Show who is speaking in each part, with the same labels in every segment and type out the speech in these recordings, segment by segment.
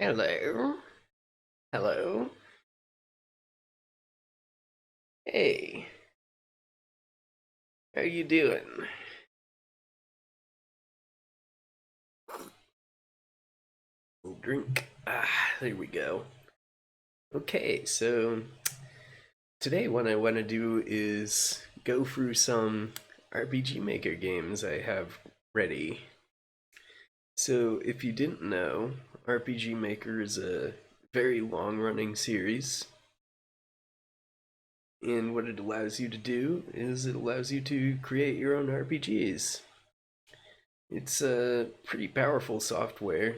Speaker 1: Hello. Hello. Hey. How you doing? Little drink. There we go. Okay, so today what I want to do is go through some RPG Maker games I have ready. So if you didn't know, RPG Maker is a very long-running series. And what it allows you to do is it allows you to create your own RPGs. It's a pretty powerful software,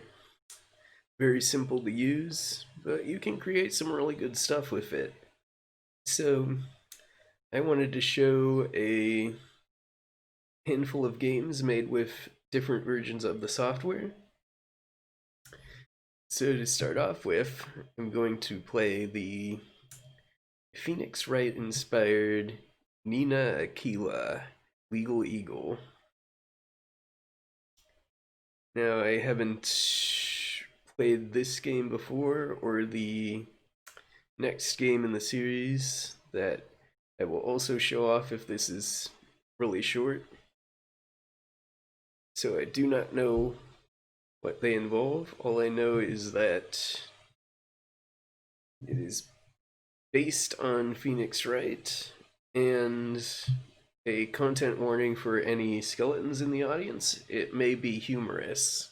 Speaker 1: very simple to use, but you can create some really good stuff with it. So, I wanted to show a handful of games made with different versions of the software. So, to start off with, I'm going to play the Phoenix Wright inspired Nina Aquila Legal Eagle. Now, I haven't played this game before or the next game in the series that I will also show off if this is really short. So I do not know what they involve. All I know is that it is based on Phoenix Wright and a content warning for any skeletons in the audience. It may be humorous.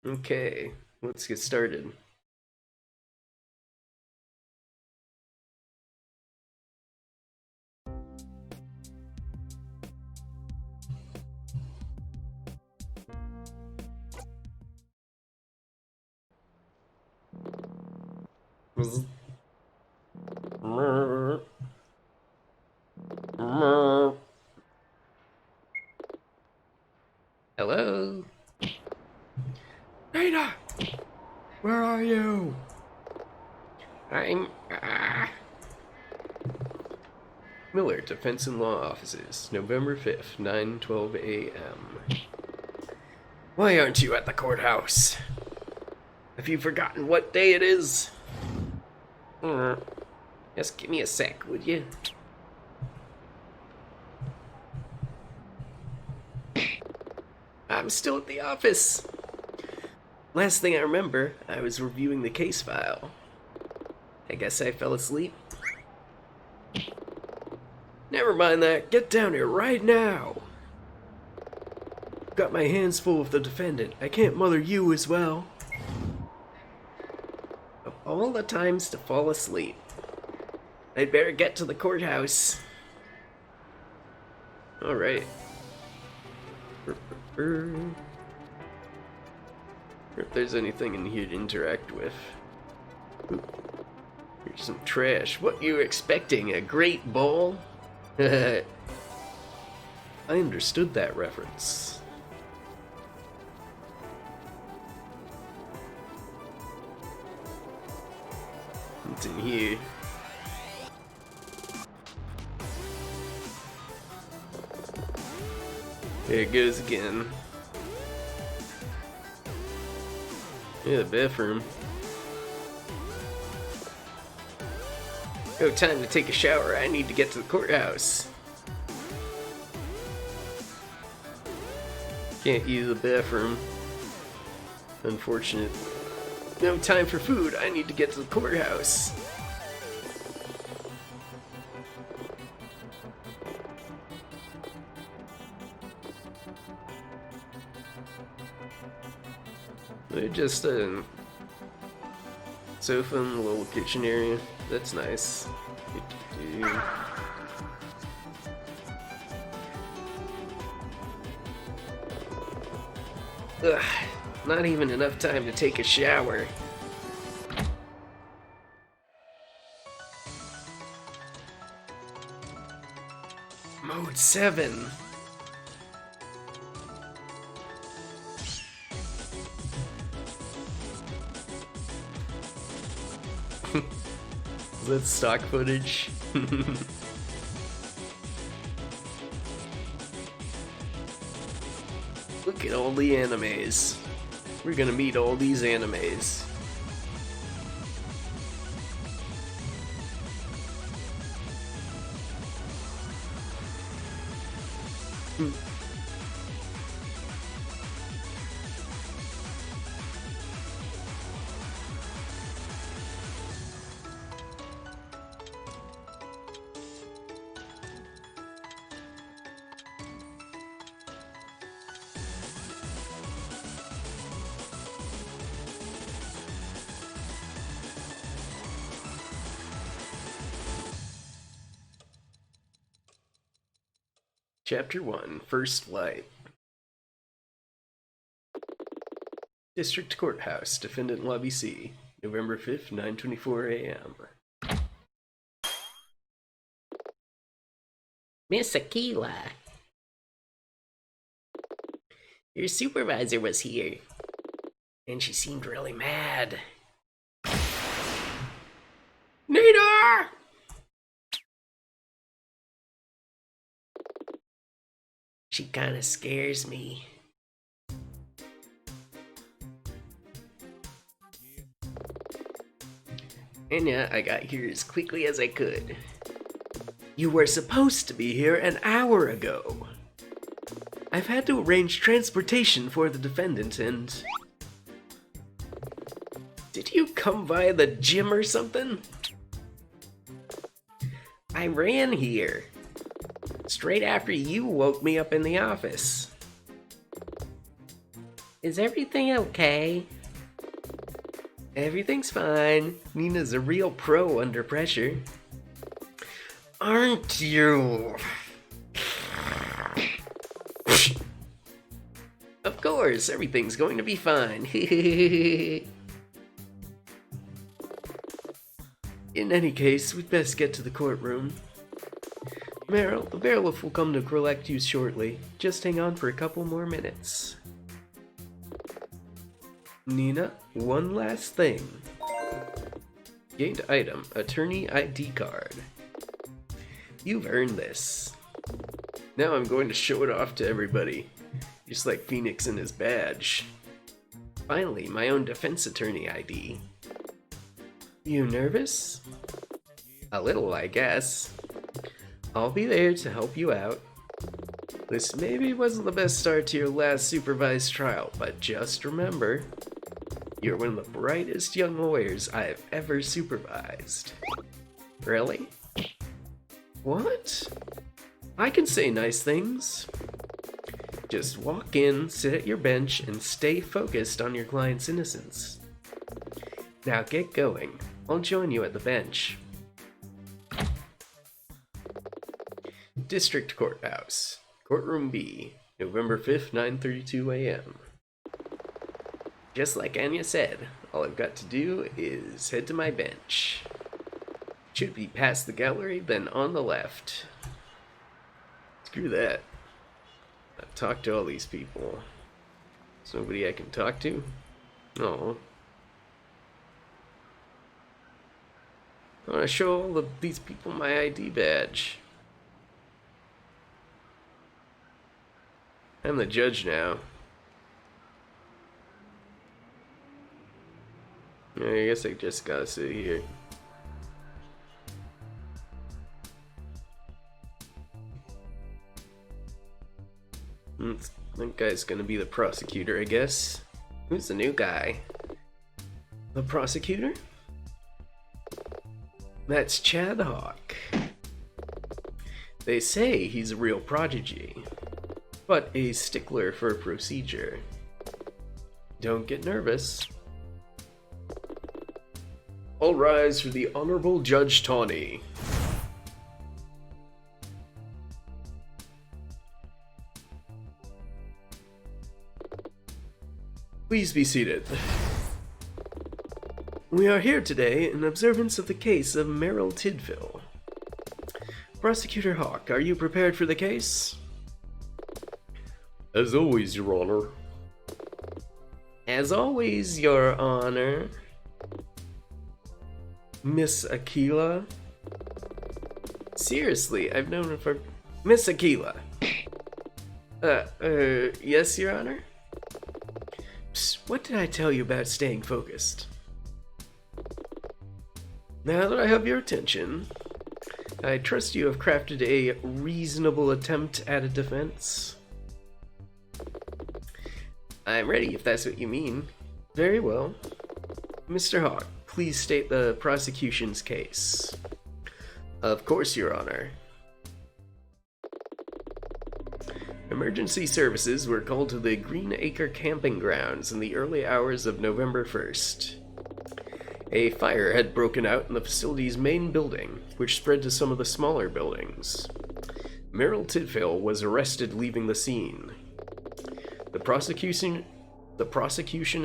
Speaker 1: Okay, let's get started. Hello? Ada! Where are you? I'm. Miller, Defense and Law Offices, November 5th, 9:12 a.m. Why aren't you at the courthouse? Have you forgotten what day it is? Just give me a sec, would you? I'm still at the office. Last thing I remember, I was reviewing the case file. I guess I fell asleep. Never mind that. Get down here right now. Got my hands full with the defendant. I can't mother you as well. Of all the times to fall asleep, I'd better get to the courthouse. Alright. If there's anything in here to interact with. Ooh, here's some trash. What you expecting? A great ball? I understood that reference. What's in here? There it goes again. Yeah, the bathroom. Oh, time to take a shower. I need to get to the courthouse. Can't use the bathroom. Unfortunate. No time for food. I need to get to the courthouse. They're just a sofa in the little kitchen area. That's nice. Ugh, not even enough time to take a shower. Mode 7. Is that stock footage? Look at all the animes. we're gonna meet all these animes. Chapter 1, First Light. District Courthouse, Defendant Lobby C, November 5th, 9:24 a.m.
Speaker 2: Miss Aquila, your supervisor was here, and she seemed really mad.
Speaker 1: Nina!
Speaker 2: She kinda scares me.
Speaker 1: And yeah, I got here as quickly as I could. You were supposed to be here an hour ago. I've had to arrange transportation for the defendant and... Did you come via the gym or something?
Speaker 2: I ran here, straight after you woke me up in the office. Is everything okay?
Speaker 1: Everything's fine. Nina's a real pro under pressure. Aren't you? Of course, everything's going to be fine. In any case, we'd best get to the courtroom. Meryl, the bailiff will come to collect you shortly. Just hang on for a couple more minutes. Nina, one last thing. Gained item, attorney ID card. You've earned this. Now I'm going to show it off to everybody, just like Phoenix and his badge. Finally, my own defense attorney ID. You nervous? A little, I guess. I'll be there to help you out. This maybe wasn't the best start to your last supervised trial, but just remember, you're one of the brightest young lawyers I've ever supervised. Really? What? I can say nice things. Just walk in, sit at your bench, and stay focused on your client's innocence. Now get going. I'll join you at the bench. District Courthouse, Courtroom B, November 5th, 9:32 a.m. Just like Anya said, all I've got to do is head to my bench. Should be past the gallery, then on the left. Screw that. I've talked to all these people. There's nobody I can talk to? Oh. I want to show all of these people my ID badge. I'm the judge now. I guess I just gotta sit here. That guy's gonna be the prosecutor, I guess. Who's the new guy? The prosecutor? That's Chad Hawk. They say he's a real prodigy, but a stickler for procedure. Don't get nervous. All rise for the Honorable Judge Tawney. Please be seated. We are here today in observance of the case of Meryl Tidville. Prosecutor Hawk, are you prepared for the case? As always, Your Honor. As always, Your Honor. Miss Aquila? Seriously, I've known her for... Miss Aquila. Yes, Your Honor? Psst, What did I tell you about staying focused? Now that I have your attention, I trust you have crafted a reasonable attempt at a defense. I'm ready, if that's what you mean. Very well. Mr. Hawk, please state the prosecution's case. Of course, Your Honor. Emergency services were called to the Green Acre camping grounds in the early hours of November 1st. A fire had broken out in the facility's main building, which spread to some of the smaller buildings. Meryl Tidfill was arrested leaving the scene. The prosecution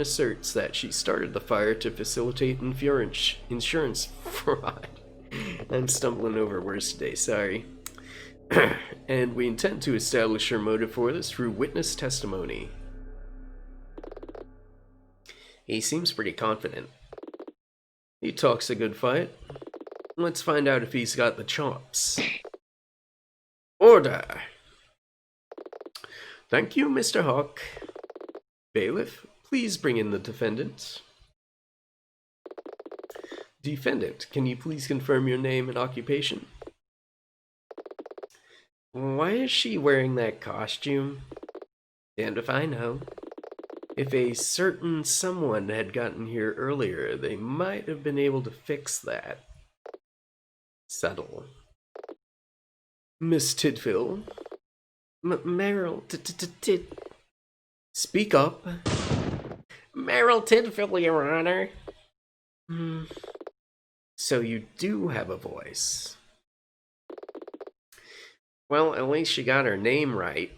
Speaker 1: asserts that she started the fire to facilitate insurance fraud. I'm stumbling over words today, sorry. And we intend to establish her motive for this through witness testimony. He seems pretty confident. He talks a good fight. Let's find out if he's got the chops. Order! Thank you, Mr. Hawk. Bailiff, please bring in the defendant. Defendant, can you please confirm your name and occupation? Why is she wearing that costume? And if I know. If a certain someone had gotten here earlier, they might have been able to fix that. Subtle. Miss Tidfill? Meryl Speak up.
Speaker 2: Meryl Tidfill, Your Honor.
Speaker 1: So you do have a voice.
Speaker 2: Well, at least she got her name right.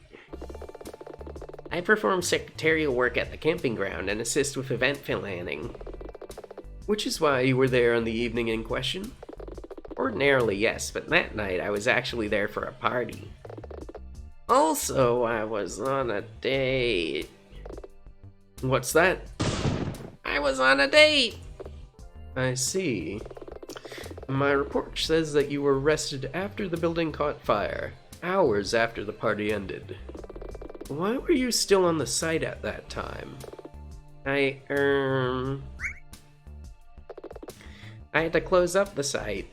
Speaker 2: I perform secretarial work at the camping ground and assist with event planning.
Speaker 1: Which is why you were there on the evening in question?
Speaker 2: Ordinarily, yes, but that night I was actually there for a party. Also, I was on a date.
Speaker 1: What's that?
Speaker 2: I was on a date!
Speaker 1: I see. My report says that you were arrested after the building caught fire, hours after the party ended. Why were you still on the site at that time?
Speaker 2: I had to close up the site.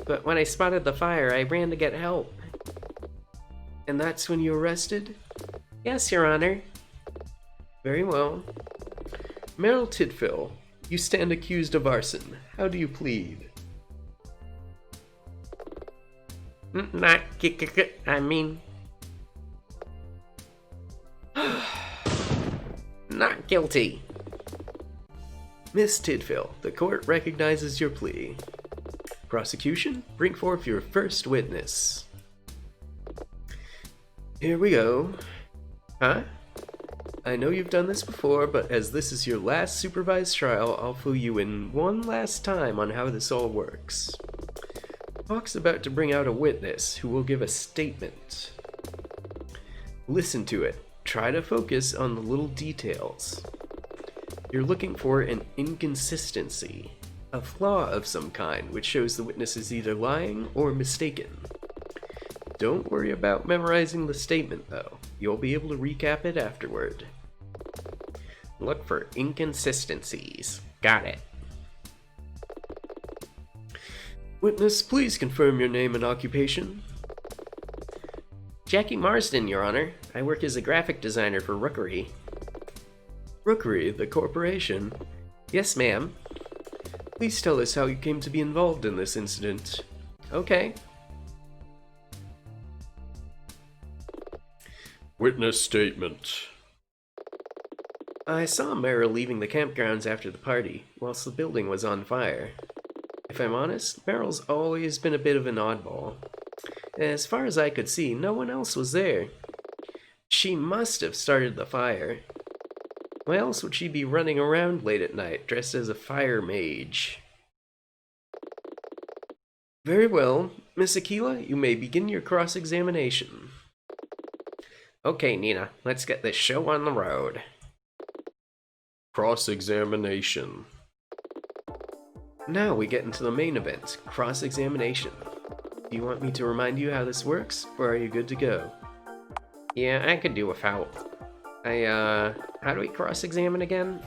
Speaker 2: But when I spotted the fire, I ran to get help.
Speaker 1: And that's when you arrested?
Speaker 2: Yes, Your Honor.
Speaker 1: Very well. Meryl Tidfill, you stand accused of arson. How do you plead?
Speaker 2: Not guilty.
Speaker 1: Miss Tidfill, the court recognizes your plea. Prosecution, bring forth your first witness. Here we go.
Speaker 2: Huh?
Speaker 1: I know you've done this before, but as this is your last supervised trial, I'll fill you in one last time on how this all works. Hawk's about to bring out a witness who will give a statement. Listen to it. Try to focus on the little details. You're looking for an inconsistency, a flaw of some kind which shows the witness is either lying or mistaken. Don't worry about memorizing the statement though. You'll be able to recap it afterward.
Speaker 2: Look for inconsistencies. Got it.
Speaker 1: Witness, please confirm your name and occupation.
Speaker 2: Jackie Marsden, Your Honor. I work as a graphic designer for Rookery.
Speaker 1: Rookery, the corporation?
Speaker 2: Yes, ma'am.
Speaker 1: Please tell us how you came to be involved in this incident.
Speaker 2: Okay.
Speaker 3: Witness statement.
Speaker 1: I saw Meryl leaving the campgrounds after the party, whilst the building was on fire. If I'm honest, Meryl's always been a bit of an oddball. As far as I could see, no one else was there. She must have started the fire. Why else would she be running around late at night, dressed as a fire mage? Very well. Miss Aquila, you may begin your cross-examination.
Speaker 2: Okay, Nina, let's get this show on the road.
Speaker 3: Cross-examination.
Speaker 1: Now we get into the main event, cross-examination. Do you want me to remind you how this works, or are you good to go?
Speaker 2: Yeah, I could do without. How do we cross-examine again?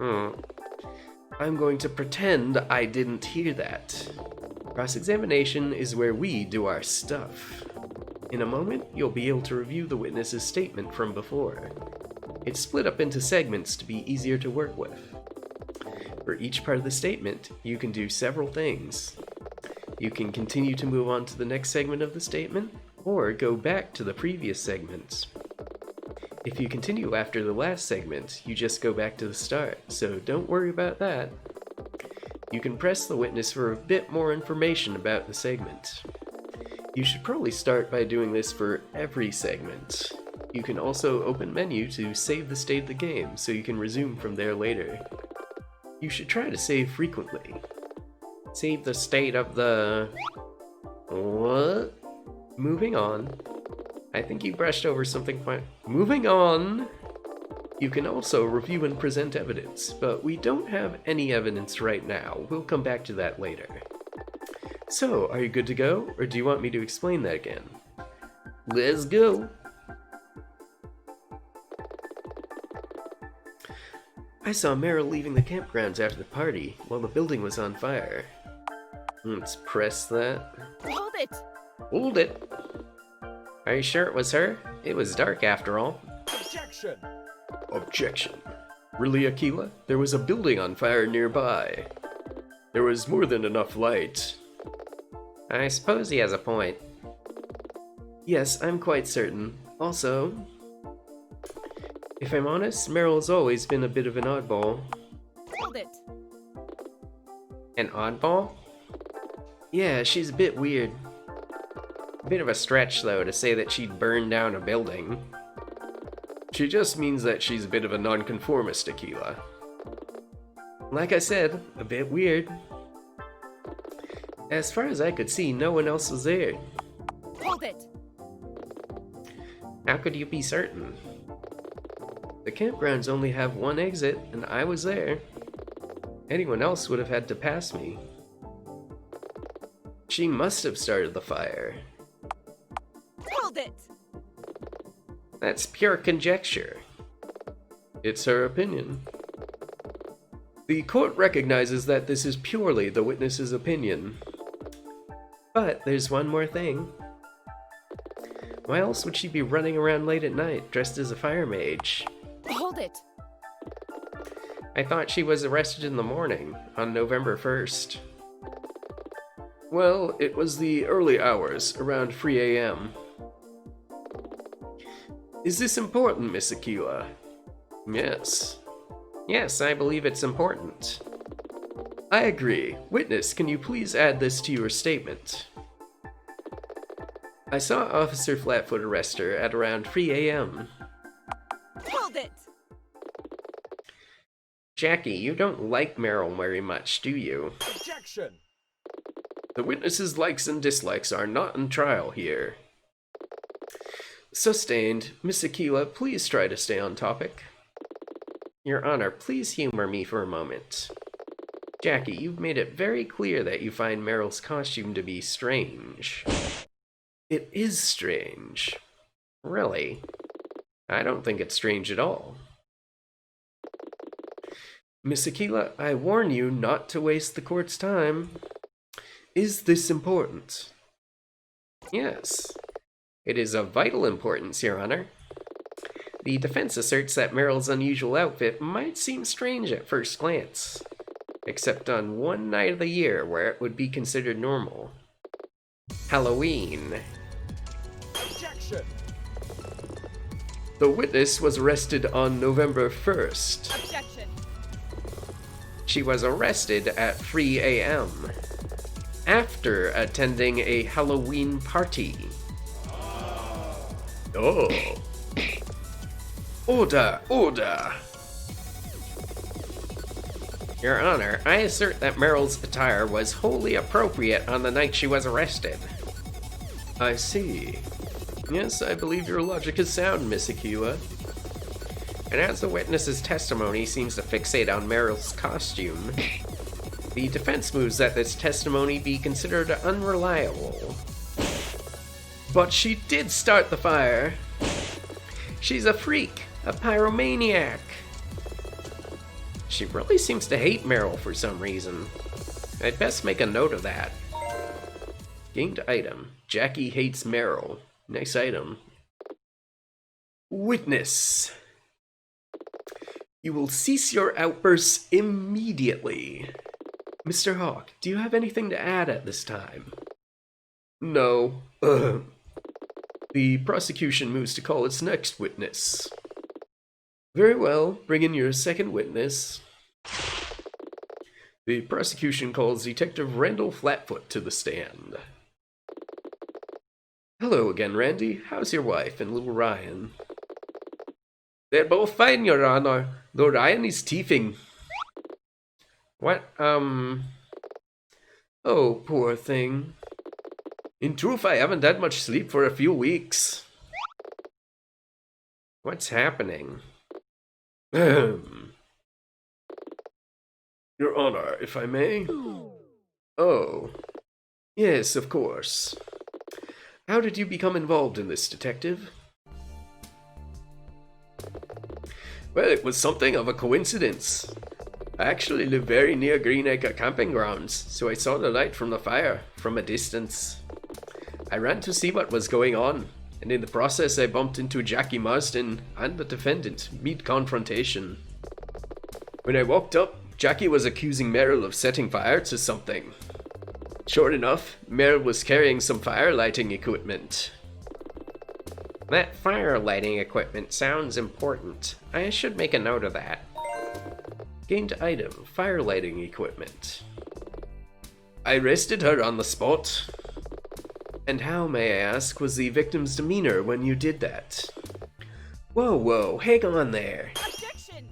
Speaker 1: I'm going to pretend I didn't hear that. Cross-examination is where we do our stuff. In a moment, you'll be able to review the witness's statement from before. It's split up into segments to be easier to work with. For each part of the statement, you can do several things. You can continue to move on to the next segment of the statement, or go back to the previous segment. If you continue after the last segment, you just go back to the start, so don't worry about that. You can press the witness for a bit more information about the segment. You should probably start by doing this for every segment. You can also open menu to save the state of the game, so you can resume from there later. You should try to save frequently.
Speaker 2: Save the state of the... What?
Speaker 1: Moving on. I think you brushed over something quite... Moving on! You can also review and present evidence, but we don't have any evidence right now. We'll come back to that later. So, are you good to go, or do you want me to explain that again?
Speaker 2: Let's go.
Speaker 1: I saw Meryl leaving the campgrounds after the party, while the building was on fire. Let's press that.
Speaker 4: Hold it!
Speaker 2: Hold it. Are you sure it was her? It was dark after all.
Speaker 5: Objection!
Speaker 1: Objection. Really, Aquila? There was a building on fire nearby. There was more than enough light.
Speaker 2: I suppose he has a point.
Speaker 1: Yes, I'm quite certain. Also, if I'm honest, Meryl's always been a bit of an oddball.
Speaker 4: Hold it!
Speaker 2: An oddball?
Speaker 1: Yeah, she's a bit weird.
Speaker 2: A bit of a stretch, though, to say that she'd burn down a building.
Speaker 3: She just means that she's a bit of a nonconformist, Aquila.
Speaker 1: Like I said, a bit weird. As far as I could see, no one else was there.
Speaker 4: Hold it!
Speaker 2: How could you be certain?
Speaker 1: The campgrounds only have one exit, and I was there. Anyone else would have had to pass me. She must have started the fire.
Speaker 4: Hold it!
Speaker 2: That's pure conjecture.
Speaker 1: It's her opinion. The court recognizes that this is purely the witness's opinion. But there's one more thing. Why else would she be running around late at night dressed as a fire mage?
Speaker 4: Hold it!
Speaker 2: I thought she was arrested in the morning, on November 1st.
Speaker 1: Well, it was the early hours, around 3 a.m. Is this important, Miss Aquila? Yes.
Speaker 2: Yes, I believe it's important.
Speaker 1: I agree. Witness, can you please add this to your statement? I saw Officer Flatfoot arrest her at around 3 a.m.
Speaker 4: Hold it!
Speaker 2: Jackie, you don't like Meryl very much, do you?
Speaker 5: Objection!
Speaker 1: The witness's likes and dislikes are not on trial here. Sustained. Miss Aquila, please try to stay on topic.
Speaker 2: Your Honor, please humor me for a moment. Jackie, you've made it very clear that you find Meryl's costume to be strange.
Speaker 1: It is strange.
Speaker 2: Really? I don't think it's strange at all.
Speaker 1: Miss Aquila, I warn you not to waste the court's time. Is this important?
Speaker 2: Yes. It is of vital importance, Your Honor. The defense asserts that Meryl's unusual outfit might seem strange at first glance, except on one night of the year where it would be considered normal. Halloween.
Speaker 5: Objection!
Speaker 1: The witness was arrested on November 1st.
Speaker 4: Objection!
Speaker 2: She was arrested at 3 a.m. after attending a Halloween party.
Speaker 1: Oh. Order! Order!
Speaker 2: Your Honor, I assert that Meryl's attire was wholly appropriate on the night she was arrested.
Speaker 1: I see. Yes, I believe your logic is sound, Miss Aquila.
Speaker 2: And as the witness's testimony seems to fixate on Meryl's costume, the defense moves that this testimony be considered unreliable.
Speaker 1: But she did start the fire.
Speaker 2: She's a freak. A pyromaniac! She really seems to hate Meryl for some reason. I'd best make a note of that. Gained item. Jackie hates Meryl. Next item. Witness. You will cease your outbursts immediately. Mr. Hawk, do you have anything to add at this time?
Speaker 3: No. The prosecution moves to call its next witness.
Speaker 1: Very well, bring in your second witness.
Speaker 3: The prosecution calls Detective Randall Flatfoot to the stand.
Speaker 1: Hello again, Randy. How's your wife and little Ryan?
Speaker 2: They're both fine, Your Honor, though Ryan is teething. What,
Speaker 1: Oh, poor thing.
Speaker 2: In truth, I haven't had much sleep for a few weeks. What's happening?
Speaker 1: Your Honor, if I may? Oh. Yes, of course. How did you become involved in this, Detective?
Speaker 3: Well, it was something of a coincidence. I actually live very near Greenacre camping grounds, so I saw the light from the fire from a distance. I ran to see what was going on, and in the process I bumped into Jackie Marsden and the defendant mid-confrontation. When I walked up, Jackie was accusing Meryl of setting fire to something. Sure enough, Meryl was carrying some fire lighting equipment.
Speaker 2: That fire lighting equipment sounds important. I should make a note of that.
Speaker 1: Gained item, fire lighting equipment.
Speaker 3: I arrested her on the spot.
Speaker 1: And how, may I ask, was the victim's demeanor when you did that? Whoa, hang on there.
Speaker 4: Objection!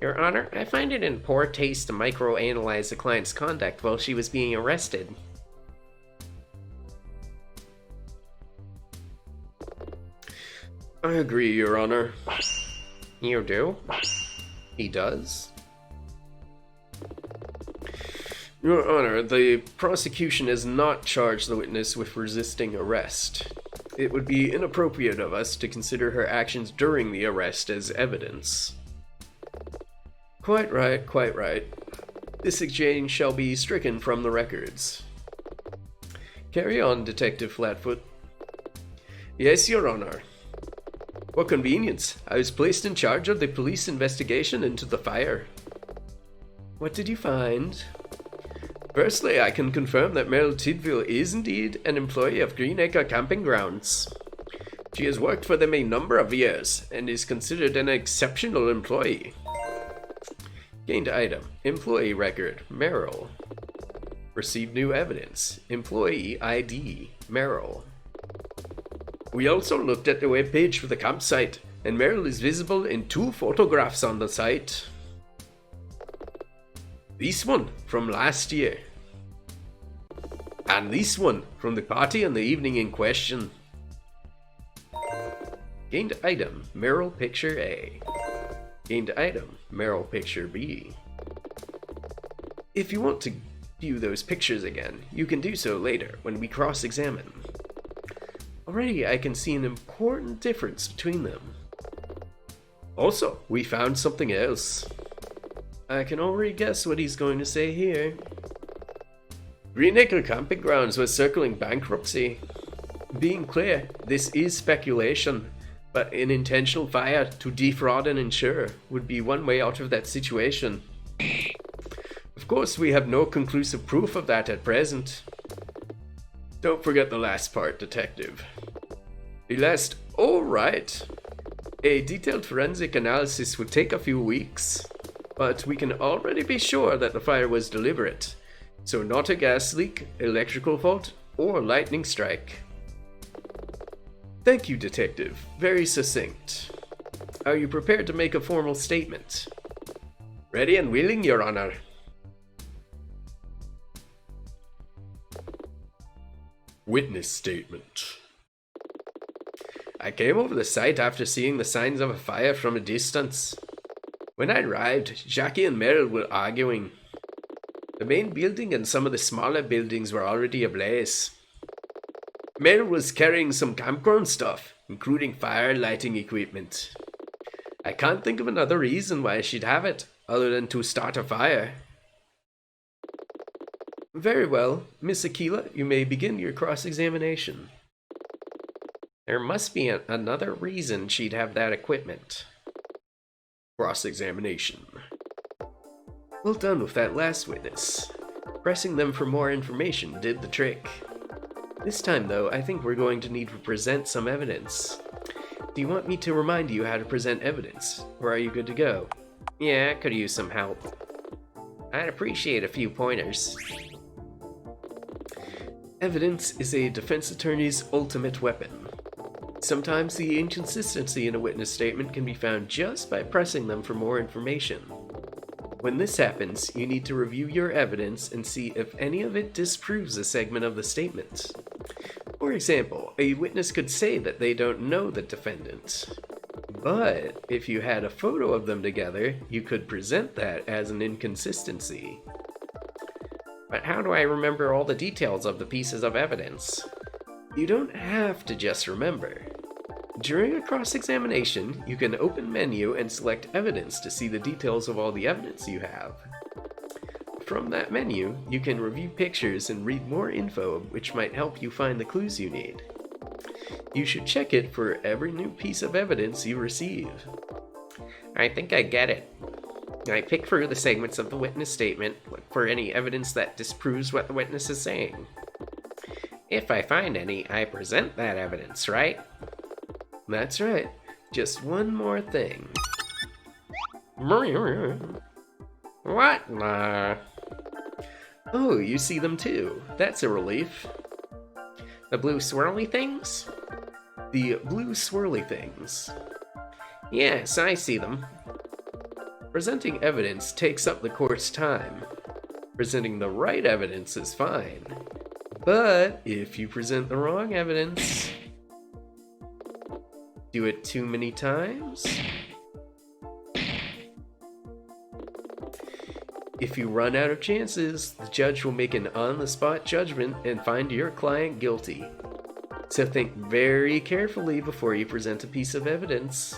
Speaker 2: Your Honor, I find it in poor taste to microanalyze the client's conduct while she was being arrested.
Speaker 1: I agree, Your Honor.
Speaker 2: You do?
Speaker 1: He does? Your Honor, the prosecution has not charged the witness with resisting arrest. It would be inappropriate of us to consider her actions during the arrest as evidence. Quite right, quite right. This exchange shall be stricken from the records. Carry on, Detective Flatfoot.
Speaker 3: Yes, Your Honor. For convenience, I was placed in charge of the police investigation into the fire.
Speaker 1: What did you find?
Speaker 3: Firstly, I can confirm that Meryl Tidville is indeed an employee of Greenacre Camping Grounds. She has worked for them a number of years and is considered an exceptional employee.
Speaker 1: Gained item, employee record, Meryl. Received new evidence, employee ID, Meryl.
Speaker 3: We also looked at the webpage for the campsite, and Meryl is visible in 2 photographs on the site. This one from last year, and this one from the party on the evening in question.
Speaker 1: Gained item, Meryl picture A. Gained item, Meryl picture B. If you want to view those pictures again, you can do so later when we cross-examine. Already I can see an important difference between them.
Speaker 3: Also, we found something else.
Speaker 1: I can already guess what he's going to say here.
Speaker 3: Greenacre Camping Grounds was circling bankruptcy. Being clear, this is speculation, but an intentional fire to defraud an insurer would be one way out of that situation. Of course, we have no conclusive proof of that at present. Don't forget the last part, Detective. Oh, right. A detailed forensic analysis would take a few weeks, but we can already be sure that the fire was deliberate, so not a gas leak, electrical fault, or lightning strike.
Speaker 1: Thank you, Detective. Very succinct. Are you prepared to make a formal statement?
Speaker 3: Ready and willing, Your Honor. Witness statement. I came over the site after seeing the signs of a fire from a distance. When I arrived, Jackie and Meryl were arguing. The main building and some of the smaller buildings were already ablaze. Meryl was carrying some campground stuff, including fire lighting equipment. I can't think of another reason why she'd have it, other than to start a fire.
Speaker 1: Very well, Miss Aquila, you may begin your cross-examination.
Speaker 2: There must be another reason she'd have that equipment.
Speaker 1: Cross-examination. Well done with that last witness. Pressing them for more information did the trick. This time, though, I think we're going to need to present some evidence. Do you want me to remind you how to present evidence, or are you good to go?
Speaker 2: Yeah, I could use some help. I'd appreciate a few pointers.
Speaker 1: Evidence is a defense attorney's ultimate weapon. Sometimes the inconsistency in a witness statement can be found just by pressing them for more information. When this happens, you need to review your evidence and see if any of it disproves a segment of the statement. For example, a witness could say that they don't know the defendant. But if you had a photo of them together, you could present that as an inconsistency.
Speaker 2: But how do I remember all the details of the pieces of evidence?
Speaker 1: You don't have to just remember. During a cross-examination, you can open menu and select evidence to see the details of all the evidence you have. From that menu, you can review pictures and read more info which might help you find the clues you need. You should check it for every new piece of evidence you receive.
Speaker 2: I think I get it. I pick through the segments of the witness statement, look for any evidence that disproves what the witness is saying. If I find any, I present that evidence, right?
Speaker 1: That's right. Just one more thing.
Speaker 2: What?
Speaker 1: Oh, you see them too. That's a relief.
Speaker 2: The blue swirly things?
Speaker 1: The blue swirly things.
Speaker 2: Yes, I see them.
Speaker 1: Presenting evidence takes up the court's time. Presenting the right evidence is fine. But if you present the wrong evidence, do it too many times, if you run out of chances, the judge will make an on-the-spot judgment and find your client guilty. So think very carefully before you present a piece of evidence.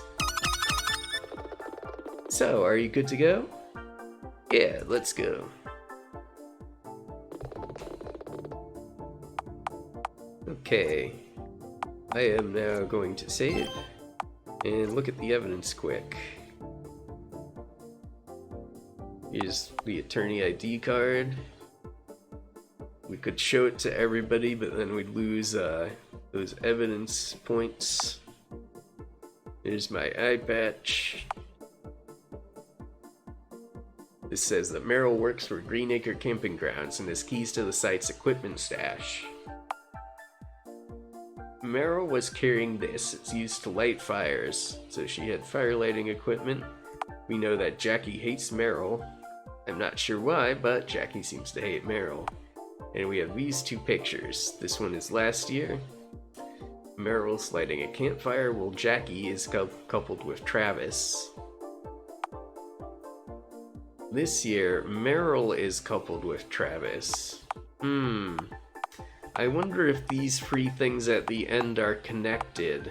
Speaker 1: So, are you good to go? Yeah, let's go. Okay, I am now going to save and look at the evidence quick. Here's the attorney ID card. We could show it to everybody, but then we'd lose those evidence points. Here's my eye patch. This says that Merrill works for Greenacre Camping Grounds and has keys to the site's equipment stash. Merrill was carrying this. It's used to light fires, so she had fire lighting equipment. We know that Jackie hates Merrill. I'm not sure why, but Jackie seems to hate Merrill. And we have these two pictures. This one is last year. Merrill's lighting a campfire while Jackie is coupled with Travis. This year, Merrill is coupled with Travis. I wonder if these three things at the end are connected.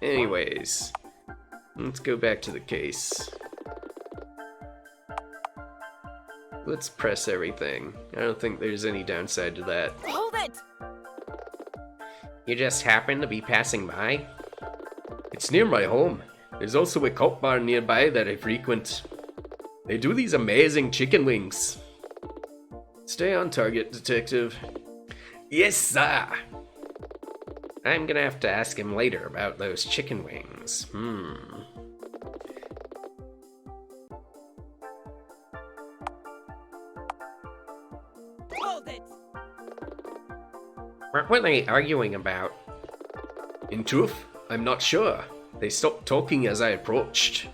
Speaker 1: Anyways, let's go back to the case. Let's press everything. I don't think there's any downside to that.
Speaker 4: Hold it!
Speaker 2: You just happen to be passing by?
Speaker 3: It's near my home. There's also a cult bar nearby that I frequent. They do these amazing chicken wings.
Speaker 1: Stay on target, detective.
Speaker 3: Yes, sir.
Speaker 2: I'm gonna have to ask him later about those chicken wings.
Speaker 4: Hold it!
Speaker 2: What were they arguing about?
Speaker 3: In truth, I'm not sure. They stopped talking as I approached.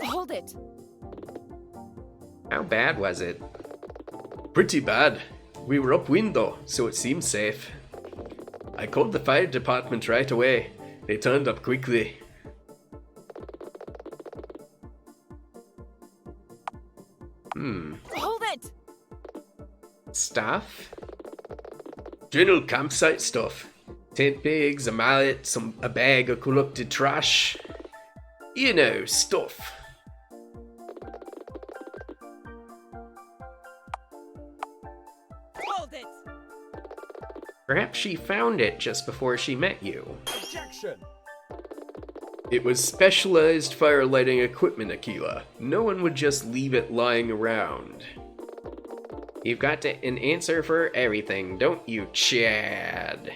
Speaker 4: Hold it!
Speaker 2: How bad was it?
Speaker 3: Pretty bad. We were upwind though, so it seemed safe. I called the fire department right away. They turned up quickly.
Speaker 2: stuff.
Speaker 3: General campsite stuff. Tent pegs, a mallet, a bag of collected trash. You know, stuff.
Speaker 4: Hold it!
Speaker 2: Perhaps she found it just before she met you.
Speaker 5: Objection!
Speaker 3: It was specialized fire lighting equipment, Aquila. No one would just leave it lying around.
Speaker 2: You've got an answer for everything, don't you, Chad?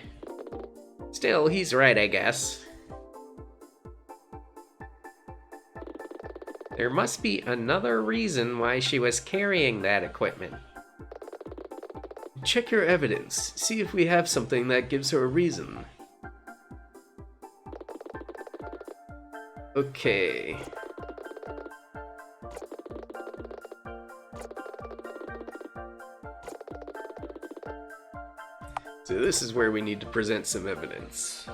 Speaker 2: Still, he's right, I guess. There must be another reason why she was carrying that equipment.
Speaker 3: Check your evidence. See if we have something that gives her a reason. Okay. So this is where we need to present some evidence.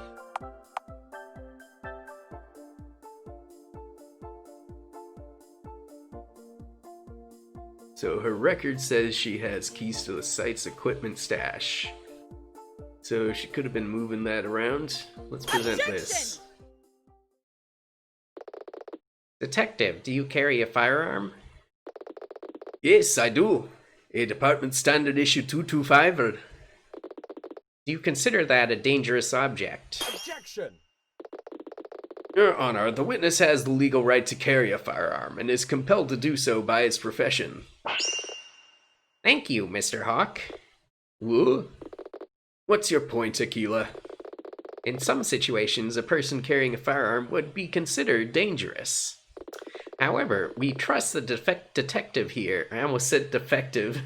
Speaker 3: So her record says she has keys to the site's equipment stash. So she could have been moving that around. Let's present this.
Speaker 2: Detective, do you carry a firearm?
Speaker 3: Yes, I do. A Department Standard Issue 225.
Speaker 2: Do you consider that a dangerous object?
Speaker 5: Objection!
Speaker 3: Your Honor, the witness has the legal right to carry a firearm and is compelled to do so by his profession.
Speaker 2: Thank you, Mr. Hawk.
Speaker 3: Whoa? What's your point, Aquila?
Speaker 2: In some situations, a person carrying a firearm would be considered dangerous. However, we trust the detective here. I almost said defective.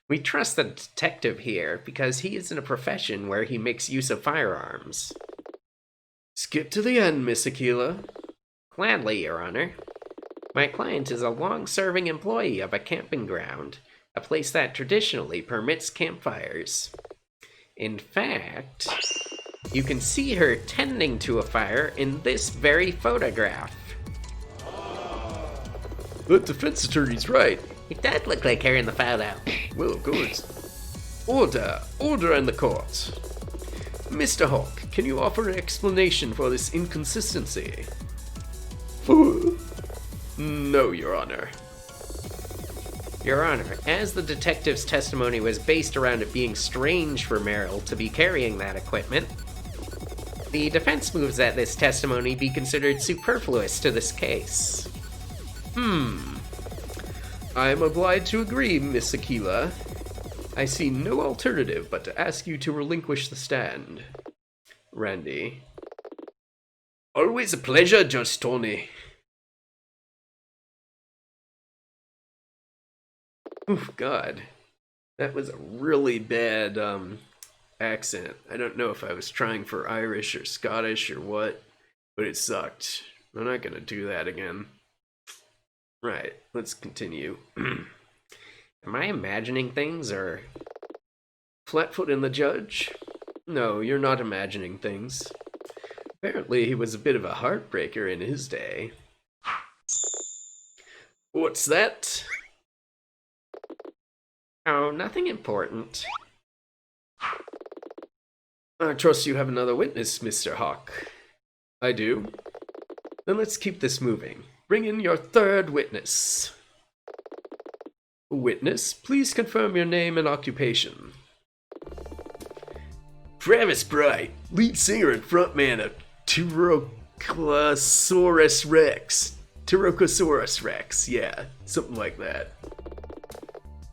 Speaker 2: We trust the detective here because he is in a profession where he makes use of firearms.
Speaker 3: Skip to the end, Miss Aquila.
Speaker 2: Gladly, Your Honor. My client is a long-serving employee of a camping ground, a place that traditionally permits campfires. In fact, you can see her tending to a fire in this very photograph.
Speaker 3: The defense attorney's right.
Speaker 2: It does look like her in the photo.
Speaker 3: Well, good. Order! Order in the court. Mr. Hawk, can you offer an explanation for this inconsistency? No, Your Honor.
Speaker 2: Your Honor, as the detective's testimony was based around it being strange for Merrill to be carrying that equipment, the defense moves that this testimony be considered superfluous to this case.
Speaker 3: I am obliged to agree, Miss Aquila. I see no alternative but to ask you to relinquish the stand. Randy. Always a pleasure, Judge Tony. Oof, God. That was a really bad, accent. I don't know if I was trying for Irish or Scottish or what, but it sucked. I'm not gonna do that again. Right, let's continue.
Speaker 2: Am I imagining things, or...
Speaker 3: Flatfoot and the judge? No, you're not imagining things. Apparently he was a bit of a heartbreaker in his day. What's that?
Speaker 2: Oh, nothing important.
Speaker 3: I trust you have another witness, Mr. Hawk. I do. Then let's keep this moving. Bring in your third witness. Witness, please confirm your name and occupation. Travis Bright, lead singer and frontman of Tyrannosaurus Rex. Tyrannosaurus Rex, yeah, something like that.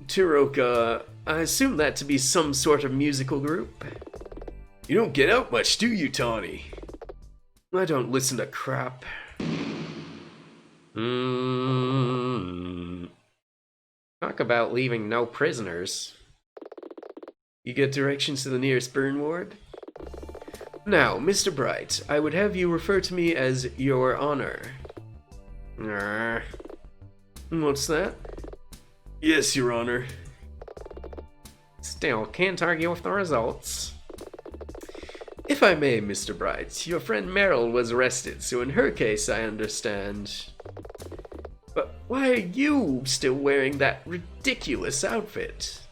Speaker 3: Tyroka, I assume that to be some sort of musical group? You don't get out much, do you, Tawny? I don't listen to crap.
Speaker 2: Talk about leaving no prisoners.
Speaker 3: You get directions to the nearest burn ward? Now, Mr. Bright, I would have you refer to me as Your Honor. What's that? Yes, Your Honor.
Speaker 2: Still, can't argue with the results.
Speaker 3: If I may, Mr. Bright, your friend Merrill was arrested, so in her case I understand. But why are you still wearing that ridiculous outfit?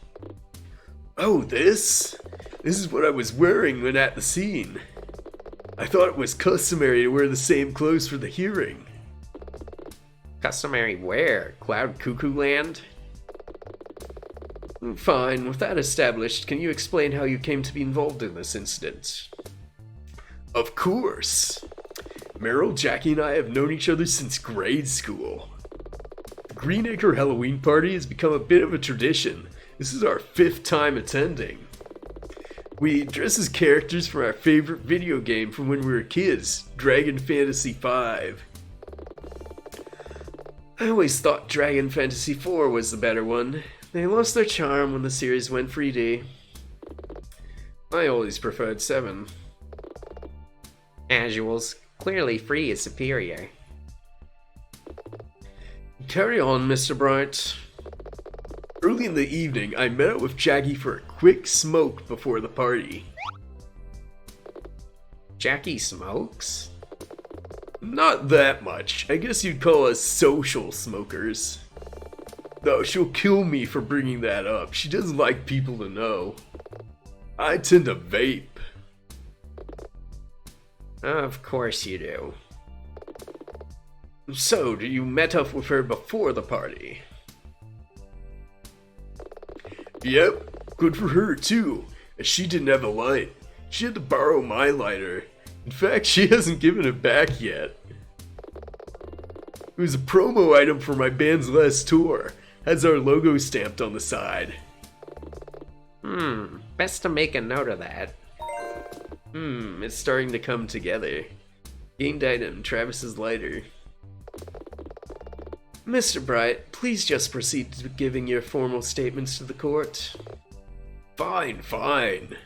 Speaker 1: Oh, this? This is what I was wearing when at the scene. I thought it was customary to wear the same clothes for the hearing.
Speaker 2: Customary where? Cloud Cuckoo Land?
Speaker 1: Fine, with that established, can you explain how you came to be involved in this incident? Of course. Meryl, Jackie, and I have known each other since grade school. The Greenacre Halloween party has become a bit of a tradition. This is our 5th time attending. We dress as characters from our favorite video game from when we were kids, Dragon Fantasy V. I always thought Dragon Fantasy IV was the better one. They lost their charm when the series went 3D. I always preferred 7.
Speaker 2: Casuals. Clearly free is superior.
Speaker 1: Carry on, Mr. Bright. Early in the evening, I met up with Jackie for a quick smoke before the party.
Speaker 2: Jackie smokes?
Speaker 1: Not that much. I guess you'd call us social smokers. Though she'll kill me for bringing that up. She doesn't like people to know. I tend to vape.
Speaker 2: Of course you do.
Speaker 1: So, you met up with her before the party? Yep, good for her too, as she didn't have a light. She had to borrow my lighter. In fact, she hasn't given it back yet. It was a promo item for my band's last tour. Has our logo stamped on the side.
Speaker 2: Best to make a note of that.
Speaker 1: It's starting to come together. Gained item, Travis's lighter. Mr. Bright, please just proceed to giving your formal statements to the court. Fine, fine.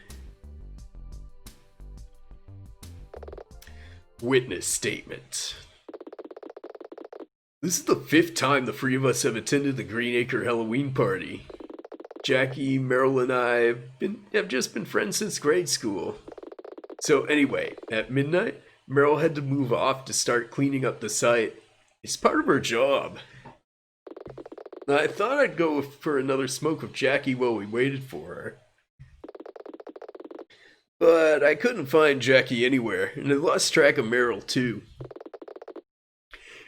Speaker 1: Witness statement. This is the 5th time the 3 of us have attended the Greenacre Halloween party. Jackie, Meryl, and I have just been friends since grade school. So anyway, at midnight, Meryl had to move off to start cleaning up the site. It's part of her job. I thought I'd go for another smoke with Jackie while we waited for her. But I couldn't find Jackie anywhere, and I lost track of Meryl too.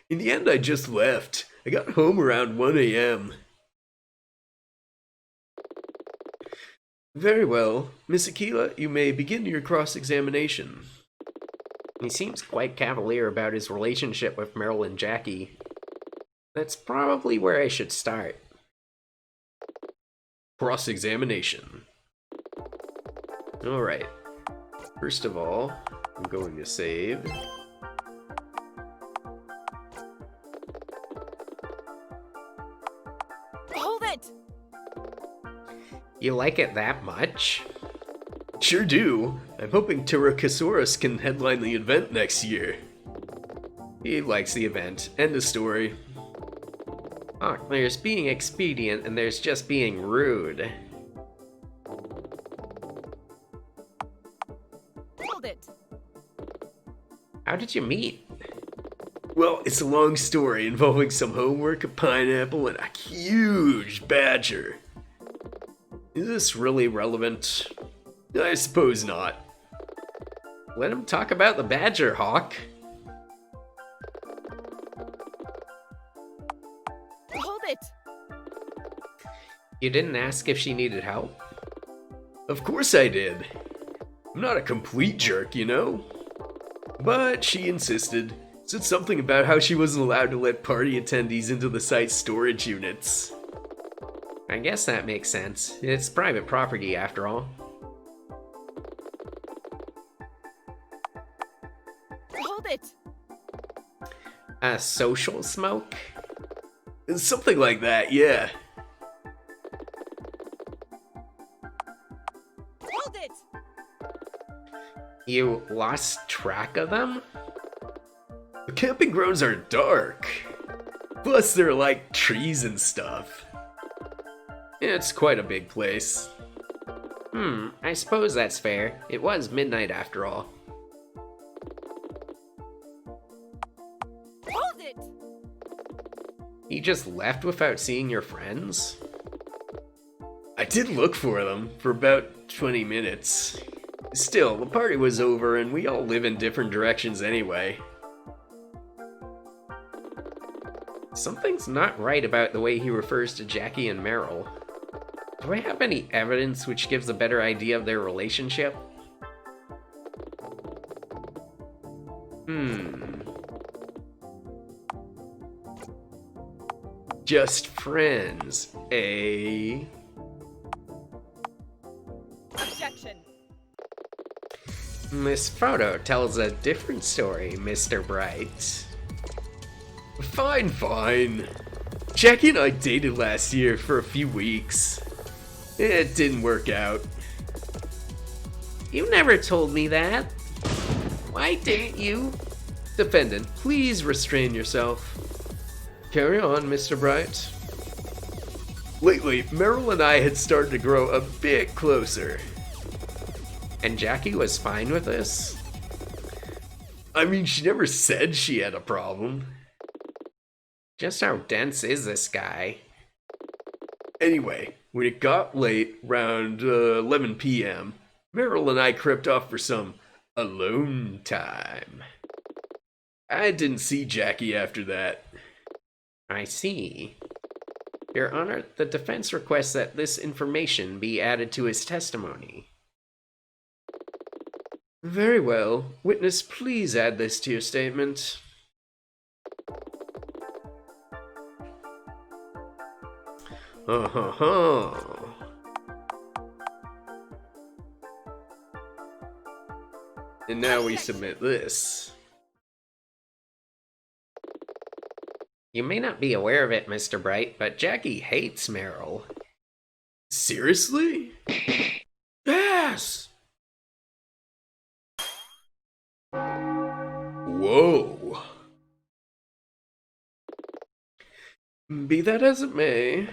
Speaker 1: In the end, I just left. I got home around 1 a.m. Very well. Miss Aquila, you may begin your cross-examination.
Speaker 2: He seems quite cavalier about his relationship with Meryl and Jackie. That's probably where I should start.
Speaker 1: Cross-examination. Alright. First of all, I'm going to save.
Speaker 4: Hold it!
Speaker 2: You like it that much?
Speaker 1: Sure do. I'm hoping Tyrannosaurus can headline the event next year. He likes the event. End of story.
Speaker 2: Oh, there's being expedient and there's just being rude.
Speaker 4: Hold it!
Speaker 2: How did you meet?
Speaker 1: Well, it's a long story involving some homework, a pineapple, and a huge badger. Is this really relevant? I suppose not.
Speaker 2: Let him talk about the badger, Hawk.
Speaker 4: Hold it!
Speaker 2: You didn't ask if she needed help?
Speaker 1: Of course I did. I'm not a complete jerk, you know? But she insisted. Said something about how she wasn't allowed to let party attendees into the site's storage units.
Speaker 2: I guess that makes sense. It's private property after all.
Speaker 4: Hold it!
Speaker 2: A social smoke?
Speaker 1: Something like that, yeah.
Speaker 4: Hold it!
Speaker 2: You lost track of them?
Speaker 1: The camping grounds are dark. Plus, they're like trees and stuff. It's quite a big place.
Speaker 2: I suppose that's fair. It was midnight after all.
Speaker 4: Hold it!
Speaker 2: You just left without seeing your friends?
Speaker 1: I did look for them for about 20 minutes. Still, the party was over and we all live in different directions anyway.
Speaker 2: Something's not right about the way he refers to Jackie and Meryl. Do I have any evidence which gives a better idea of their relationship?
Speaker 1: Just friends, eh?
Speaker 4: Objection.
Speaker 2: This photo tells a different story, Mr. Bright.
Speaker 1: Fine, fine. Jackie and I dated last year for a few weeks. It didn't work out.
Speaker 2: You never told me that. Why didn't you?
Speaker 1: Defendant, please restrain yourself. Carry on, Mr. Bright. Lately, Meryl and I had started to grow a bit closer.
Speaker 2: And Jackie was fine with this?
Speaker 1: I mean, she never said she had a problem.
Speaker 2: Just how dense is this guy?
Speaker 1: Anyway, when it got late, around 11 p.m., Meryl and I crept off for some alone time. I didn't see Jackie after that.
Speaker 2: I see. Your Honor, the defense requests that this information be added to his testimony.
Speaker 1: Very well. Witness, please add this to your statement. And now we submit this.
Speaker 2: You may not be aware of it, Mr. Bright, but Jackie hates Meryl.
Speaker 1: Seriously? Yes! Whoa. Be that as it may,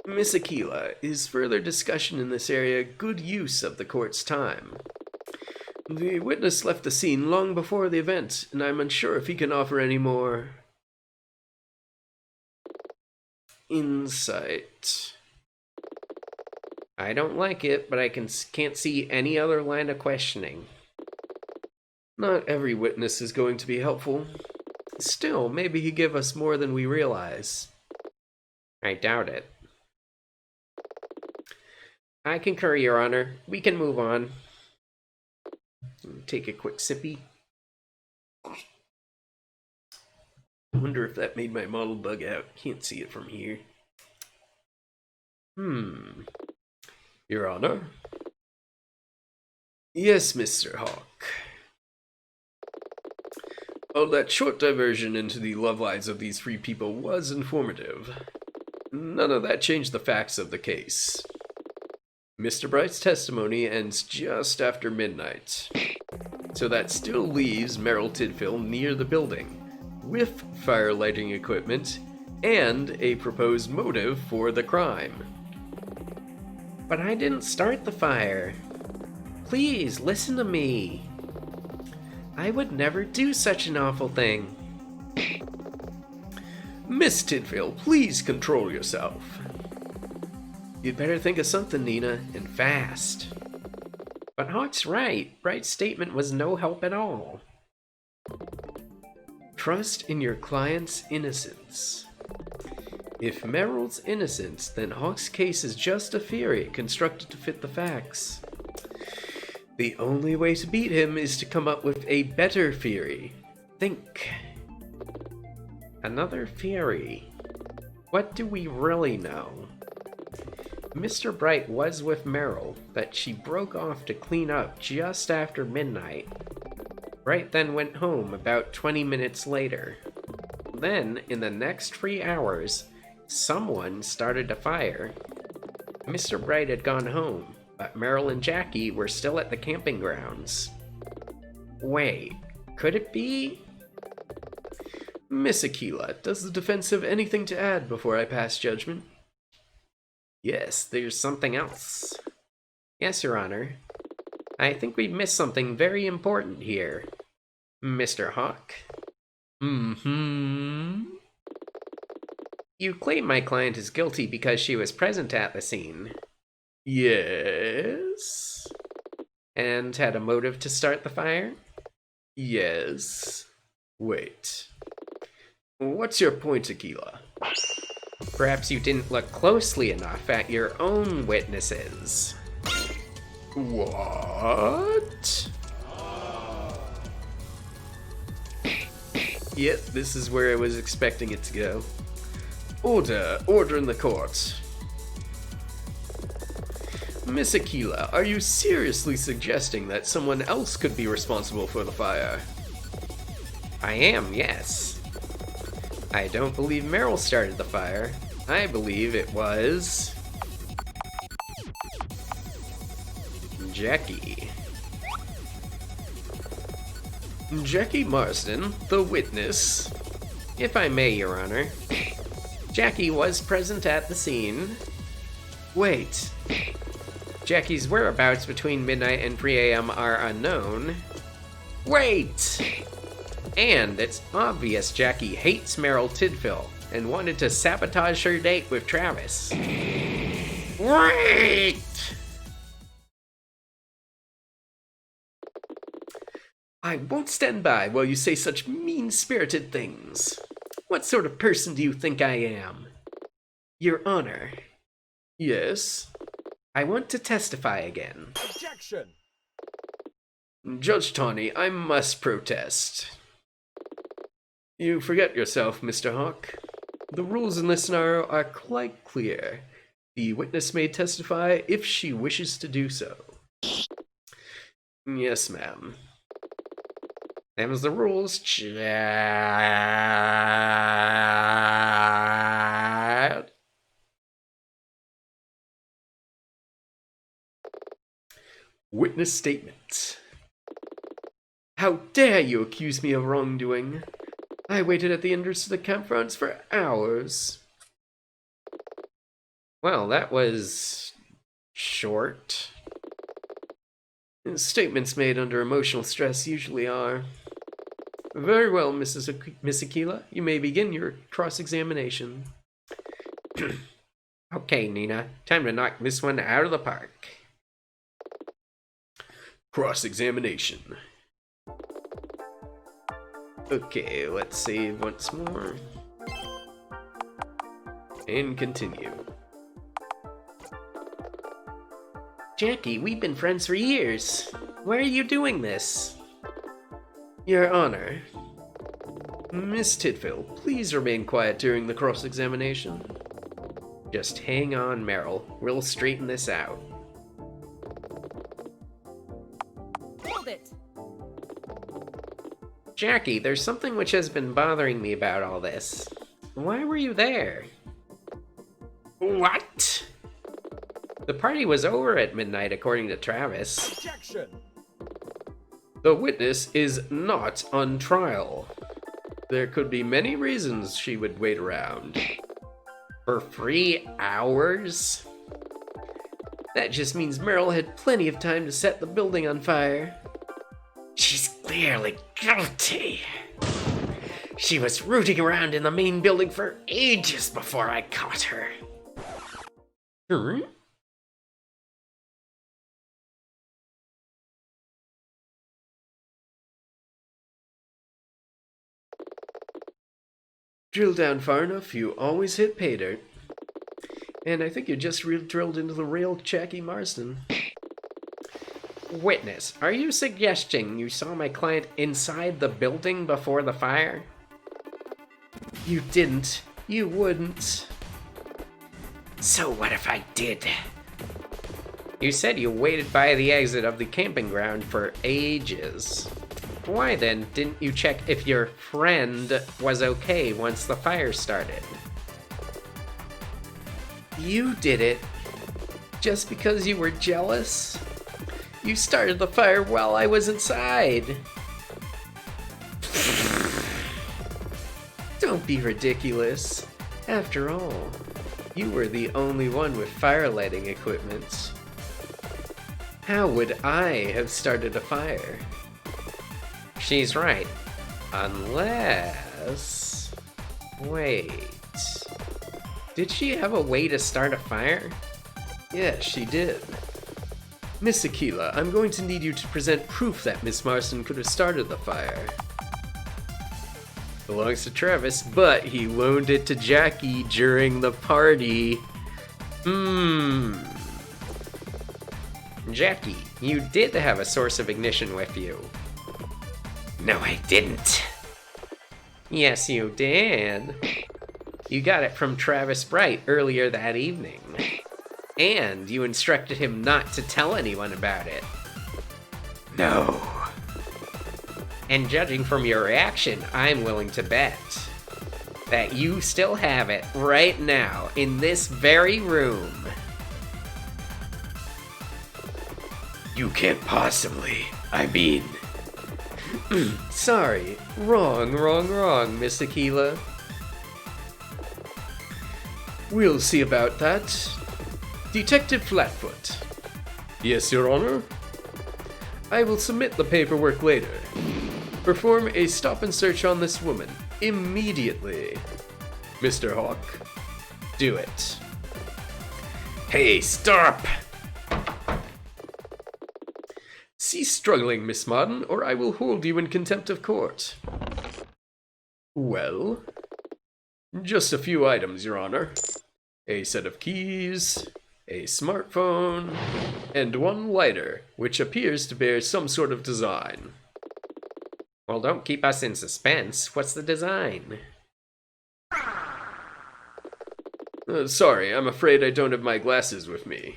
Speaker 1: Miss Aquila, is further discussion in this area good use of the court's time? The witness left the scene long before the event, and I'm unsure if he can offer any more insight.
Speaker 2: I don't like it, but I can't see any other line of questioning.
Speaker 1: Not every witness is going to be helpful. Still, maybe he give us more than we realize.
Speaker 2: I doubt it. I concur, Your Honor. We can move on.
Speaker 1: Take a quick sippy. I wonder if that made my model bug out. Can't see it from here. Your Honor? Yes, Mr. Hawk. Oh, that short diversion into the love lives of these three people was informative. None of that changed the facts of the case. Mr. Bright's testimony ends just after midnight. So that still leaves Meryl Tidfill near the building, with fire lighting equipment, and a proposed motive for the crime.
Speaker 2: But I didn't start the fire. Please, listen to me. I would never do such an awful thing.
Speaker 1: Miss Tidfill, please control yourself. You'd better think of something, Nina, and fast.
Speaker 2: But Hawk's right. Bright's statement was no help at all.
Speaker 1: Trust in your client's innocence. If Meryl's innocent, then Hawk's case is just a theory constructed to fit the facts. The only way to beat him is to come up with a better theory. Think.
Speaker 2: Another theory. What do we really know? Mr. Bright was with Meryl, but she broke off to clean up just after midnight. Bright then went home about 20 minutes later. Then, in the next 3 hours, someone started a fire. Mr. Bright had gone home, but Meryl and Jackie were still at the camping grounds. Wait, could it be?
Speaker 1: Miss Aquila, does the defense have anything to add before I pass judgment?
Speaker 2: Yes, there's something else. Yes, Your Honor. I think we've missed something very important here. Mr. Hawk? You claim my client is guilty because she was present at the scene.
Speaker 1: Yes.
Speaker 2: And had a motive to start the fire?
Speaker 1: Yes. Wait. What's your point, Aquila?
Speaker 2: Perhaps you didn't look closely enough at your own witnesses.
Speaker 1: What? Yep, this is where I was expecting it to go. Order in the court. Miss Aquila, are you seriously suggesting that someone else could be responsible for the fire?
Speaker 2: I am, yes. I don't believe Meryl started the fire. I believe it was Jackie.
Speaker 1: Jackie Marsden, the witness.
Speaker 2: If I may, Your Honor. Jackie was present at the scene.
Speaker 1: Wait.
Speaker 2: Jackie's whereabouts between midnight and 3 a.m. are unknown.
Speaker 1: Wait!
Speaker 2: And it's obvious Jackie hates Meryl Tidfill and wanted to sabotage her date with Travis.
Speaker 1: Wait! I won't stand by while you say such mean-spirited things. What sort of person do you think I am?
Speaker 2: Your Honor,
Speaker 1: Yes?
Speaker 2: I want to testify again.
Speaker 5: Objection!
Speaker 1: Judge Tawney, I must protest. You forget yourself, Mr. Hawk. The rules in this scenario are quite clear. The witness may testify if she wishes to do so. Yes, ma'am.
Speaker 2: Them's the rules, Chad.
Speaker 1: Witness statement. How dare you accuse me of wrongdoing? I waited at the entrance to the campgrounds for hours.
Speaker 2: Well, that was short.
Speaker 1: Statements made under emotional stress usually are. Very well, Miss Aquila. You may begin your cross-examination.
Speaker 2: Okay, Nina. Time to knock this one out of the park.
Speaker 1: Cross-examination. Okay, let's save once more. And continue.
Speaker 2: Jackie, we've been friends for years. Why are you doing this?
Speaker 1: Your Honor. Miss Tidfill, please remain quiet during the cross-examination.
Speaker 2: Just hang on, Meryl. We'll straighten this out.
Speaker 4: Hold it.
Speaker 2: Jackie, there's something which has been bothering me about all this. Why were you there?
Speaker 1: What?
Speaker 2: The party was over at midnight, according to Travis.
Speaker 5: Objection!
Speaker 1: The witness is not on trial. There could be many reasons she would wait around.
Speaker 2: For 3 hours?
Speaker 1: That just means Meryl had plenty of time to set the building on fire.
Speaker 2: She's clearly guilty. She was rooting around in the main building for ages before I caught her.
Speaker 1: Hmm? Drill down far enough, you always hit pay dirt. And I think you just drilled into the real Jackie Marsden.
Speaker 2: Witness, are you suggesting you saw my client inside the building before the fire?
Speaker 1: You didn't. You wouldn't.
Speaker 2: So what if I did? You said you waited by the exit of the camping ground for ages. Why then didn't you check if your friend was okay once the fire started?
Speaker 1: You did it. Just because you were jealous? You started the fire while I was inside. Don't be ridiculous. After all, you were the only one with fire lighting equipment. How would I have started a fire?
Speaker 2: She's right. Unless... Wait... Did she have a way to start a fire?
Speaker 3: Yes, she did. Miss Aquila, I'm going to need you to present proof that Miss Marston could have started the fire. Belongs to Travis, but he loaned it to Jackie during the party.
Speaker 2: Jackie, you did have a source of ignition with you.
Speaker 3: No, I didn't.
Speaker 2: Yes, you did. You got it from Travis Bright earlier that evening. And you instructed him not to tell anyone about it.
Speaker 3: No.
Speaker 2: And judging from your reaction, I'm willing to bet that you still have it right now in this very room.
Speaker 3: You can't possibly. I mean... Sorry. Wrong, Miss Aquila. We'll see about that. Detective Flatfoot. Yes, Your Honor. I will submit the paperwork later. Perform a stop and search on this woman immediately. Mr. Hawk, do it. Hey, stop! Cease struggling, Miss Martin, or I will hold you in contempt of court. Well, just a few items, Your Honor. A set of keys, a smartphone, and one lighter, which appears to bear some sort of design.
Speaker 2: Well, don't keep us in suspense. What's the design?
Speaker 3: Sorry, I'm afraid I don't have my glasses with me.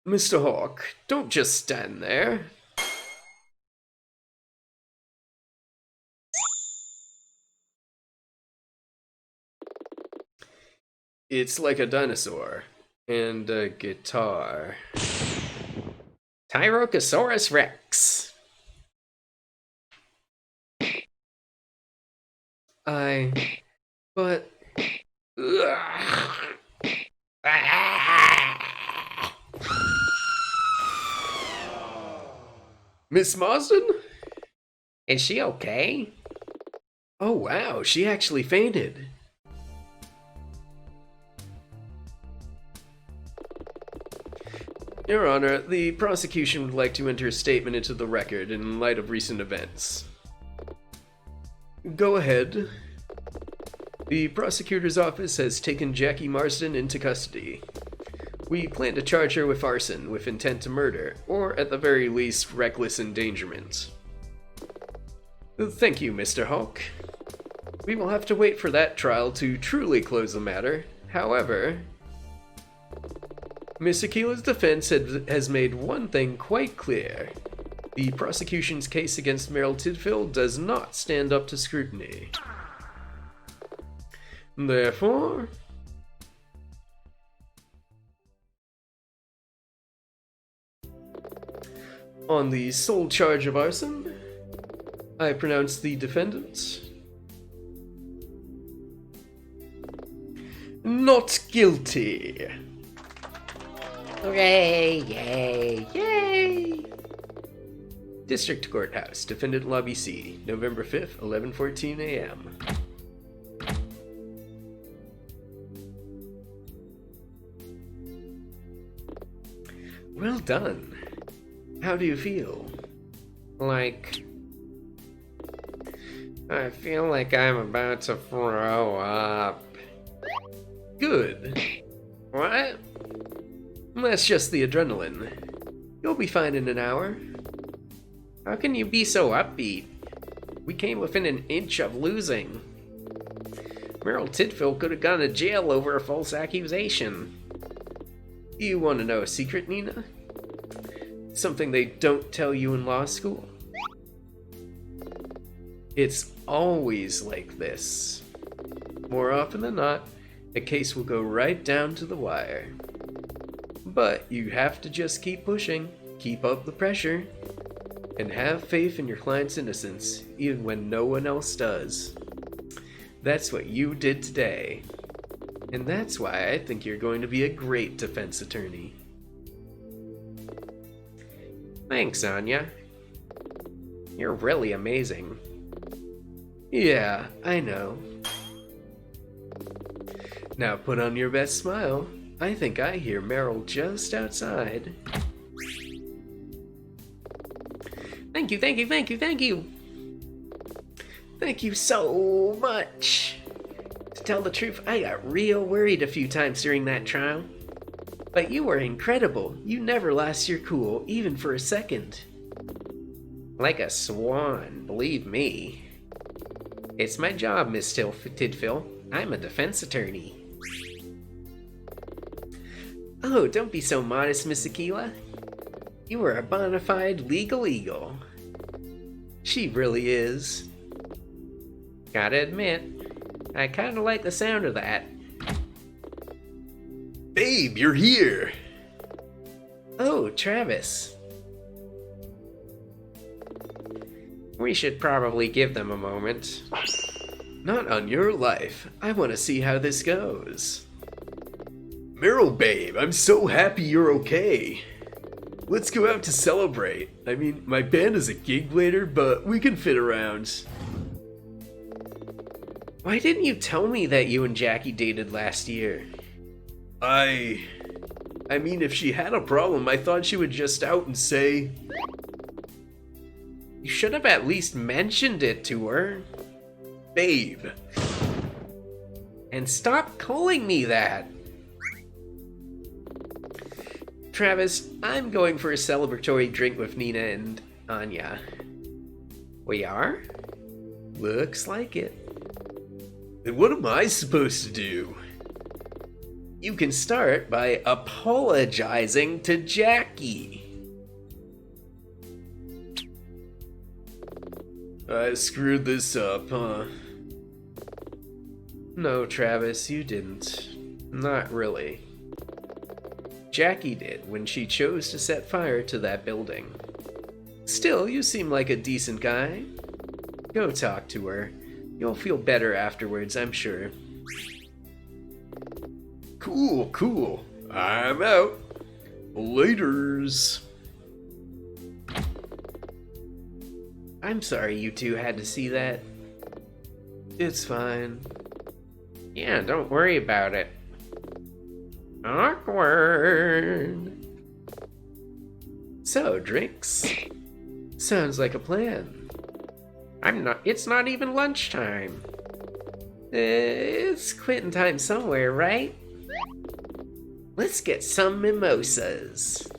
Speaker 3: Mr. Hawk, don't just stand there. It's like a dinosaur and a guitar.
Speaker 2: Tyrannosaurus Rex.
Speaker 3: But... Miss Marsden?
Speaker 2: Is she okay?
Speaker 3: Oh wow, she actually fainted. Your Honor, the prosecution would like to enter a statement into the record in light of recent events. Go ahead. The prosecutor's office has taken Jackie Marsden into custody. We plan to charge her with arson with intent to murder, or at the very least, reckless endangerment. Thank you, Mr. Hawk. We will have to wait for that trial to truly close the matter. However, Miss Aquila's defense has made one thing quite clear. The prosecution's case against Meryl Tidfield does not stand up to scrutiny. Therefore, on the sole charge of arson, I pronounce the defendant not guilty.
Speaker 2: Hooray! Yay! Yay!
Speaker 3: District Courthouse, Defendant Lobby C, November 5th, 11:14 a.m. Well done. How do you feel?
Speaker 2: I feel like I'm about to throw up.
Speaker 3: Good.
Speaker 2: What?
Speaker 3: That's just the adrenaline. You'll be fine in an hour.
Speaker 2: How can you be so upbeat? We came within an inch of losing. Meryl Tidfield could have gone to jail over a false accusation.
Speaker 3: You want to know a secret, Nina? Something they don't tell you in law school? It's always like this. More often than not, a case will go right down to the wire. But you have to just keep pushing, keep up the pressure, and have faith in your client's innocence, even when no one else does. That's what you did today. And that's why I think you're going to be a great defense attorney.
Speaker 2: Thanks, Anya. You're really amazing.
Speaker 3: Yeah, I know. Now put on your best smile. I think I hear Meryl just outside.
Speaker 2: Thank you, thank you, thank you, thank you.
Speaker 3: Thank you so much.
Speaker 2: To tell the truth, I got real worried a few times during that trial. But you were incredible. You never lost your cool, even for a second.
Speaker 3: Like a swan, believe me. It's my job, Miss Tidfill. I'm a defense attorney.
Speaker 2: Oh, don't be so modest, Miss Aquila. You are a bona fide legal eagle.
Speaker 3: She really is. Gotta admit, I kinda like the sound of that. Babe, you're here!
Speaker 2: Oh, Travis.
Speaker 3: We should probably give them a moment. Not on your life. I want to see how this goes. Meryl, babe, I'm so happy you're okay. Let's go out to celebrate. I mean, my band is a gig later, but we can fit around.
Speaker 2: Why didn't you tell me that you and Jackie dated last year?
Speaker 3: I mean, if she had a problem, I thought she would just out and say...
Speaker 2: You should have at least mentioned it to her.
Speaker 3: Babe.
Speaker 2: And stop calling me that. Travis, I'm going for a celebratory drink with Nina and Anya.
Speaker 3: We are?
Speaker 2: Looks like it.
Speaker 3: Then what am I supposed to do?
Speaker 2: You can start by apologizing to Jackie.
Speaker 3: I screwed this up, huh?
Speaker 2: No, Travis, you didn't. Not really. Jackie did when she chose to set fire to that building. Still, you seem like a decent guy. Go talk to her. You'll feel better afterwards, I'm sure.
Speaker 3: Cool, cool. I'm out. Laters.
Speaker 2: I'm sorry you two had to see that. It's fine.
Speaker 3: Yeah, don't worry about it. Awkward.
Speaker 2: So, drinks? Sounds like a plan.
Speaker 3: It's not even lunchtime.
Speaker 2: It's quitting time somewhere, right? Let's get some mimosas.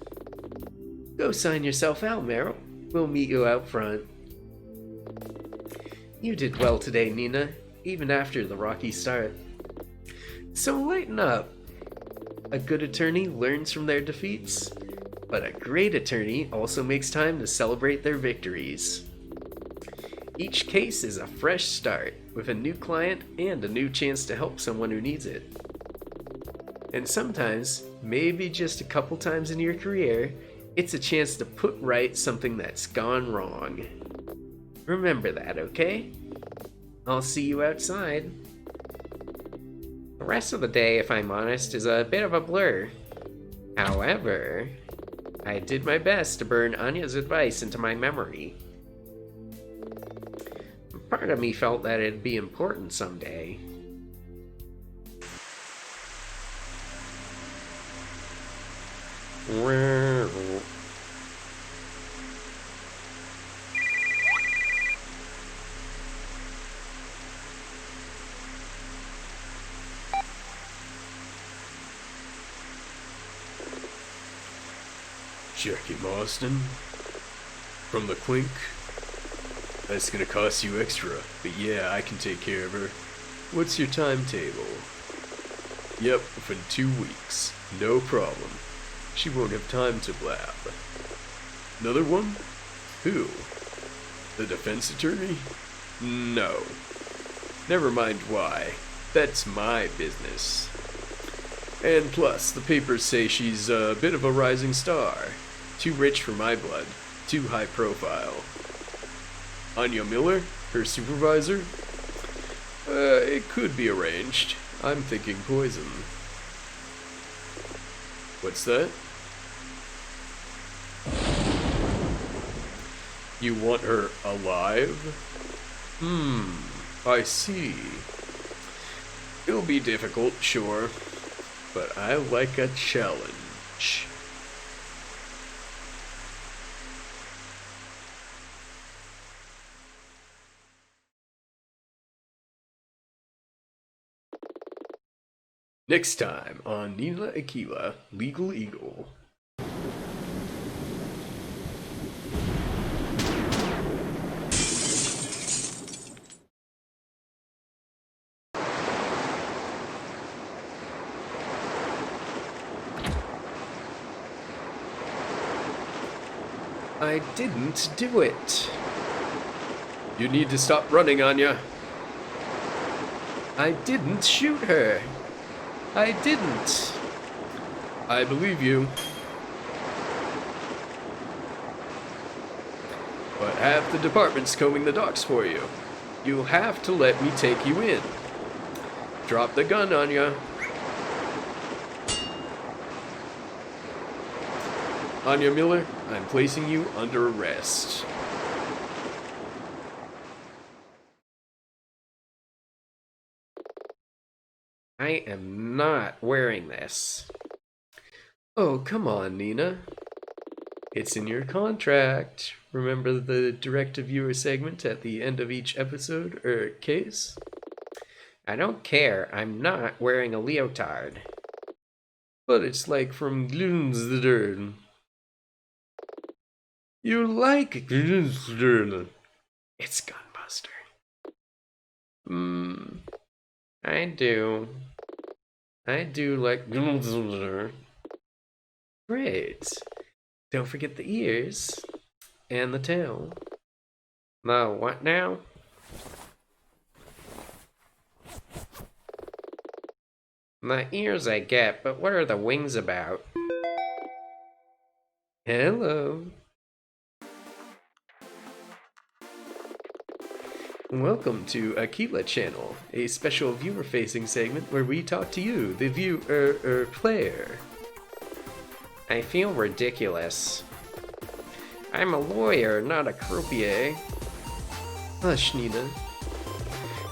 Speaker 2: Go sign yourself out, Meryl. We'll meet you out front. You did well today, Nina, even after the rocky start. So lighten up. A good attorney learns from their defeats, but a great attorney also makes time to celebrate their victories. Each case is a fresh start, with a new client and a new chance to help someone who needs it. And sometimes, maybe just a couple times in your career, it's a chance to put right something that's gone wrong. Remember that, okay? I'll see you outside.
Speaker 3: The rest of the day, if I'm honest, is a bit of a blur. However, I did my best to burn Anya's advice into my memory. Part of me felt that it'd be important someday.
Speaker 1: Jackie Marston from the Clink. That's gonna cost you extra, but yeah, I can take care of her. What's your timetable? Yep, within 2 weeks. No problem. She won't have time to blab. Another one? Who? The defense attorney? No. Never mind why. That's my business. And plus, the papers say she's a bit of a rising star. Too rich for my blood. Too high profile. Anya Miller? Her supervisor? It could be arranged. I'm thinking poison. What's that? You want her alive? I see. It'll be difficult, sure.
Speaker 3: but I like a challenge. Next time on Nina Aquila, Legal Eagle.
Speaker 2: I didn't do it.
Speaker 3: You need to stop running, Anya.
Speaker 2: I didn't shoot her. I didn't.
Speaker 3: I believe you. But half the department's combing the docks for you. You'll have to let me take you in. Drop the gun, Anya. Anya Miller, I'm placing you under arrest.
Speaker 2: I am not wearing this.
Speaker 3: Oh, come on, Nina. It's in your contract. Remember the direct-to-viewer segment at the end of each episode or case?
Speaker 2: I don't care. I'm not wearing a leotard.
Speaker 3: But it's like from Gloomsdern. You like Gloomsdern.
Speaker 2: It's Gunbuster. I do.
Speaker 3: I do like Gloomsdern.
Speaker 2: Great. Don't forget the ears.
Speaker 3: And the tail.
Speaker 2: The what now? The ears I get, but what are the wings about?
Speaker 3: Hello. Welcome to Aquila Channel, a special viewer-facing segment where we talk to you, the player.
Speaker 2: I feel ridiculous. I'm a lawyer, not a croupier.
Speaker 3: Hush, Nina.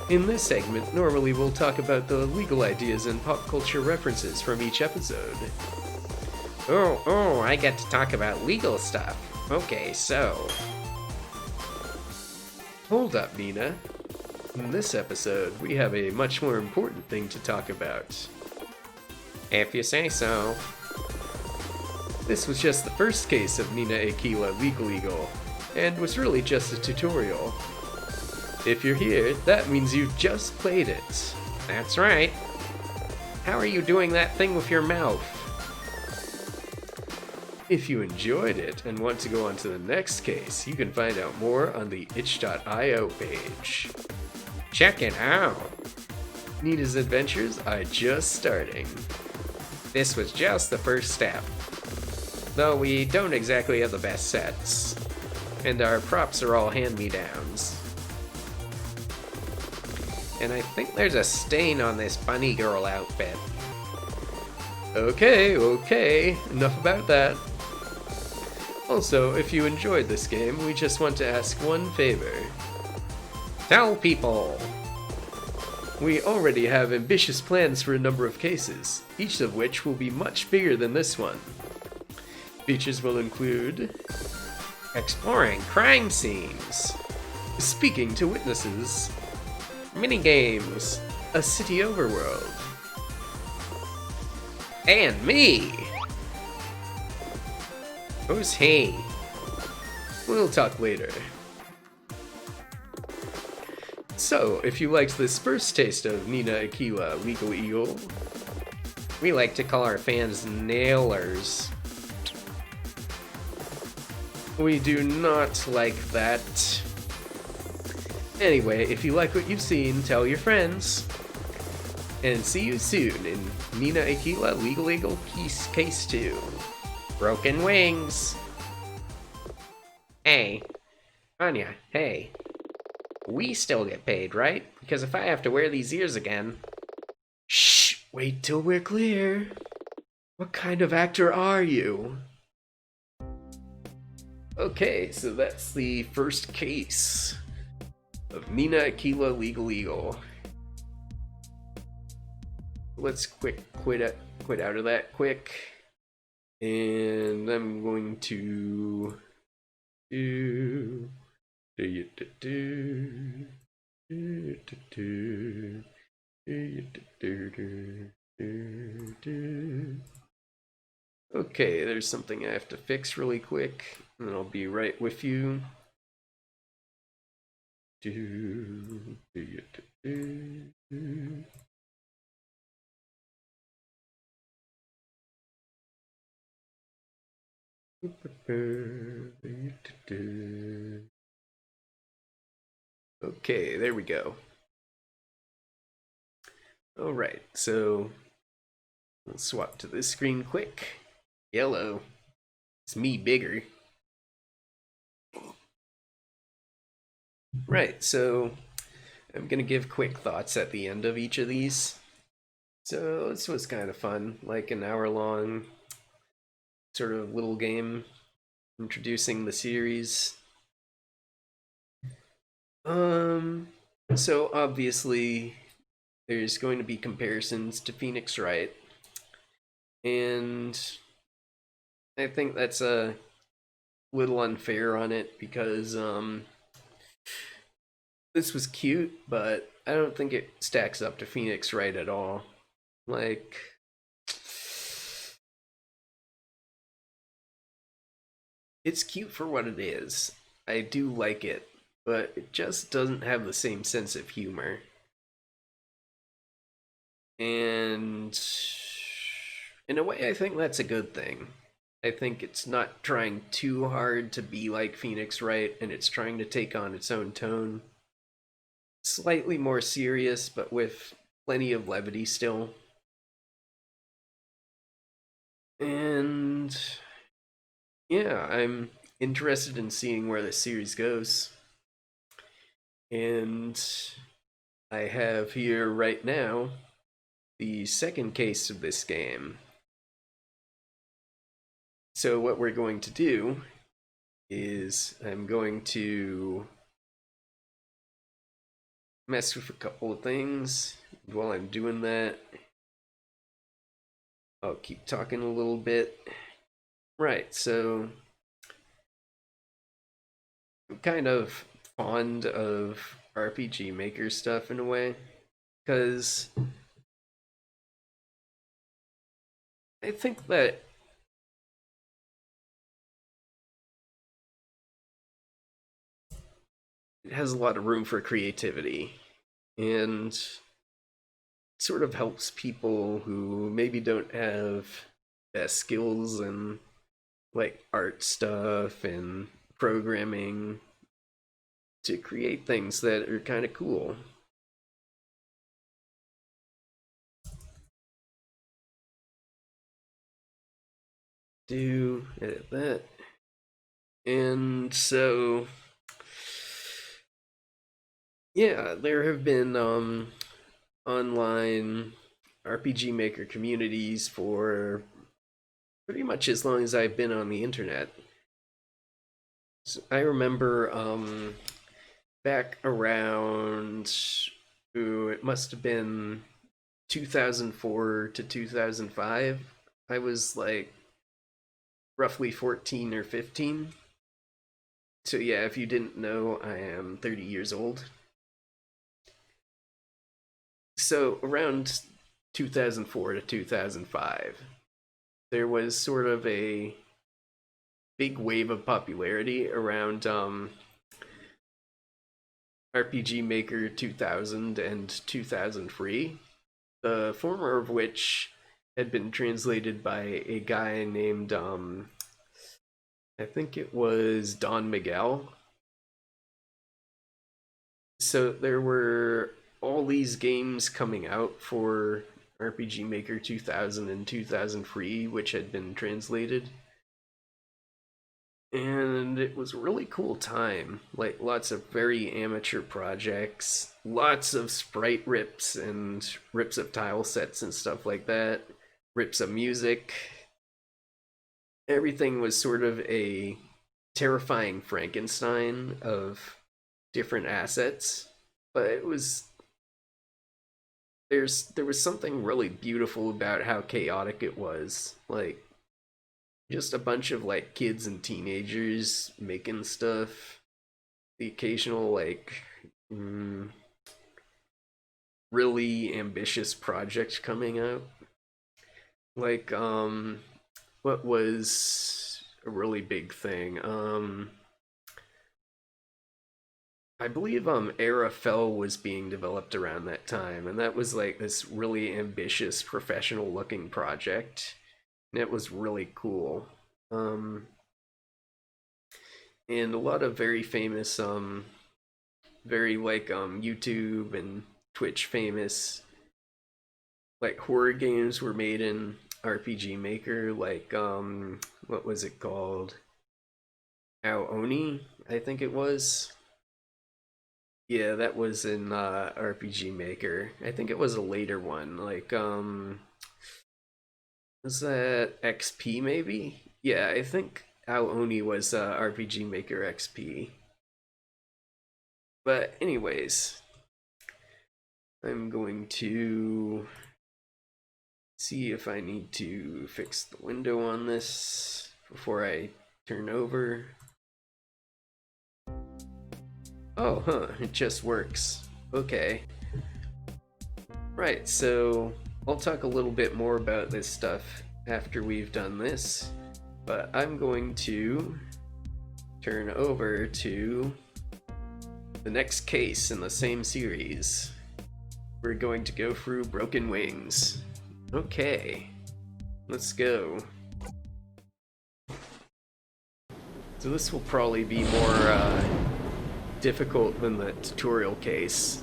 Speaker 3: In this segment, normally we'll talk about the legal ideas and pop culture references from each episode.
Speaker 2: Oh, I get to talk about legal stuff. Okay, so...
Speaker 3: Hold up, Nina. In this episode, we have a much more important thing to talk about.
Speaker 2: If you say so.
Speaker 3: This was just the first case of Nina Aquila Legal Eagle, and was really just a tutorial. If you're here, that means you've just played it.
Speaker 2: That's right. How are you doing that thing with your mouth?
Speaker 3: If you enjoyed it and want to go on to the next case, you can find out more on the itch.io page.
Speaker 2: Check it out.
Speaker 3: Nina's adventures are just starting.
Speaker 2: This was just the first step. Though we don't exactly have the best sets. And our props are all hand-me-downs. And I think there's a stain on this bunny girl outfit.
Speaker 3: Okay, enough about that. Also, if you enjoyed this game, we just want to ask one favor.
Speaker 2: Tell people!
Speaker 3: We already have ambitious plans for a number of cases, each of which will be much bigger than this one. Features will include
Speaker 2: exploring crime scenes,
Speaker 3: speaking to witnesses,
Speaker 2: minigames,
Speaker 3: a city overworld,
Speaker 2: and me! Who's he?
Speaker 3: We'll talk later. So, if you liked this first taste of Nina Aquila Legal Eagle,
Speaker 2: we like to call our fans nailers.
Speaker 3: We do not like that. Anyway, if you like what you've seen, tell your friends. And see you soon in Nina Aquila Legal Eagle Case 2.
Speaker 2: Broken wings. Hey, Anya, hey. We still get paid, right? Because if I have to wear these ears again...
Speaker 3: Shh, wait till we're clear. What kind of actor are you? Okay, so that's the first case of Nina Aquila Legal Eagle. Let's quit quit out of that quick. And I'm going to do okay, there's something I have to fix really quick, and I'll be right with you. Okay, there we go. Alright, so we'll swap to this screen quick. Yellow. It's me bigger. Right, so I'm gonna give quick thoughts at the end of each of these. So this was kind of fun, like an hour-long sort of little game introducing the series. So obviously there's going to be comparisons to Phoenix Wright, and I think that's a little unfair on it because this was cute, but I don't think it stacks up to Phoenix Wright at all. Like, it's cute for what it is. I do like it, but it just doesn't have the same sense of humor. And in a way, I think that's a good thing. I think it's not trying too hard to be like Phoenix Wright, and it's trying to take on its own tone. Slightly more serious, but with plenty of levity still. And yeah, I'm interested in seeing where this series goes. And I have here right now the second case of this game. So what we're going to do is I'm going to mess with a couple of things. While I'm doing that, I'll keep talking a little bit. Right, so I'm kind of fond of RPG Maker stuff in a way, because I think that it has a lot of room for creativity, and sort of helps people who maybe don't have best skills in like art stuff and programming to create things that are kind of cool. Do edit that. And so yeah, there have been online RPG Maker communities for pretty much as long as I've been on the internet. So I remember back around, ooh, it must have been 2004 to 2005. I was like roughly 14 or 15. So yeah, if you didn't know, I am 30 years old. So around 2004 to 2005, there was sort of a big wave of popularity around RPG Maker 2000 and 2003, the former of which had been translated by a guy named, I think it was Don Miguel. So there were all these games coming out for RPG Maker 2000 and 2003, which had been translated. And it was a really cool time. Like, lots of very amateur projects, lots of sprite rips and rips of tile sets and stuff like that, rips of music. Everything was sort of a terrifying Frankenstein of different assets, but
Speaker 2: there was something really beautiful about how chaotic it was. Like, just a bunch of like kids and teenagers making stuff. The occasional like really ambitious project coming out. Like what was a really big thing? I believe Arafel was being developed around that time, and that was like this really ambitious professional looking project. And it was really cool. And a lot of very famous very like YouTube and Twitch famous like horror games were made in RPG Maker, like what was it called? Aoni, I think it was. Yeah, that was in RPG Maker. I think it was a later one. Like was that XP maybe? Yeah, I think Aoni was RPG Maker XP. But anyways, I'm going to see if I need to fix the window on this before I turn over. Oh, huh, it just works. Okay. Right, so I'll talk a little bit more about this stuff after we've done this, but I'm going to turn over to the next case in the same series. We're going to go through Broken Wings. Okay, let's go. So this will probably be more difficult than the tutorial case.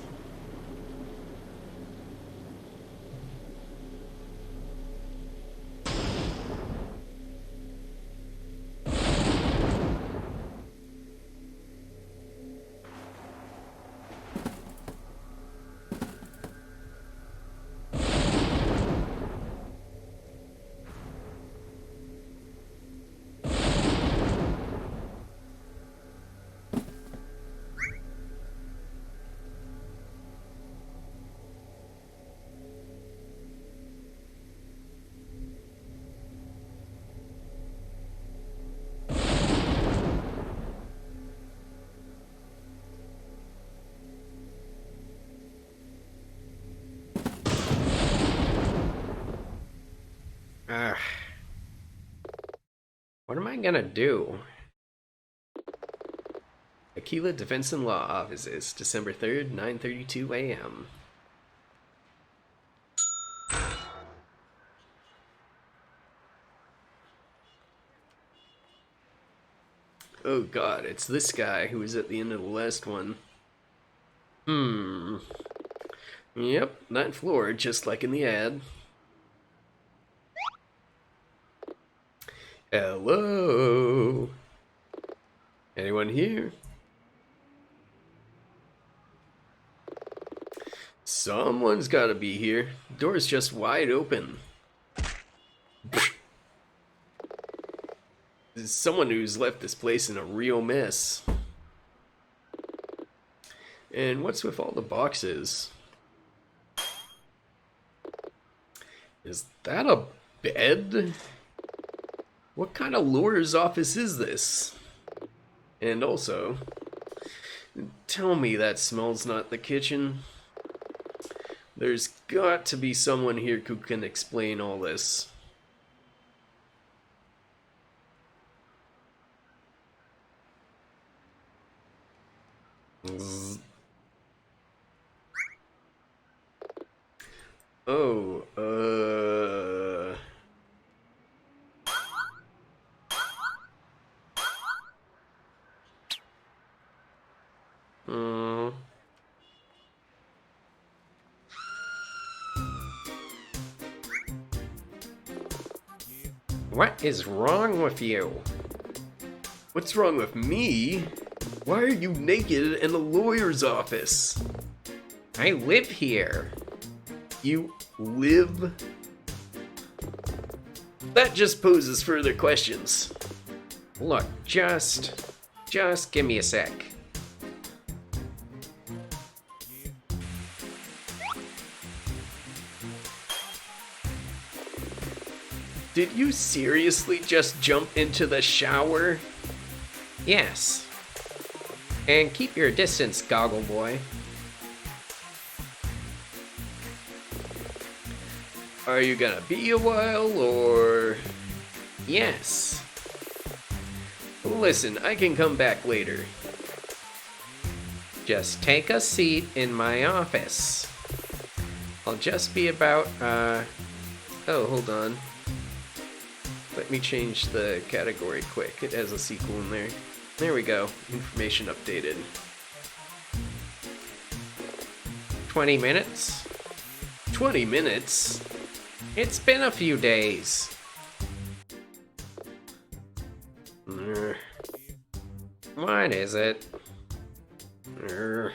Speaker 2: What am I gonna do? Aquila Defense and Law Offices, December 3rd, 9:32 a.m. Oh god, it's this guy who was at the end of the last one. Yep, 9th floor, just like in the ad. Hello? Anyone here? Someone's gotta be here. Door's just wide open. This is someone who's left this place in a real mess. And what's with all the boxes? Is that a bed? What kind of lawyer's office is this? And also, tell me that smell's not the kitchen. There's got to be someone here who can explain all this. Oh, What is wrong with you? What's wrong with me? Why are you naked in a lawyer's office? I live here. You live? That just poses further questions. Look, just give me a sec.
Speaker 3: Did you seriously just jump into the shower?
Speaker 2: Yes. And keep your distance, Goggle Boy.
Speaker 3: Are you gonna be a while, or...
Speaker 2: Yes.
Speaker 3: Listen, I can come back later.
Speaker 2: Just take a seat in my office. I'll just be about,
Speaker 3: Oh, hold on. Let me change the category quick. It has a sequel in there. There we go. Information updated.
Speaker 2: 20 minutes?
Speaker 3: 20 minutes?
Speaker 2: It's been a few days. What is it? Is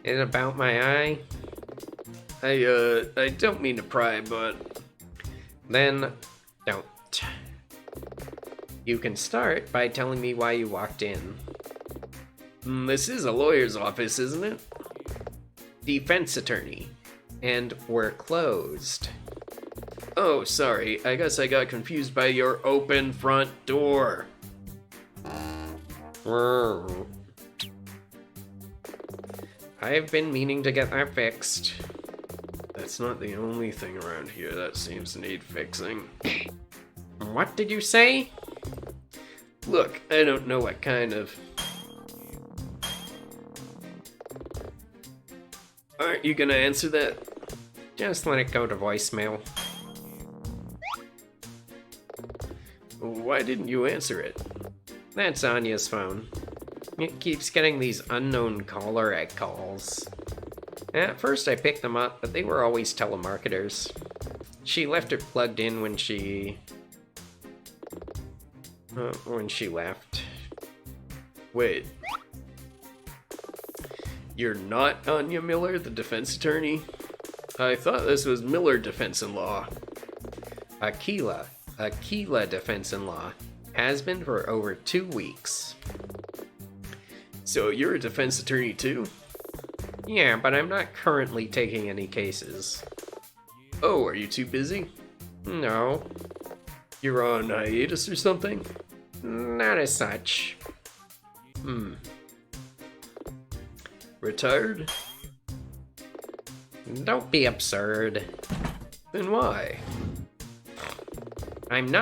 Speaker 2: it about my eye?
Speaker 3: I don't mean to pry, but...
Speaker 2: Then don't. You can start by telling me why you walked in.
Speaker 3: This is a lawyer's office, isn't it?
Speaker 2: Defense attorney. And we're closed.
Speaker 3: Oh, sorry. I guess I got confused by your open front door.
Speaker 2: I've been meaning to get that fixed.
Speaker 3: That's not the only thing around here that seems to need fixing.
Speaker 2: What did you say?
Speaker 3: Look, I don't know what kind of... Aren't you gonna answer that?
Speaker 2: Just let it go to voicemail.
Speaker 3: Why didn't you answer it?
Speaker 2: That's Anya's phone. It keeps getting these unknown caller egg calls. At first I picked them up, but they were always telemarketers. She left it plugged in when she left.
Speaker 3: Wait. You're not Anya Miller, the defense attorney? I thought this was Miller Defense and Law.
Speaker 2: Aquila Defense and Law. Has been for over 2 weeks.
Speaker 3: So you're a defense attorney too?
Speaker 2: Yeah, but I'm not currently taking any cases.
Speaker 3: Oh, are you too busy?
Speaker 2: No,
Speaker 3: You're on hiatus or something?
Speaker 2: not as such.
Speaker 3: Retired?
Speaker 2: Don't be absurd.
Speaker 3: Then why?
Speaker 2: I'm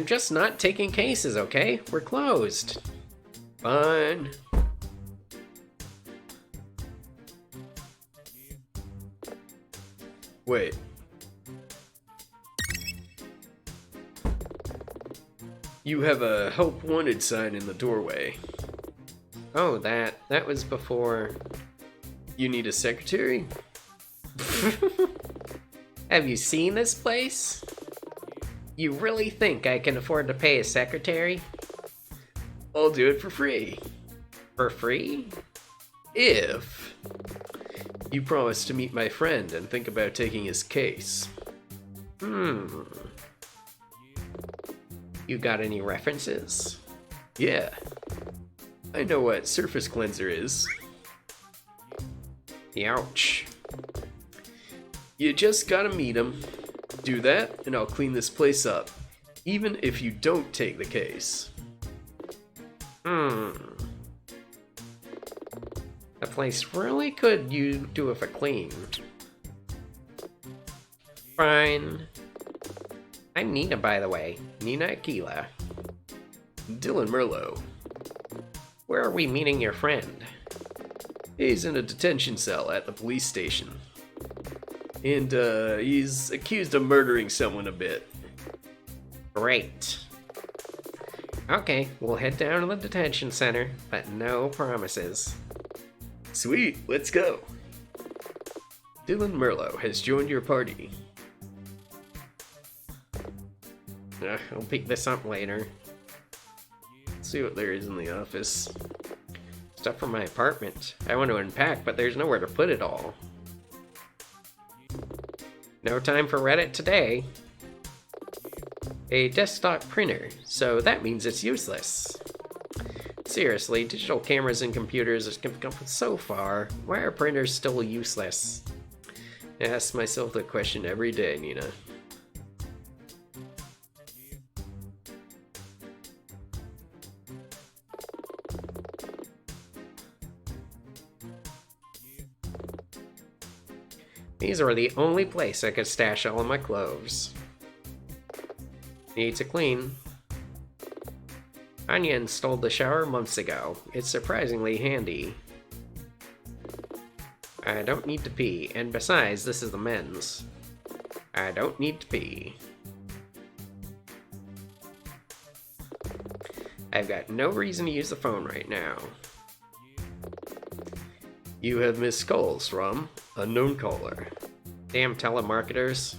Speaker 2: just not taking cases, okay? We're closed.
Speaker 3: Fine. Wait. You have a help wanted sign in the doorway.
Speaker 2: Oh, that was before.
Speaker 3: You need a secretary?
Speaker 2: Have you seen this place? You really think I can afford to pay a secretary?
Speaker 3: I'll do it for free.
Speaker 2: For free?
Speaker 3: If you promise to meet my friend and think about taking his case.
Speaker 2: You got any references?
Speaker 3: Yeah. I know what surface cleanser is.
Speaker 2: Ouch.
Speaker 3: You just gotta meet him. Do that, and I'll clean this place up. Even if you don't take the case.
Speaker 2: The place really could do with a clean. Fine. I'm Nina, by the way. Nina Aquila.
Speaker 3: Dylan Merlot.
Speaker 2: Where are we meeting your friend?
Speaker 3: He's in a detention cell at the police station. And, he's accused of murdering someone a bit.
Speaker 2: Great. Okay, we'll head down to the detention center, but no promises.
Speaker 3: Sweet, let's go. Dylan Merlot has joined your party.
Speaker 2: I'll pick this up later.
Speaker 3: Let's see what there is in the office.
Speaker 2: Stuff from my apartment. I want to unpack, but there's nowhere to put it all. No time for Reddit today. A desktop printer, so that means it's useless. Seriously, digital cameras and computers have come so far. Why are printers still useless?
Speaker 3: I ask myself that question every day, Nina.
Speaker 2: These were the only place I could stash all of my clothes. Need to clean. Anya installed the shower months ago. It's surprisingly handy. I don't need to pee, and besides, this is the men's. I don't need to pee. I've got no reason to use the phone right now.
Speaker 3: You have missed calls from unknown caller.
Speaker 2: Damn telemarketers.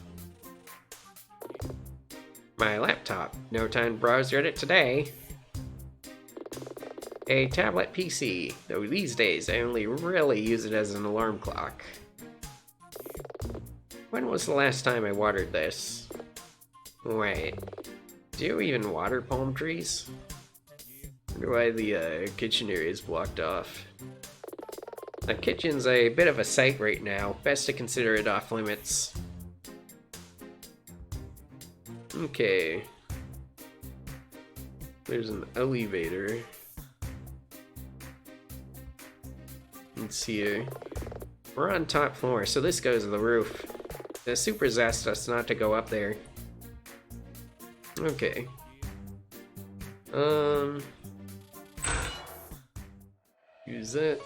Speaker 2: My laptop. No time to browse Reddit today. A tablet PC, though these days I only really use it as an alarm clock. When was the last time I watered this? Wait, do you even water palm trees?
Speaker 3: Wonder why the kitchen area is blocked off.
Speaker 2: The kitchen's a bit of a sight right now. Best to consider it off limits.
Speaker 3: Okay. There's an elevator. Let's see here.
Speaker 2: We're on top floor, so this goes to the roof. The supers asked us not to go up there.
Speaker 3: Okay. Use that.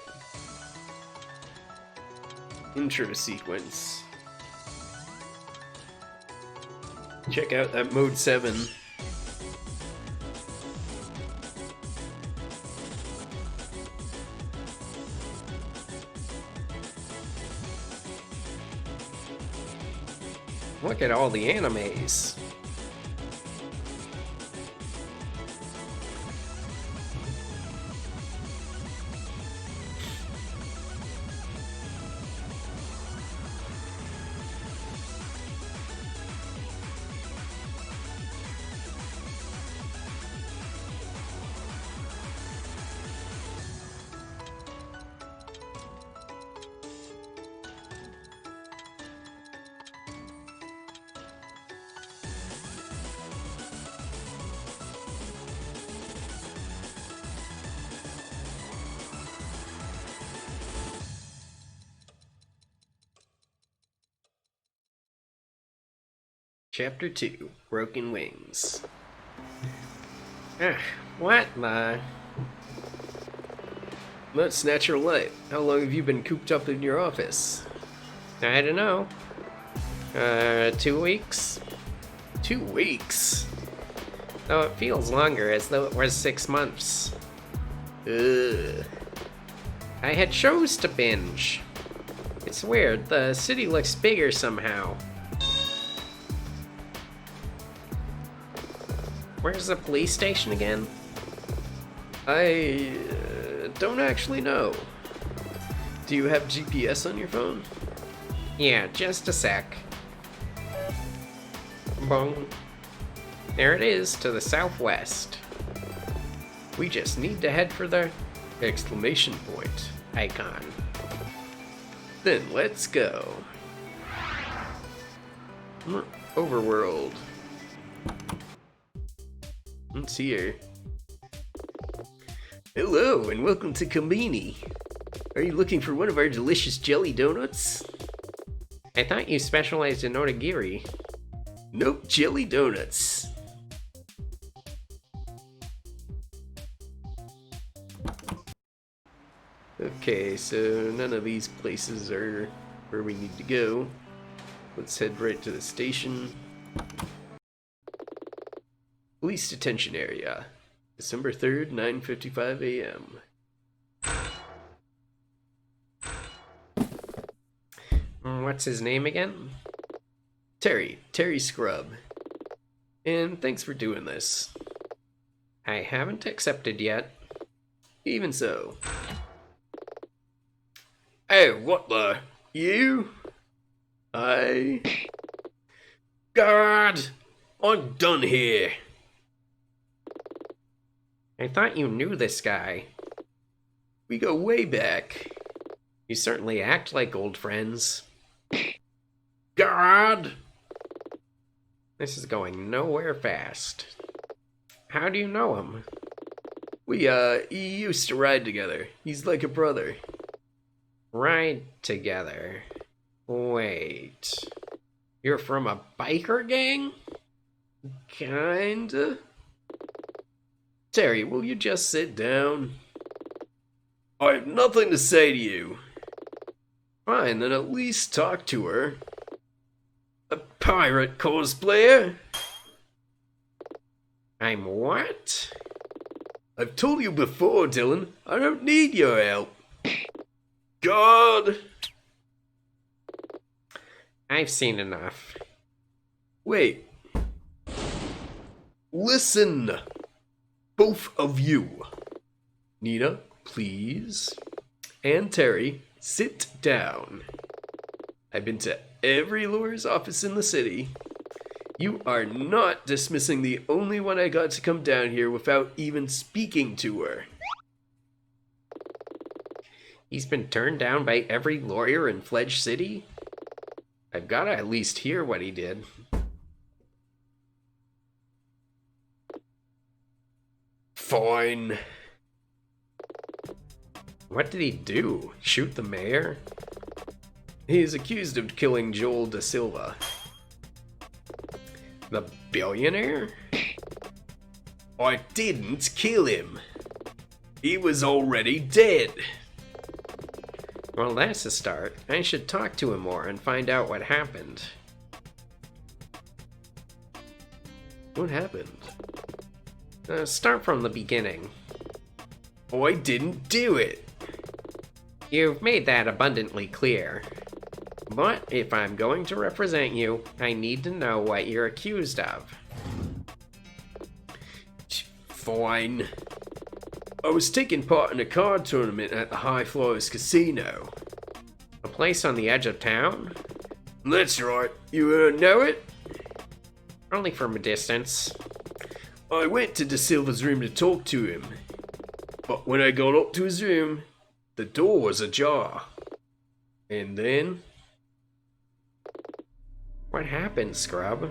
Speaker 3: Intro sequence. Check out that mode 7.
Speaker 2: Look at all the animes.
Speaker 3: Chapter 2, Broken Wings.
Speaker 2: What the?
Speaker 3: Let's natural light. How long have you been cooped up in your office?
Speaker 2: I don't know. 2 weeks?
Speaker 3: 2 weeks?
Speaker 2: Though it feels longer, as though it was 6 months.
Speaker 3: Ugh.
Speaker 2: I had shows to binge. It's weird, the city looks bigger somehow. Where's the police station again?
Speaker 3: I don't actually know. Do you have GPS on your phone?
Speaker 2: Yeah, just a sec. Boom. There it is, to the southwest.
Speaker 3: We just need to head for the exclamation point
Speaker 2: Icon.
Speaker 3: Then let's go. Overworld. Let's see here. Hello and welcome to Kamini. Are you looking for one of our delicious jelly donuts?
Speaker 2: I thought you specialized in onigiri.
Speaker 3: Nope, jelly donuts. Okay, so none of these places are where we need to go. Let's head right to the station. Police detention area. December 3rd, 9:55 a.m.
Speaker 2: What's his name again?
Speaker 3: Terry Scrub. And thanks for doing this.
Speaker 2: I haven't accepted yet.
Speaker 3: Even so. Hey, what the? You? God! I'm done here.
Speaker 2: I thought you knew this guy.
Speaker 3: We go way back.
Speaker 2: You certainly act like old friends.
Speaker 3: God!
Speaker 2: This is going nowhere fast. How do you know him?
Speaker 3: We used to ride together. He's like a brother.
Speaker 2: Ride together. Wait. You're from a biker gang?
Speaker 1: Kinda. Terry, will you just sit down? I have nothing to say to you. Fine, then at least talk to her. A pirate cosplayer?
Speaker 2: I'm what?
Speaker 1: I've told you before, Dylan, I don't need your help. God!
Speaker 2: I've seen enough.
Speaker 1: Wait. Listen! Both of you. Nina, please. And Terry, sit down. I've been to every lawyer's office in the city. You are not dismissing the only one I got to come down here without even speaking to her.
Speaker 2: He's been turned down by every lawyer in Fledge City? I've gotta at least hear what he did.
Speaker 1: Fine.
Speaker 2: What did he do? Shoot the mayor?
Speaker 1: He is accused of killing Joel Da Silva.
Speaker 2: The billionaire?
Speaker 1: I didn't kill him. He was already dead.
Speaker 2: Well, that's a start. I should talk to him more and find out what happened.
Speaker 1: What happened?
Speaker 2: Start from the beginning.
Speaker 1: I didn't do it.
Speaker 2: You've made that abundantly clear. But if I'm going to represent you, I need to know what you're accused of.
Speaker 1: Fine. I was taking part in a card tournament at the High Flyers Casino.
Speaker 2: A place on the edge of town?
Speaker 1: That's right. You know it?
Speaker 2: Only from a distance.
Speaker 1: I went to Da Silva's room to talk to him. But when I got up to his room, the door was ajar. And then...
Speaker 2: What happened, Scrub?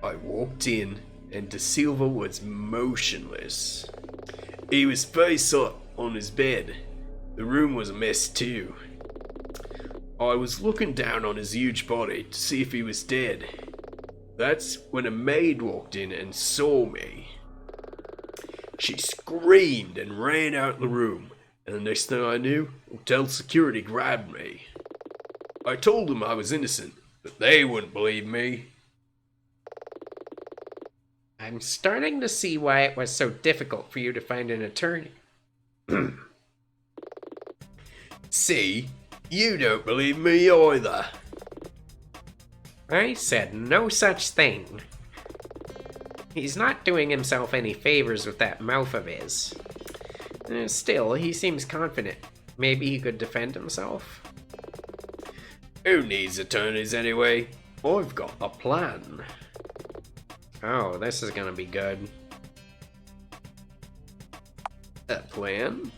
Speaker 1: I walked in, and Da Silva was motionless. He was face up on his bed. The room was a mess too. I was looking down on his huge body to see if he was dead. That's when a maid walked in and saw me. She screamed and ran out the room, and the next thing I knew, hotel security grabbed me. I told them I was innocent, but they wouldn't believe me.
Speaker 2: I'm starting to see why it was so difficult for you to find an attorney.
Speaker 1: See? You don't believe me either.
Speaker 2: I said no such thing. He's not doing himself any favors with that mouth of his. Still, he seems confident. Maybe he could defend himself?
Speaker 1: Who needs attorneys anyway? I've got a plan.
Speaker 2: Oh, this is gonna be good.
Speaker 1: A plan?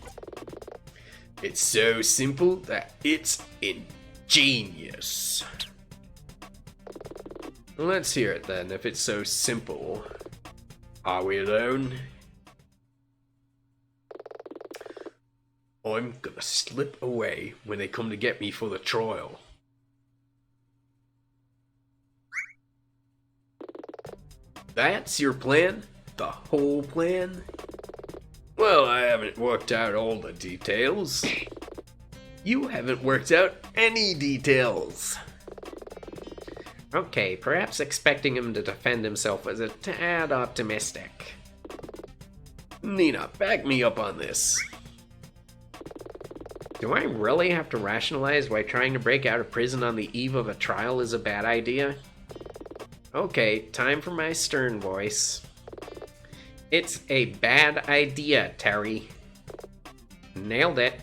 Speaker 1: It's so simple that it's ingenious. Let's hear it then, if it's so simple. Are we alone? I'm gonna slip away when they come to get me for the trial. That's your plan? The whole plan? Well, I haven't worked out all the details. You haven't worked out any details.
Speaker 2: Okay, perhaps expecting him to defend himself was a tad optimistic.
Speaker 1: Nina, back me up on this.
Speaker 2: Do I really have to rationalize why trying to break out of prison on the eve of a trial is a bad idea? Okay, time for my stern voice. It's a bad idea, Terry. Nailed it.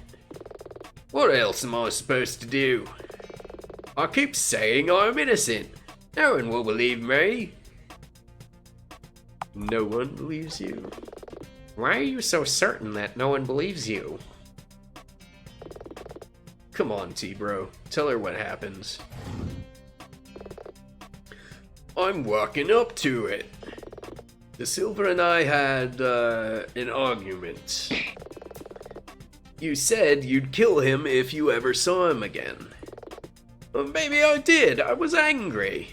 Speaker 1: What else am I supposed to do? I keep saying I'm innocent. No one will believe me. No one believes you?
Speaker 2: Why are you so certain that no one believes you?
Speaker 1: Come on, T-Bro. Tell her what happened. I'm working up to it. Da Silva and I had an argument. You said you'd kill him if you ever saw him again.
Speaker 3: Maybe I did. I was angry.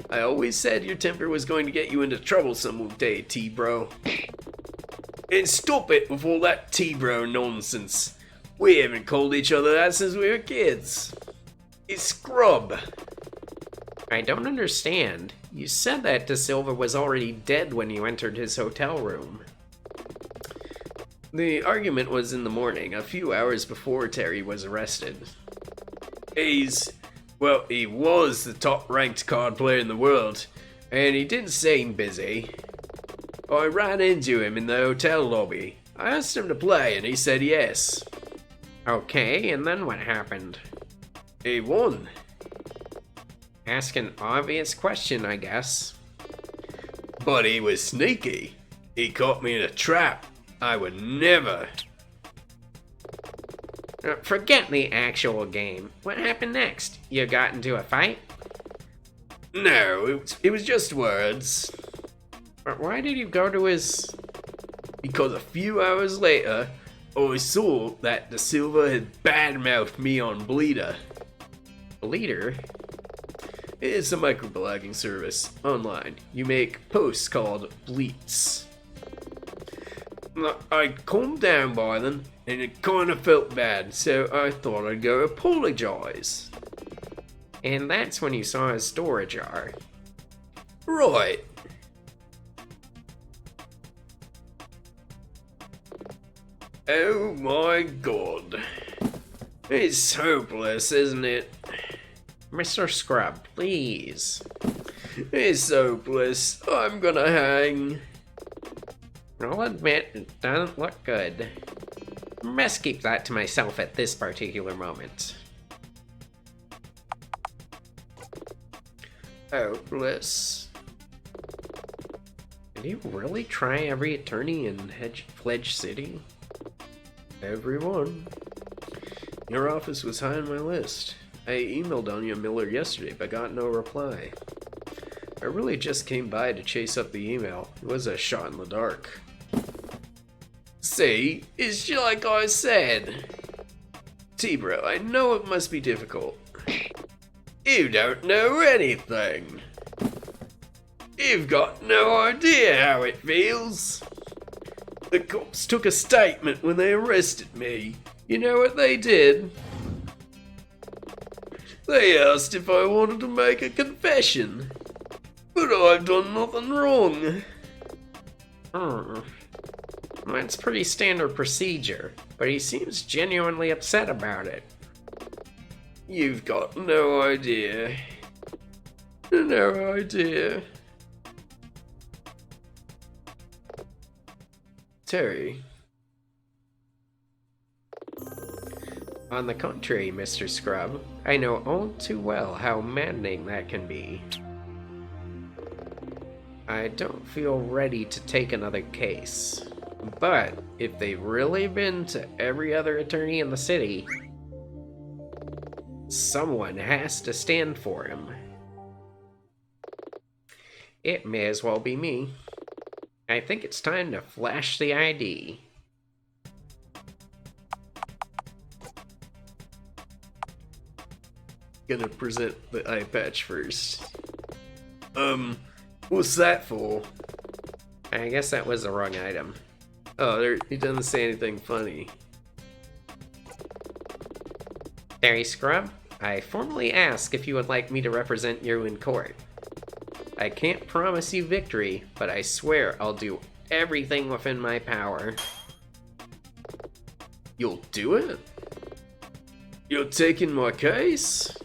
Speaker 3: I always said your temper was going to get you into trouble some day, T-Bro. And stop it with all that T-Bro nonsense. We haven't called each other that since we were kids. It's Scrub.
Speaker 2: I don't understand. You said that De Silva was already dead when you entered his hotel room.
Speaker 3: The argument was in the morning, a few hours before Terry was arrested. He was the top-ranked card player in the world, and he didn't seem busy. I ran into him in the hotel lobby. I asked him to play, and he said yes.
Speaker 2: Okay, and then what happened?
Speaker 3: He won.
Speaker 2: Ask an obvious question, I guess.
Speaker 3: But he was sneaky. He caught me in a trap. I would never.
Speaker 2: Forget the actual game. What happened next? You got into a fight?
Speaker 3: No, it was just words.
Speaker 2: But why did you go to his...
Speaker 3: Because a few hours later, I saw that De Silva had badmouthed me on Bleeder.
Speaker 2: Bleeder?
Speaker 3: It's a microblogging service online. You make posts called bleats. I calmed down by them, and it kind of felt bad, so I thought I'd go apologize.
Speaker 2: And that's when you saw his storage jar.
Speaker 3: Right. Oh my god. It's hopeless, isn't it?
Speaker 2: Mr. Scrub, please.
Speaker 3: It's hopeless. I'm gonna hang.
Speaker 2: I'll admit, it doesn't look good. Best keep that to myself at this particular moment.
Speaker 3: Hopeless.
Speaker 2: Did you really try every attorney in Pledge City?
Speaker 3: Everyone. Your office was high on my list. I emailed Anya Miller yesterday, but got no reply. I really just came by to chase up the email. It was a shot in the dark. See, it's just like I said. T-Bro, I know it must be difficult. You don't know anything. You've got no idea how it feels. The cops took a statement when they arrested me. You know what they did? They asked if I wanted to make a confession. But I've done nothing wrong.
Speaker 2: That's pretty standard procedure, but he seems genuinely upset about it.
Speaker 3: You've got no idea. No idea. Terry.
Speaker 2: On the contrary, Mr. Scrub, I know all too well how maddening that can be. I don't feel ready to take another case. But if they've really been to every other attorney in the city, someone has to stand for him. It may as well be me. I think it's time to flash the ID.
Speaker 3: Gonna present the eye patch first. What's that for?
Speaker 2: I guess that was the wrong item.
Speaker 3: Oh, he doesn't say anything funny.
Speaker 2: Terry Scrub, I formally ask if you would like me to represent you in court. I can't promise you victory, but I swear I'll do everything within my power.
Speaker 3: You'll do it? You're taking my case?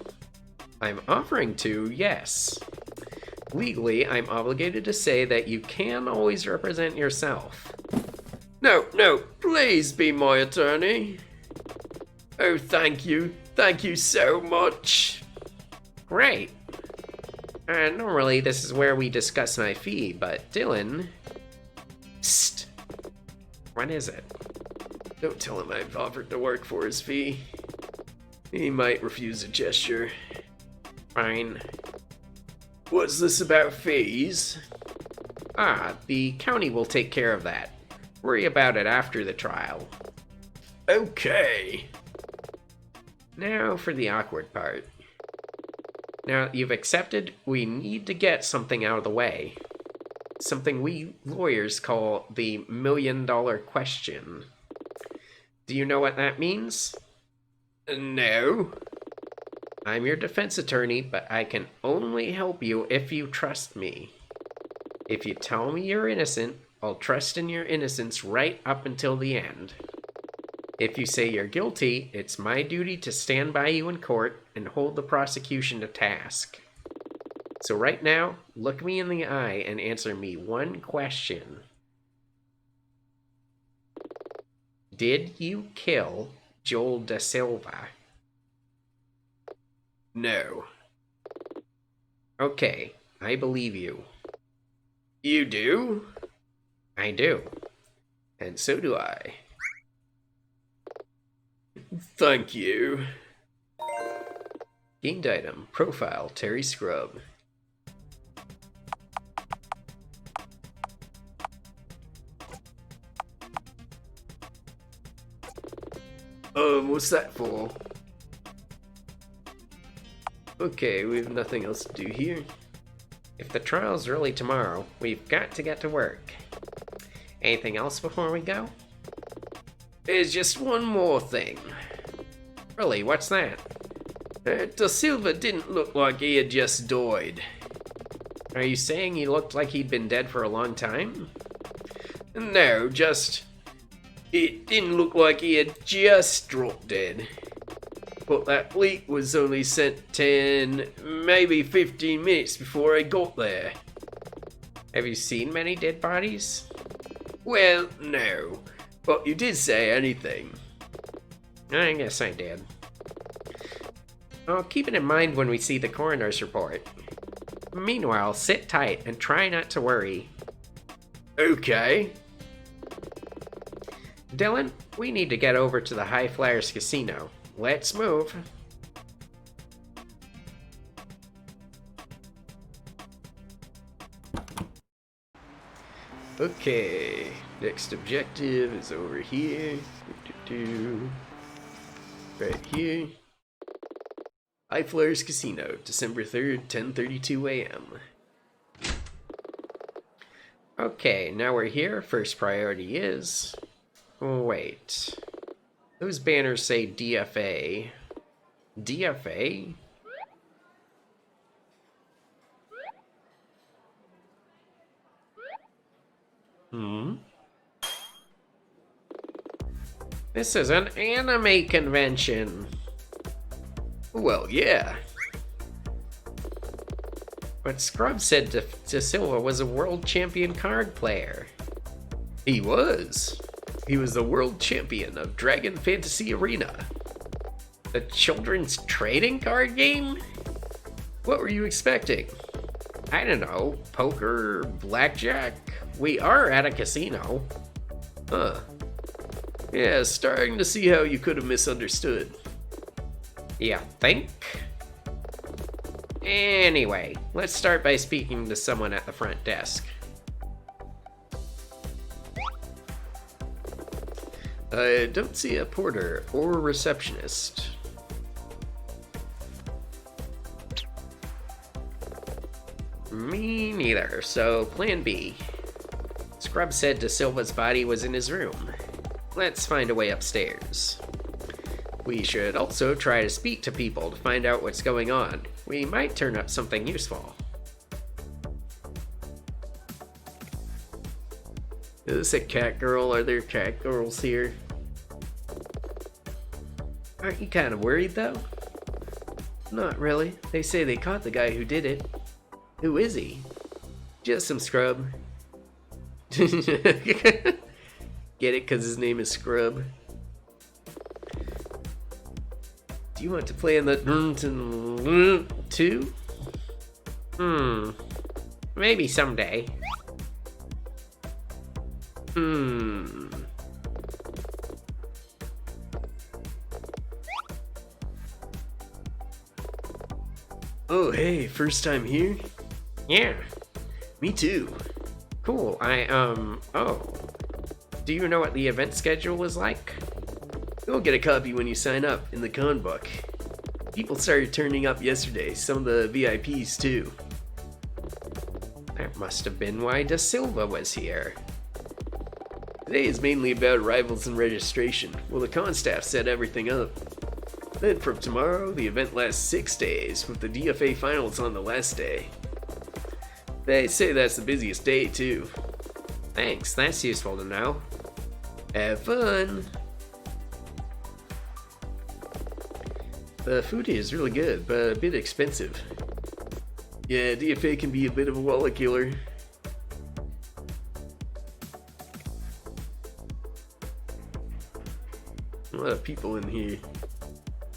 Speaker 2: I'm offering to, yes. Legally, I'm obligated to say that you can always represent yourself.
Speaker 3: No, please be my attorney. Oh, thank you. Thank you so much.
Speaker 2: Great. Normally, this is where we discuss my fee, but Dylan... Psst. What is it?
Speaker 3: Don't tell him I've offered to work for his fee. He might refuse a gesture.
Speaker 2: Fine.
Speaker 3: What's this about fees?
Speaker 2: The county will take care of that. Worry about it after the trial.
Speaker 3: Okay.
Speaker 2: Now for the awkward part. Now that you've accepted, we need to get something out of the way. Something we lawyers call the $1 million question. Do you know what that means?
Speaker 3: No.
Speaker 2: I'm your defense attorney, but I can only help you if you trust me. If you tell me you're innocent, I'll trust in your innocence right up until the end. If you say you're guilty, it's my duty to stand by you in court and hold the prosecution to task. So right now, look me in the eye and answer me one question. Did you kill Joel Da Silva?
Speaker 3: No.
Speaker 2: Okay, I believe you.
Speaker 3: You do?
Speaker 2: I do.
Speaker 3: And so do I. Thank you.
Speaker 2: Gained item, profile, Terry Scrub.
Speaker 3: What's that for?
Speaker 1: Okay, we have nothing else to do here.
Speaker 2: If the trial's early tomorrow, we've got to get to work. Anything else before we go?
Speaker 3: There's just one more thing.
Speaker 2: Really, what's that?
Speaker 3: Da Silva didn't look like he had just died.
Speaker 2: Are you saying he looked like he'd been dead for a long time?
Speaker 3: No, just... It didn't look like he had just dropped dead. But that leak was only sent 10, maybe 15 minutes before I got there.
Speaker 2: Have you seen many dead bodies?
Speaker 3: Well, no. But you did say anything.
Speaker 2: I guess I did. I'll keep it in mind when we see the coroner's report. Meanwhile, sit tight and try not to worry.
Speaker 3: Okay.
Speaker 2: Dylan, we need to get over to the High Flyers Casino. Let's move.
Speaker 1: Okay, next objective is over here. Right here. High Flyers Casino, December 3rd, 10:32 a.m.
Speaker 2: Okay, now we're here. First priority is... Wait. Those banners say DFA. DFA? This is an anime convention.
Speaker 3: Well, yeah.
Speaker 2: But Scrub said Da Silva was a world champion card player.
Speaker 3: He was. He was the world champion of Dragon Fantasy Arena.
Speaker 2: The children's trading card game?
Speaker 3: What were you expecting?
Speaker 2: I don't know, poker, blackjack? We are at a casino.
Speaker 3: Huh. Yeah, starting to see how you could have misunderstood.
Speaker 2: You think? Anyway, let's start by speaking to someone at the front desk.
Speaker 1: I don't see a porter or a receptionist.
Speaker 2: Me neither, so plan B. Scrub said Da Silva's body was in his room. Let's find a way upstairs. We should also try to speak to people to find out what's going on. We might turn up something useful.
Speaker 1: Is this a cat girl? Are there cat girls here?
Speaker 2: Aren't you kind of worried though?
Speaker 1: Not really. They say they caught the guy who did it.
Speaker 2: Who is he?
Speaker 1: Just some scrub. Get it? Because his name is Scrub. Do you want to play in the 2?
Speaker 2: Maybe someday.
Speaker 1: Oh, hey, first time here?
Speaker 2: Yeah.
Speaker 1: Me too.
Speaker 2: Cool. Oh. Do you know what the event schedule is like?
Speaker 1: Go get a copy when you sign up in the con book. People started turning up yesterday, some of the VIPs too.
Speaker 2: That must have been why Da Silva was here.
Speaker 1: Today is mainly about arrivals and registration. Well, the con staff set everything up. Then from tomorrow, the event lasts 6 days, with the DFA finals on the last day. They say that's the busiest day too.
Speaker 2: Thanks, that's useful to know.
Speaker 1: Have fun! The food here is really good, but a bit expensive. Yeah, DFA can be a bit of a wallet killer. A lot of people in here.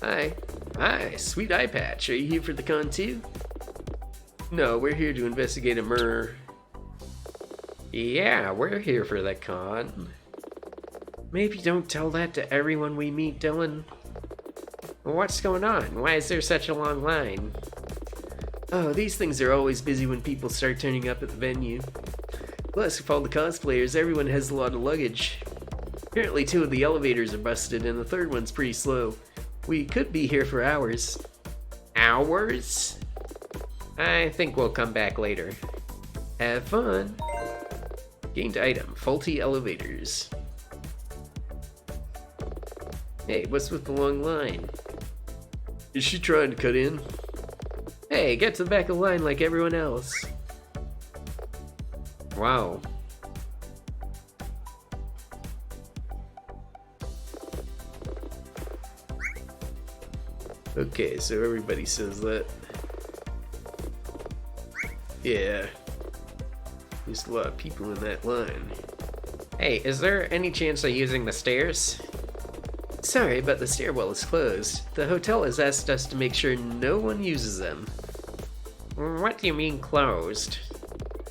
Speaker 1: Hi, sweet eye patch. Are you here for the con too? No, we're here to investigate a murder.
Speaker 2: Yeah, we're here for the con. Maybe don't tell that to everyone we meet, Dylan. What's going on? Why is there such a long line?
Speaker 1: Oh, these things are always busy when people start turning up at the venue. Plus, with all the cosplayers, everyone has a lot of luggage. Apparently 2 of the elevators are busted and the 3rd one's pretty slow. We could be here for hours.
Speaker 2: Hours? I think we'll come back later.
Speaker 1: Have fun! Gained item, faulty elevators. Hey, what's with the long line? Is she trying to cut in? Hey, get to the back of the line like everyone else.
Speaker 2: Wow.
Speaker 1: Okay, so everybody says that. Yeah. There's a lot of people in that line.
Speaker 2: Hey, is there any chance of using the stairs?
Speaker 1: Sorry, but the stairwell is closed. The hotel has asked us to make sure no one uses them.
Speaker 2: What do you mean closed?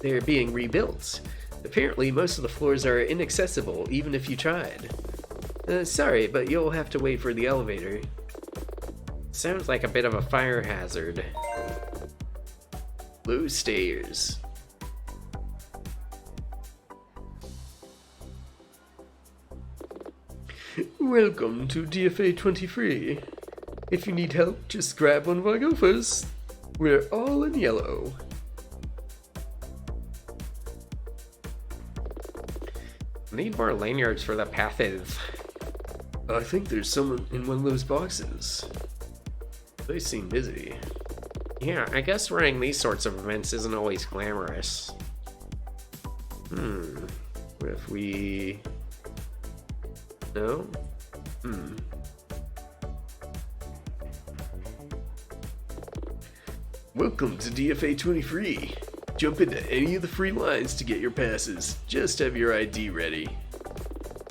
Speaker 1: They're being rebuilt. Apparently, most of the floors are inaccessible, even if you tried. Sorry, but you'll have to wait for the elevator.
Speaker 2: Sounds like a bit of a fire hazard.
Speaker 1: Low stairs. Welcome to DFA 23. If you need help, just grab one of our gophers. We're all in yellow.
Speaker 2: Need more lanyards for the pathes.
Speaker 1: I think there's someone in one of those boxes. They seem busy.
Speaker 2: Yeah, I guess running these sorts of events isn't always glamorous.
Speaker 1: What if we... No? Welcome to DFA 23. Jump into any of the free lines to get your passes. Just have your ID ready.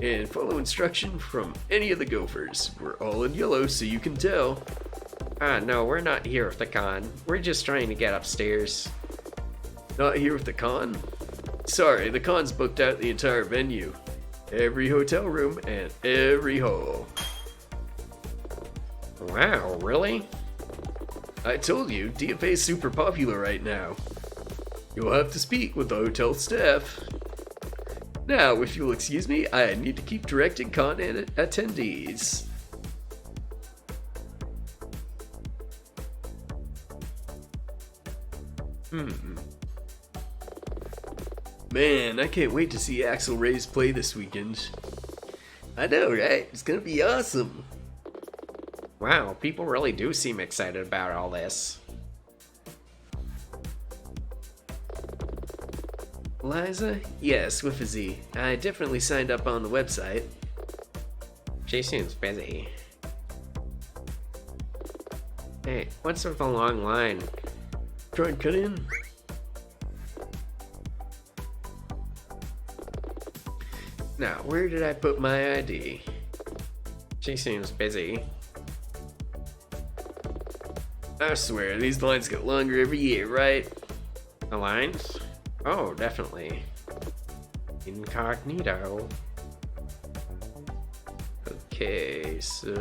Speaker 1: And follow instruction from any of the gophers. We're all in yellow so you can tell.
Speaker 2: No, we're not here with the con. We're just trying to get upstairs.
Speaker 1: Not here with the con? Sorry, the con's booked out the entire venue. Every hotel room and every hall.
Speaker 2: Wow, really?
Speaker 1: I told you, DFA's super popular right now. You'll have to speak with the hotel staff. Now, if you'll excuse me, I need to keep directing con attendees. Man, I can't wait to see Axel Reyes play this weekend. I know, right? It's gonna be awesome.
Speaker 2: Wow, people really do seem excited about all this.
Speaker 1: Liza? Yes, with a Z. I definitely signed up on the website.
Speaker 2: She seems busy. Hey, what's with the long line?
Speaker 1: Try and cut in. Now, where did I put my ID?
Speaker 2: She seems busy.
Speaker 1: I swear, these lines get longer every year, right?
Speaker 2: The lines? Oh, definitely. Incognito.
Speaker 1: Okay, so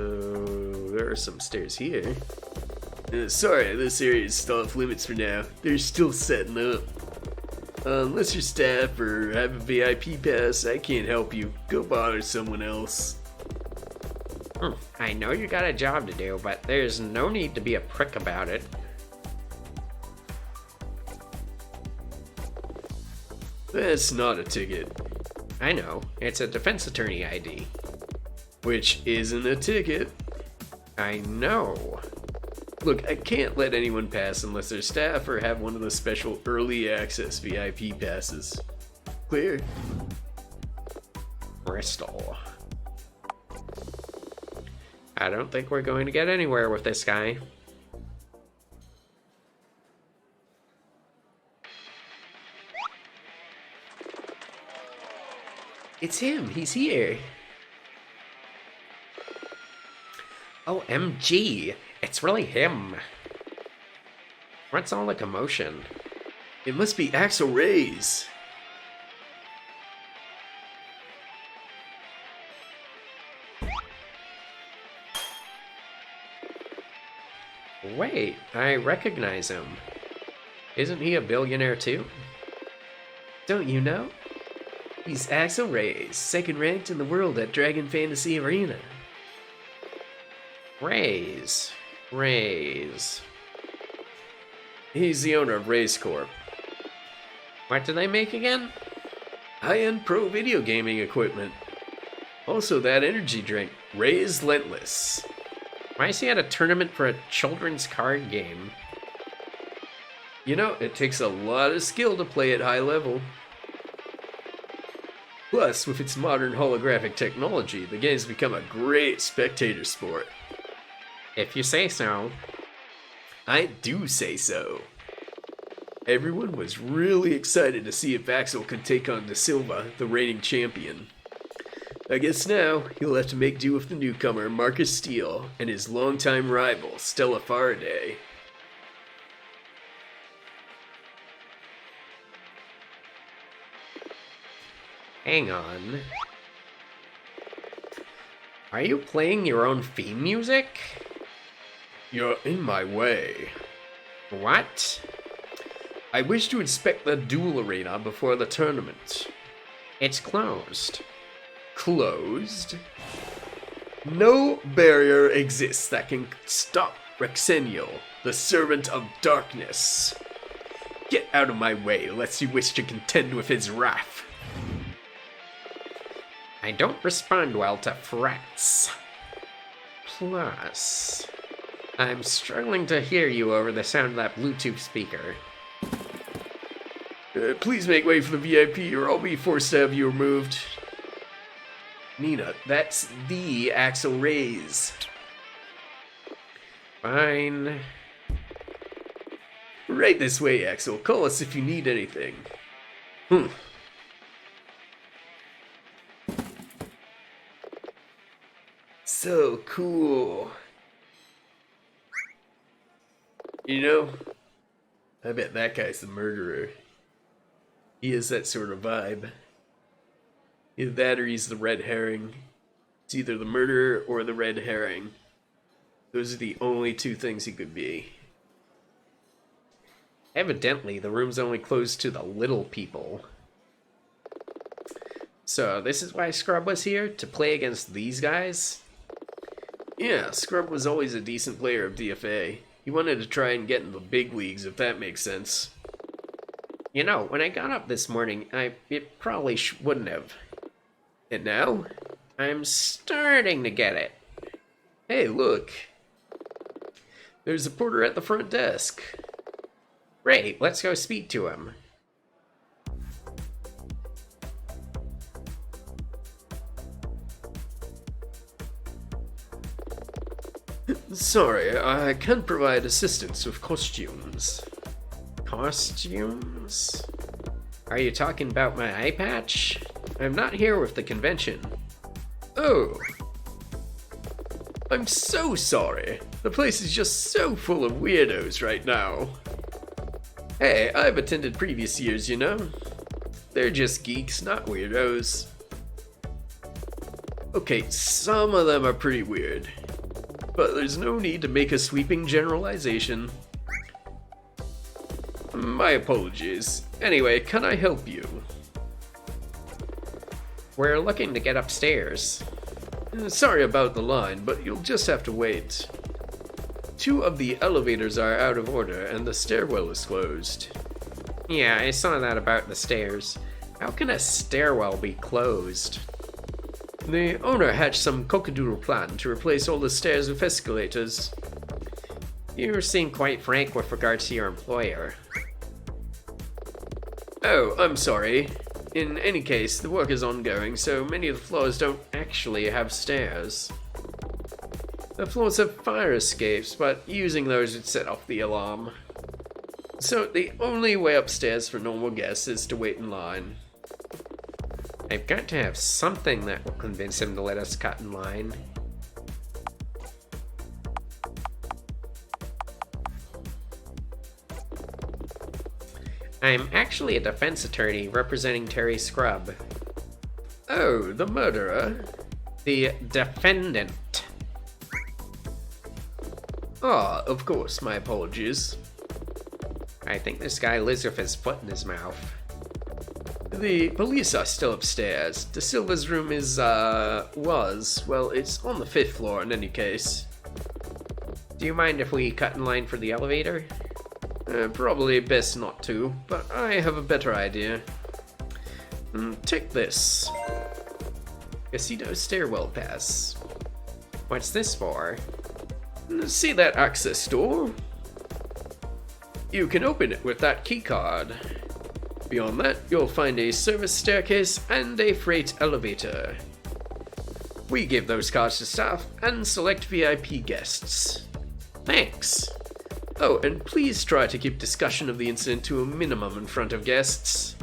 Speaker 1: there are some stairs here. Sorry, this area is still off limits for now. They're still setting up. Unless you're staff or have a VIP pass, I can't help you. Go bother someone else.
Speaker 2: I know you got a job to do, but there's no need to be a prick about it.
Speaker 3: That's not a ticket.
Speaker 2: I know, it's a defense attorney ID.
Speaker 3: Which isn't a ticket.
Speaker 2: I know.
Speaker 3: Look, I can't let anyone pass unless they're staff or have one of the special early access VIP passes. Clear?
Speaker 2: Bristol. I don't think we're going to get anywhere with this guy. It's him, he's here. OMG, it's really him. What's all the commotion?
Speaker 3: It must be Axel Reyes.
Speaker 2: Wait, I recognize him. Isn't he a billionaire too?
Speaker 1: Don't you know? He's Axel Reyes, second ranked in the world at Dragon Fantasy Arena.
Speaker 2: Raise.
Speaker 3: He's the owner of Race Corp.
Speaker 2: What do they make again?
Speaker 3: High-end pro video gaming equipment. Also that energy drink, Reyes Lentless.
Speaker 2: Why is he at a tournament for a children's card game?
Speaker 3: You know, it takes a lot of skill to play at high level. Plus, with its modern holographic technology, the game's become a great spectator sport.
Speaker 2: If you say so.
Speaker 3: I do say so. Everyone was really excited to see if Axel could take on Da Silva, the reigning champion. I guess now he'll have to make do with the newcomer Marcus Steele and his longtime rival Stella Faraday.
Speaker 2: Hang on. Are you playing your own theme music?
Speaker 3: You're in my way.
Speaker 2: What?
Speaker 3: I wish to inspect the duel arena before the tournament.
Speaker 2: It's closed.
Speaker 3: Closed? No barrier exists that can stop Rexenio, the servant of darkness. Get out of my way, lest you wish to contend with his wrath.
Speaker 2: I don't respond well to threats. Plus, I'm struggling to hear you over the sound of that Bluetooth speaker.
Speaker 3: Please make way for the VIP or I'll be forced to have you removed. Nina, that's the Axel Reyes.
Speaker 2: Fine.
Speaker 3: Right this way, Axel. Call us if you need anything. So cool. You know, I bet that guy's the murderer. He has that sort of vibe. Either that or he's the red herring. It's either the murderer or the red herring. Those are the only two things he could be.
Speaker 2: Evidently, the room's only closed to the little people. So, this is why Scrub was here? To play against these guys?
Speaker 3: Yeah, Scrub was always a decent player of DFA. He wanted to try and get in the big leagues, if that makes sense.
Speaker 2: You know, when I got up this morning, it probably wouldn't have.
Speaker 3: And now?
Speaker 2: I'm starting to get it.
Speaker 3: Hey, look. There's a porter at the front desk.
Speaker 2: Great, let's go speak to him.
Speaker 3: Sorry, I can't provide assistance with costumes.
Speaker 2: Costumes? Are you talking about my eye patch? I'm not here with the convention.
Speaker 3: Oh. I'm so sorry. The place is just so full of weirdos right now. Hey, I've attended previous years, you know. They're just geeks, not weirdos. Okay, some of them are pretty weird. But there's no need to make a sweeping generalization. My apologies. Anyway, can I help you?
Speaker 2: We're looking to get upstairs.
Speaker 3: Sorry about the line, but you'll just have to wait. 2 of the elevators are out of order, and the stairwell is closed.
Speaker 2: Yeah, I saw that about the stairs. How can a stairwell be closed?
Speaker 3: The owner hatched some cockadoodle plan to replace all the stairs with escalators.
Speaker 2: You seem quite frank with regards to your employer.
Speaker 3: Oh, I'm sorry. In any case, the work is ongoing, so many of the floors don't actually have stairs. The floors have fire escapes, but using those would set off the alarm. So the only way upstairs for normal guests is to wait in line.
Speaker 2: I've got to have something that will convince him to let us cut in line. I'm actually a defense attorney representing Terry Scrub.
Speaker 3: Oh, the murderer?
Speaker 2: The defendant.
Speaker 3: Ah, of course, my apologies.
Speaker 2: I think this guy lives with his foot in his mouth.
Speaker 3: The police are still upstairs. De Silva's room is, well, it's on the 5th floor in any case.
Speaker 2: Do you mind if we cut in line for the elevator?
Speaker 3: Probably best not to, but I have a better idea. Take this. Casino stairwell pass.
Speaker 2: What's this for?
Speaker 3: See that access door? You can open it with that keycard. Beyond that, you'll find a service staircase and a freight elevator. We give those cards to staff and select VIP guests.
Speaker 2: Thanks.
Speaker 3: Oh, and please try to keep discussion of the incident to a minimum in front of guests.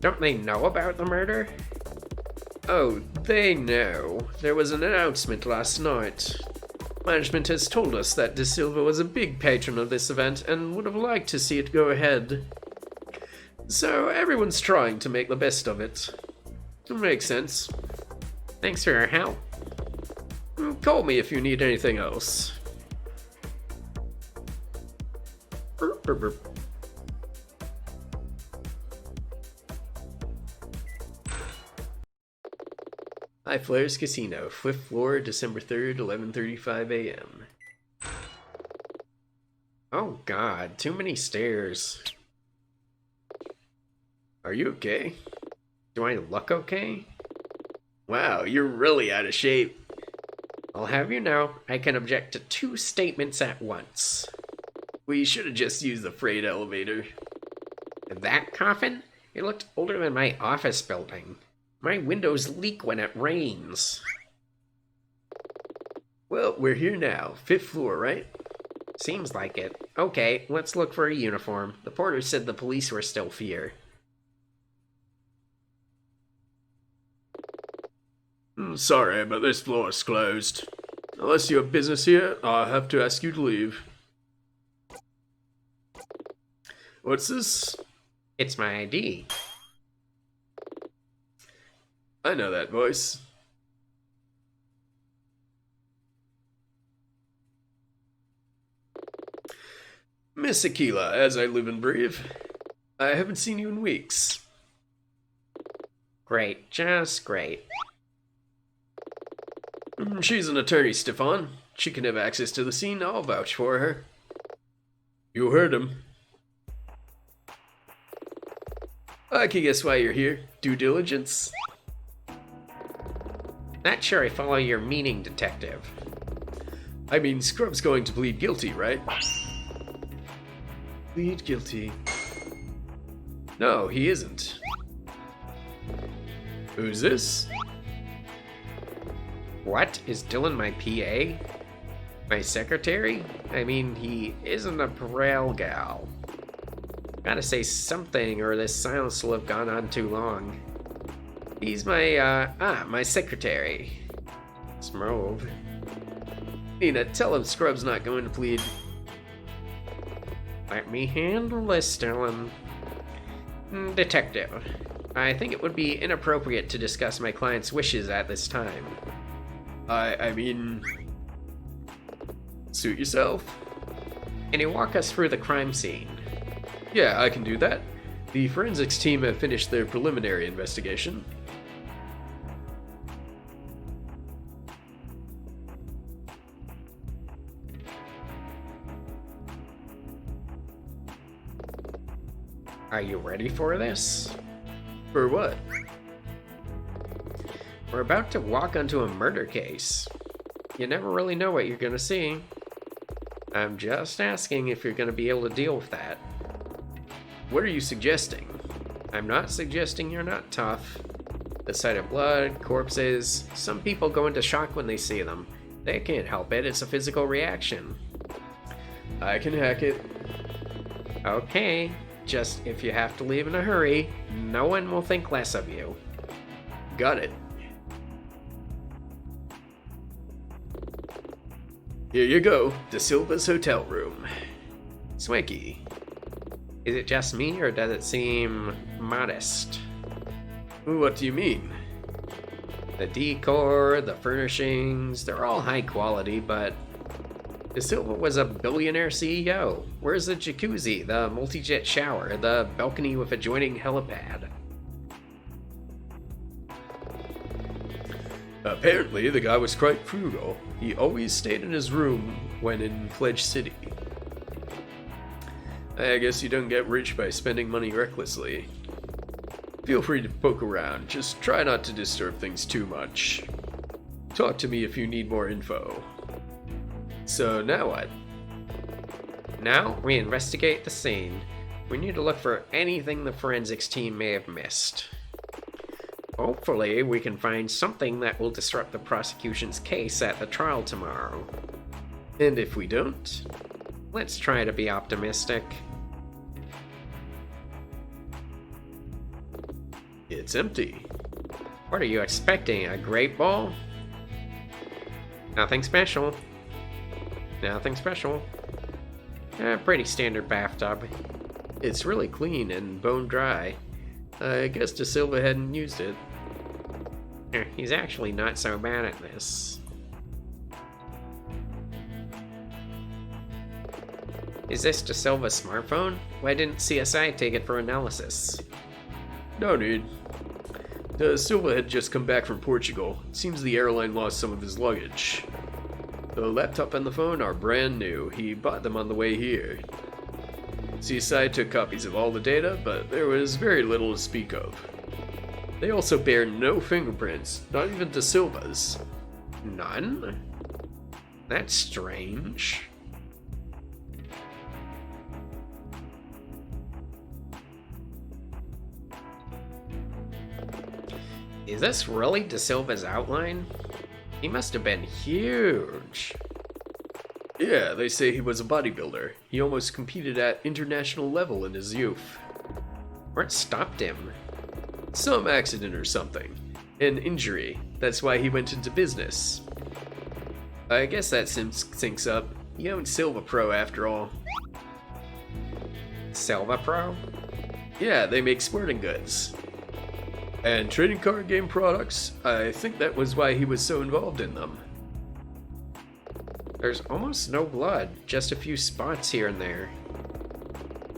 Speaker 2: Don't they know about the murder?
Speaker 3: Oh, they know. There was an announcement last night. Management has told us that De Silva was a big patron of this event and would have liked to see it go ahead. So everyone's trying to make the best of it. Makes sense.
Speaker 2: Thanks for your help.
Speaker 3: Call me if you need anything else. Burp, burp, burp. High Flyers Casino, 5th floor, December 3rd, 11:35 a.m.
Speaker 2: Oh god, too many stairs.
Speaker 3: Are you okay?
Speaker 2: Do I look okay?
Speaker 3: Wow, you're really out of shape.
Speaker 2: I'll have you know, I can object to 2 statements at once.
Speaker 3: We should have just used the freight elevator.
Speaker 2: That coffin? It looked older than my office building. My windows leak when it rains.
Speaker 3: Well, we're here now. 5th floor, right?
Speaker 2: Seems like it. Okay, let's look for a uniform. The porter said the police were still here.
Speaker 3: Sorry, but this floor is closed. Unless you have business here, I'll have to ask you to leave. What's this?
Speaker 2: It's my ID.
Speaker 3: I know that voice. Miss Aquila, as I live and breathe. I haven't seen you in weeks.
Speaker 2: Great, just great.
Speaker 3: She's an attorney, Stefan. She can have access to the scene. I'll vouch for her. You heard him. I can guess why you're here. Due diligence?
Speaker 2: Not sure I follow your meaning, detective.
Speaker 3: I mean, Scrub's going to plead guilty, right? Plead guilty. No, he isn't. Who's this?
Speaker 2: What? Is Dylan my PA? My secretary? I mean, he isn't a Perel gal. Gotta say something or this silence will have gone on too long. He's my, my secretary. Smove.
Speaker 3: Nina, tell him Scrub's not going to plead.
Speaker 2: Let me handle this, Dylan. Detective, I think it would be inappropriate to discuss my client's wishes at this time.
Speaker 3: I mean... Suit yourself?
Speaker 2: Can you walk us through the crime scene?
Speaker 3: Yeah, I can do that. The forensics team have finished their preliminary investigation.
Speaker 2: Are you ready for this?
Speaker 3: For what?
Speaker 2: We're about to walk onto a murder case. You never really know what you're gonna see. I'm just asking if you're gonna be able to deal with that.
Speaker 3: What are you suggesting?
Speaker 2: I'm not suggesting you're not tough. The sight of blood, corpses, some people go into shock when they see them. They can't help it, it's a physical reaction.
Speaker 3: I can hack it.
Speaker 2: Okay, just if you have to leave in a hurry, no one will think less of you.
Speaker 3: Got it. Here you go, De Silva's hotel room.
Speaker 2: Swanky. Is it just me, or does it seem modest?
Speaker 3: What do you mean?
Speaker 2: The decor, the furnishings, they're all high quality, but De Silva was a billionaire CEO. Where's the jacuzzi, the multi-jet shower, the balcony with adjoining helipad?
Speaker 3: Apparently, the guy was quite frugal. He always stayed in his room when in Pledge City. I guess you don't get rich by spending money recklessly. Feel free to poke around, just try not to disturb things too much. Talk to me if you need more info. So now what?
Speaker 2: Now we investigate the scene. We need to look for anything the forensics team may have missed. Hopefully, we can find something that will disrupt the prosecution's case at the trial tomorrow.
Speaker 3: And if we don't?
Speaker 2: Let's try to be optimistic.
Speaker 3: It's empty.
Speaker 2: What are you expecting, a great ball? Nothing special. Nothing special. A pretty standard bathtub.
Speaker 3: It's really clean and bone dry. I guess De Silva hadn't used it.
Speaker 2: He's actually not so bad at this. Is this De Silva's smartphone? Why didn't CSI take it for analysis?
Speaker 3: No need. De Silva had just come back from Portugal. Seems the airline lost some of his luggage. The laptop and the phone are brand new. He bought them on the way here. CSI took copies of all the data, but there was very little to speak of. They also bear no fingerprints, not even De Silva's.
Speaker 2: None? That's strange. Is this really De Silva's outline? He must have been huge.
Speaker 3: Yeah, they say he was a bodybuilder. He almost competed at international level in his youth.
Speaker 2: What stopped him?
Speaker 3: Some accident or something. An injury. That's why he went into business. I guess that syncs up. He owned Silva Pro after all.
Speaker 2: Silva Pro?
Speaker 3: Yeah, they make sporting goods. And trading card game products. I think that was why he was so involved in them.
Speaker 2: There's almost no blood, just a few spots here and there.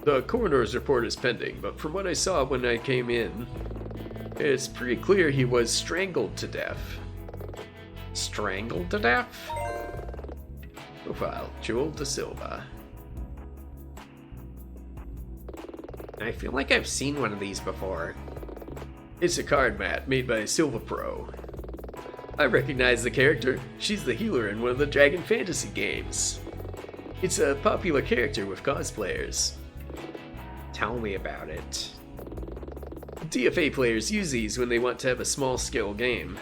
Speaker 3: The coroner's report is pending, but from what I saw when I came in, it's pretty clear he was strangled to death.
Speaker 2: Strangled to death?
Speaker 3: Profile, Joel De Silva.
Speaker 2: I feel like I've seen one of these before.
Speaker 3: It's a card mat made by Silva Pro. I recognize the character. She's the healer in one of the Dragon Fantasy games. It's a popular character with cosplayers.
Speaker 2: Tell me about it.
Speaker 3: DFA players use these when they want to have a small-scale game.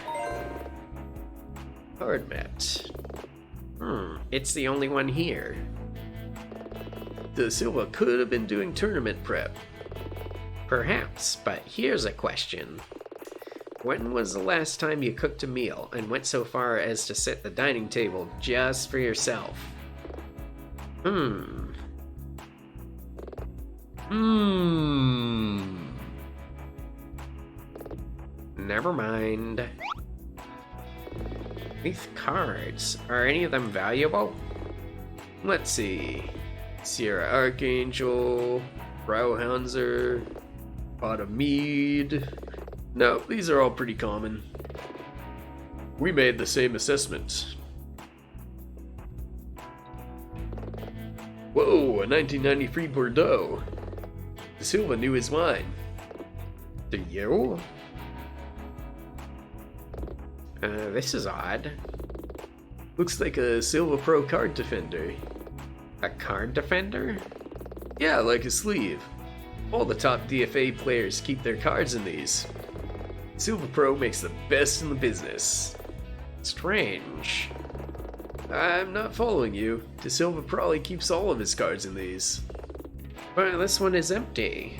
Speaker 3: Card mat.
Speaker 2: It's the only one here.
Speaker 3: De Silva could have been doing tournament prep.
Speaker 2: Perhaps, but here's a question. When was the last time you cooked a meal and went so far as to set the dining table just for yourself? Never mind. These cards, are any of them valuable?
Speaker 3: Let's see. Sierra Archangel, Brauhanser, Pot of Mead. No, these are all pretty common. We made the same assessment. Whoa, a 1993 Bordeaux. De Silva knew his line.
Speaker 2: Do you? This is odd.
Speaker 3: Looks like a Silva Pro card defender.
Speaker 2: A card defender?
Speaker 3: Yeah, like a sleeve. All the top DFA players keep their cards in these. Silva Pro makes the best in the business.
Speaker 2: Strange.
Speaker 3: I'm not following you. De Silva probably keeps all of his cards in these.
Speaker 2: But this one is empty.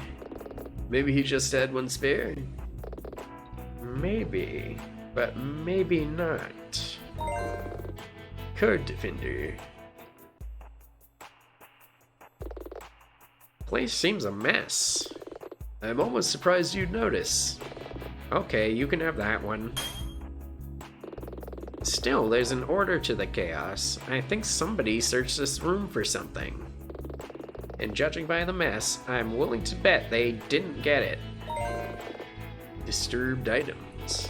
Speaker 3: Maybe he just had one spare?
Speaker 2: Maybe, but maybe not.
Speaker 3: Card defender.
Speaker 2: Place seems a mess.
Speaker 3: I'm almost surprised you'd notice.
Speaker 2: Okay, you can have that one. Still, there's an order to the chaos. I think somebody searched this room for something. And judging by the mess, I'm willing to bet they didn't get it.
Speaker 3: Disturbed items.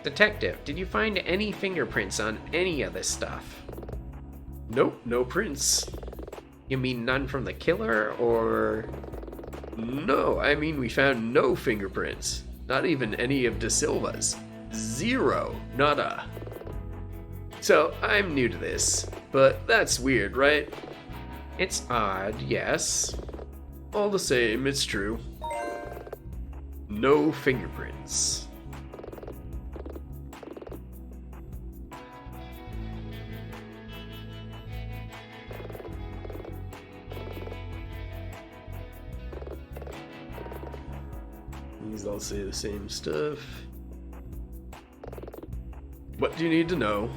Speaker 2: Detective, did you find any fingerprints on any of this stuff?
Speaker 3: Nope, no prints.
Speaker 2: You mean none from the killer, or...
Speaker 3: No, I mean we found no fingerprints. Not even any of De Silva's. Zero. Nada. So, I'm new to this, but that's weird, right?
Speaker 2: It's odd, yes.
Speaker 3: All the same, it's true. No fingerprints. These all say the same stuff. What do you need to know?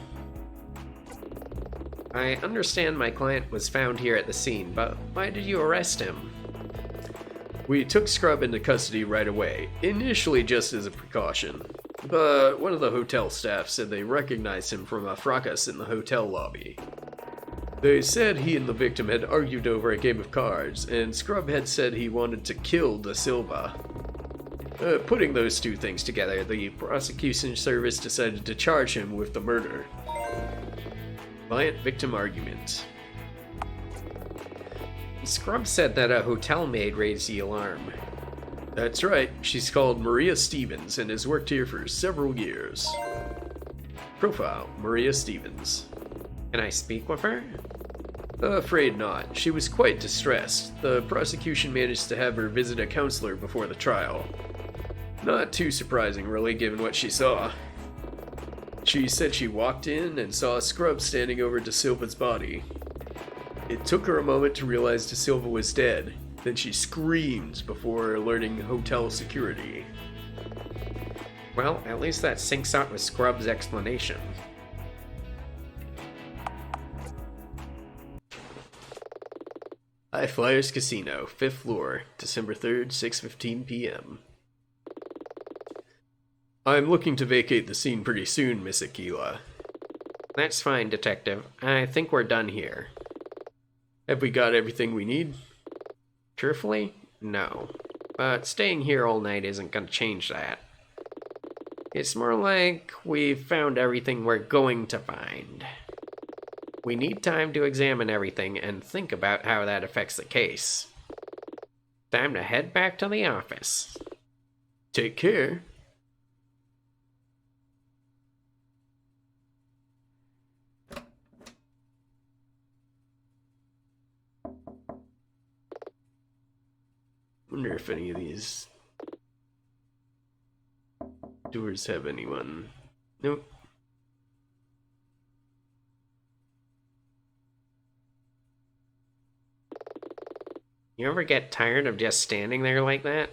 Speaker 2: I understand my client was found here at the scene, but why did you arrest him?
Speaker 3: We took Scrub into custody right away, initially just as a precaution. But one of the hotel staff said they recognized him from a fracas in the hotel lobby. They said he and the victim had argued over a game of cards, and Scrub had said he wanted to kill De Silva. Putting those two things together, the prosecution service decided to charge him with the murder. Violent victim argument.
Speaker 2: Scrub said that a hotel maid raised the alarm.
Speaker 3: That's right, she's called Maria Stevens and has worked here for several years. Profile, Maria Stevens.
Speaker 2: Can I speak with her?
Speaker 3: Afraid not. She was quite distressed. The prosecution managed to have her visit a counselor before the trial. Not too surprising, really, given what she saw. She said she walked in and saw Scrub standing over De Silva's body. It took her a moment to realize De Silva was dead. Then she screamed before alerting hotel security.
Speaker 2: Well, at least that syncs up with Scrub's explanation.
Speaker 3: High Flyers Casino, 5th floor, December 3rd, 6:15 p.m. I'm looking to vacate the scene pretty soon, Miss Aquila.
Speaker 2: That's fine, Detective. I think we're done here.
Speaker 3: Have we got everything we need?
Speaker 2: Truthfully, no. But staying here all night isn't gonna change that. It's more like we've found everything we're going to find. We need time to examine everything and think about how that affects the case. Time to head back to the office.
Speaker 3: Take care. Wonder if any of these doors have anyone. Nope.
Speaker 2: You ever get tired of just standing there like that?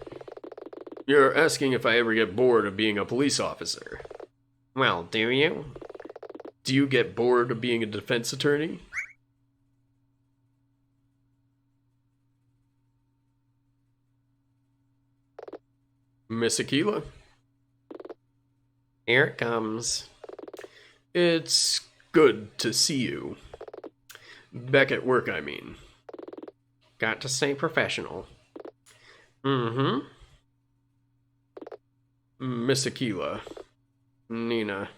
Speaker 3: You're asking if I ever get bored of being a police officer.
Speaker 2: Well, do you?
Speaker 3: Do you get bored of being a defense attorney? Miss Aquila?
Speaker 2: Here it comes.
Speaker 3: It's good to see you. Back at work, I mean.
Speaker 2: Got to stay professional. Mm-hmm.
Speaker 3: Miss Aquila. Nina.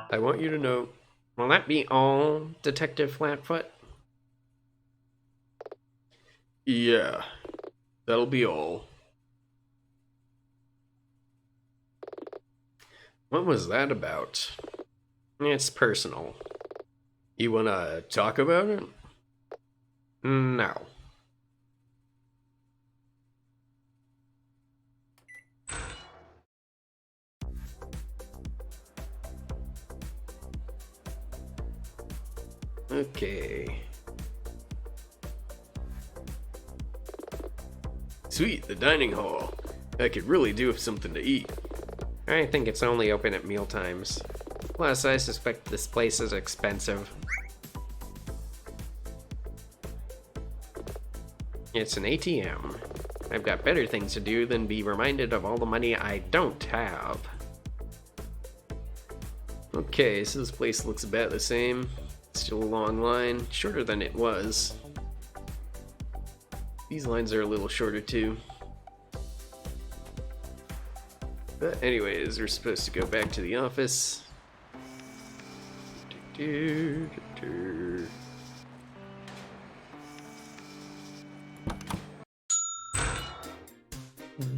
Speaker 3: I want you to know...
Speaker 2: Will that be all, Detective Flatfoot?
Speaker 3: Yeah. That'll be all. What was that about?
Speaker 2: It's personal.
Speaker 3: You wanna talk about it?
Speaker 2: No.
Speaker 3: Okay. Sweet, the dining hall. I could really do with something to eat.
Speaker 2: I think it's only open at meal times. Plus, I suspect this place is expensive. It's an ATM. I've got better things to do than be reminded of all the money I don't have.
Speaker 3: Okay, so this place looks about the same. Still a long line, shorter than it was. These lines are a little shorter too. But anyways, we're supposed to go back to the office.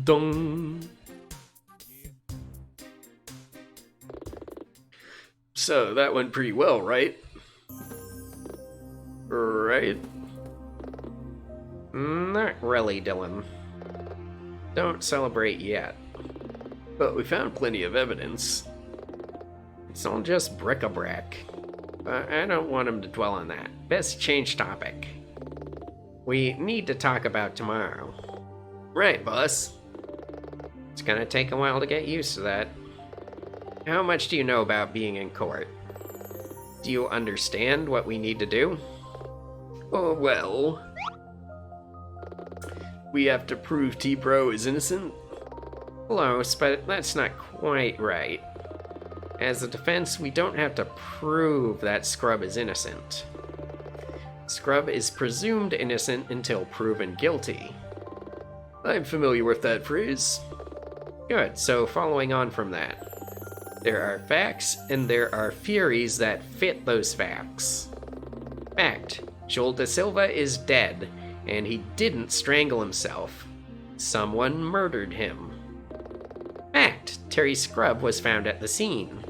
Speaker 3: Dong. So that went pretty well, right? Right?
Speaker 2: Not really, Dylan. Don't celebrate yet.
Speaker 3: But we found plenty of evidence.
Speaker 2: It's all just bric-a-brac. But I don't want him to dwell on that. Best change topic. We need to talk about tomorrow.
Speaker 3: Right, boss.
Speaker 2: It's gonna take a while to get used to that. How much do you know about being in court? Do you understand what we need to do?
Speaker 3: Oh, well. We have to prove T-Pro is innocent?
Speaker 2: Close, but that's not quite right. As a defense, we don't have to prove that Scrub is innocent. Scrub is presumed innocent until proven guilty.
Speaker 3: I'm familiar with that phrase.
Speaker 2: Good, so following on from that. There are facts and there are theories that fit those facts. Fact, Joel Da Silva is dead, and he didn't strangle himself. Someone murdered him. Fact, Terry Scrub was found at the scene.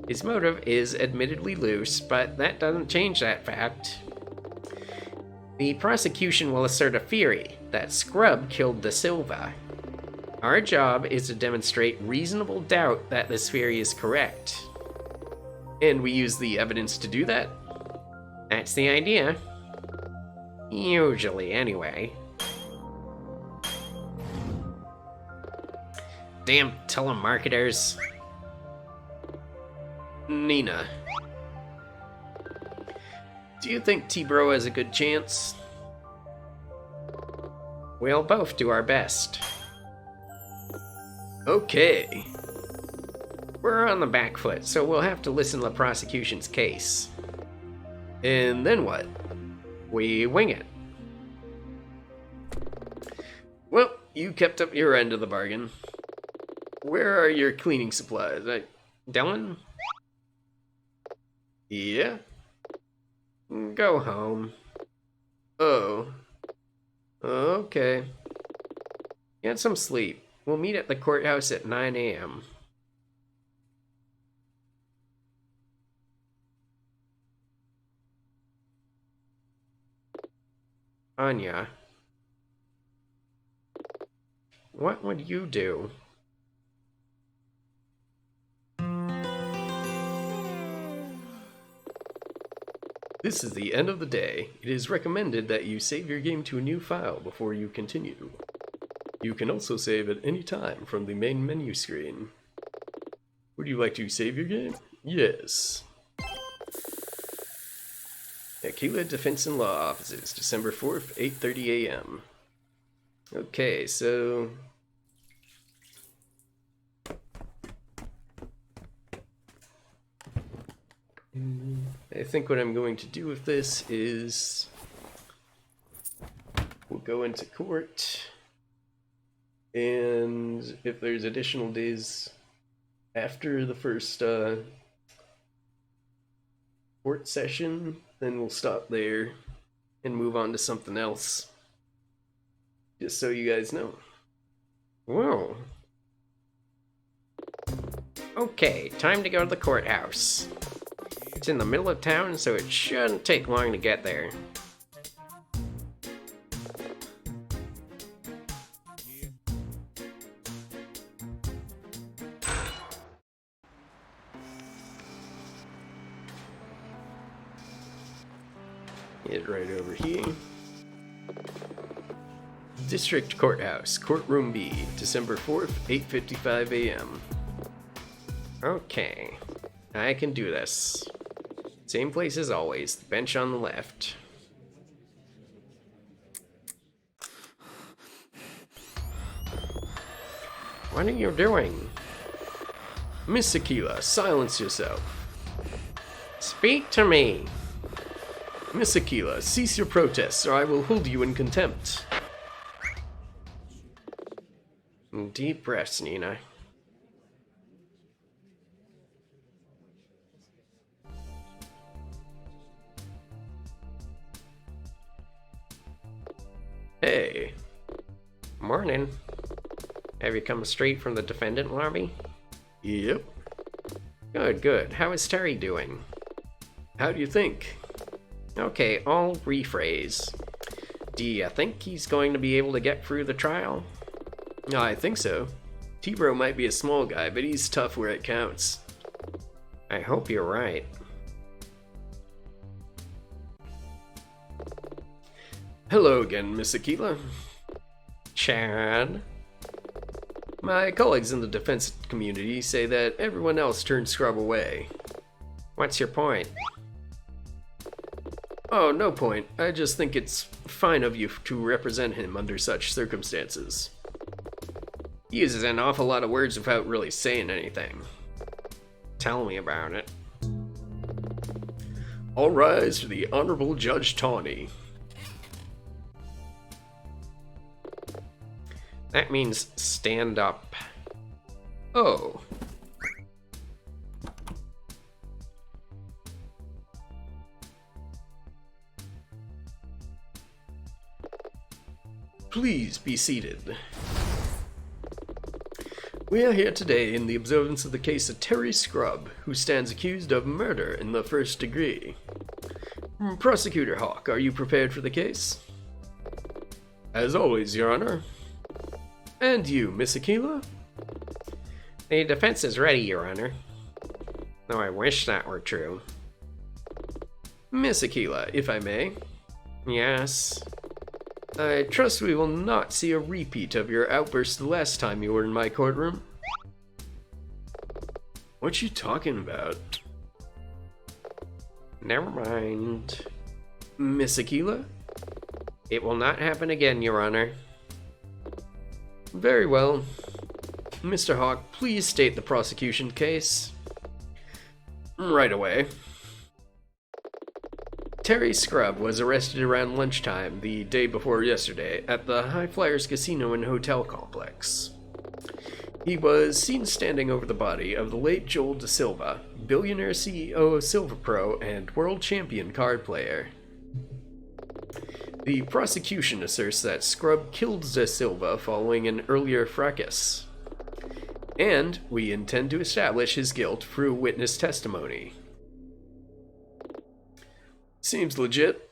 Speaker 2: His motive is admittedly loose, but that doesn't change that fact. The prosecution will assert a theory that Scrub killed Da Silva. Our job is to demonstrate reasonable doubt that this theory is correct.
Speaker 3: And we use the evidence to do that?
Speaker 2: That's the idea. Usually, anyway. Damn telemarketers.
Speaker 3: Nina. Do you think T-Bro has a good chance?
Speaker 2: We'll both do our best.
Speaker 3: Okay.
Speaker 2: We're on the back foot, so we'll have to listen to the prosecution's case.
Speaker 3: And then what?
Speaker 2: We wing it.
Speaker 3: Well, you kept up your end of the bargain. Where are your cleaning supplies?
Speaker 2: Dylan?
Speaker 3: Yeah?
Speaker 2: Go home.
Speaker 3: Oh. Okay.
Speaker 2: Get some sleep. We'll meet at the courthouse at 9 a.m. Anya. What would you do?
Speaker 3: This is the end of the day. It is recommended that you save your game to a new file before you continue. You can also save at any time from the main menu screen. Would you like to save your game? Yes. Aquila Defense and Law Offices, December 4th, 8:30 a.m. Okay, so... I think what I'm going to do with this is... we'll go into court, and if there's additional days after the first court session, then we'll stop there and move on to something else.
Speaker 1: Just so you guys know.
Speaker 2: Whoa. Okay, time to go to the courthouse. It's in the middle of town, so it shouldn't take long to get there.
Speaker 1: Head right over here. District Courthouse, Courtroom B, December 4th, 8:55 a.m.
Speaker 2: Okay, I can do this. Same place as always, the bench on the left. What are you doing?
Speaker 1: Miss Aquila, silence yourself.
Speaker 2: Speak to me!
Speaker 1: Miss Aquila, cease your protests or I will hold you in contempt.
Speaker 2: Deep breaths, Nina.
Speaker 1: Hey.
Speaker 2: Morning. Have you come straight from the defendant lobby?
Speaker 1: Yep.
Speaker 2: Good, good. How is Terry doing?
Speaker 1: How do you think?
Speaker 2: Okay, I'll rephrase. Do you think he's going to be able to get through the trial?
Speaker 1: I think so. T-Bro might be a small guy, but he's tough where it counts.
Speaker 2: I hope you're right.
Speaker 1: Hello again, Miss Aquila.
Speaker 2: Chad?
Speaker 1: My colleagues in the defense community say that everyone else turned Scrub away.
Speaker 2: What's your point?
Speaker 1: Oh, no point. I just think it's fine of you to represent him under such circumstances. He uses an awful lot of words without really saying anything.
Speaker 2: Tell me about it.
Speaker 1: All rise for the Honorable Judge Tawny.
Speaker 2: That means stand up.
Speaker 1: Oh. Please be seated. We are here today in the observance of the case of Terry Scrub, who stands accused of murder in the first degree. Prosecutor Hawk, are you prepared for the case? As always, Your Honor. And you, Miss Aquila?
Speaker 2: The defense is ready, Your Honor. Though I wish that were true.
Speaker 1: Miss Aquila, if I may.
Speaker 2: Yes.
Speaker 1: I trust we will not see a repeat of your outburst the last time you were in my courtroom. What you talking about?
Speaker 2: Never mind.
Speaker 1: Miss Aquila?
Speaker 2: It will not happen again, Your Honor.
Speaker 1: Very well. Mr. Hawk, please state the prosecution case. Right away. Terry Scrub was arrested around lunchtime the day before yesterday at the High Flyers Casino and Hotel Complex. He was seen standing over the body of the late Joel Da Silva, billionaire CEO of Silver Pro and world champion card player. The prosecution asserts that Scrub killed Da Silva following an earlier fracas. And we intend to establish his guilt through witness testimony. Seems legit.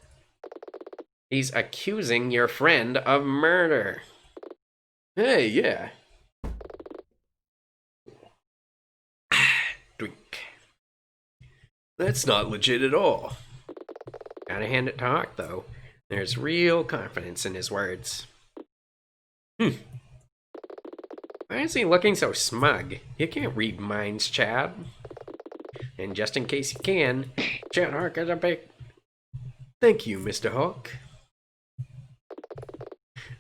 Speaker 2: He's accusing your friend of murder.
Speaker 1: Hey, yeah. Drink. That's not legit at all.
Speaker 2: Gotta hand it to Hawk, though. There's real confidence in his words. Why is he looking so smug? You can't read minds, Chad. And just in case you can, Chad Hawk is a big...
Speaker 1: Thank you, Mr. Hawk.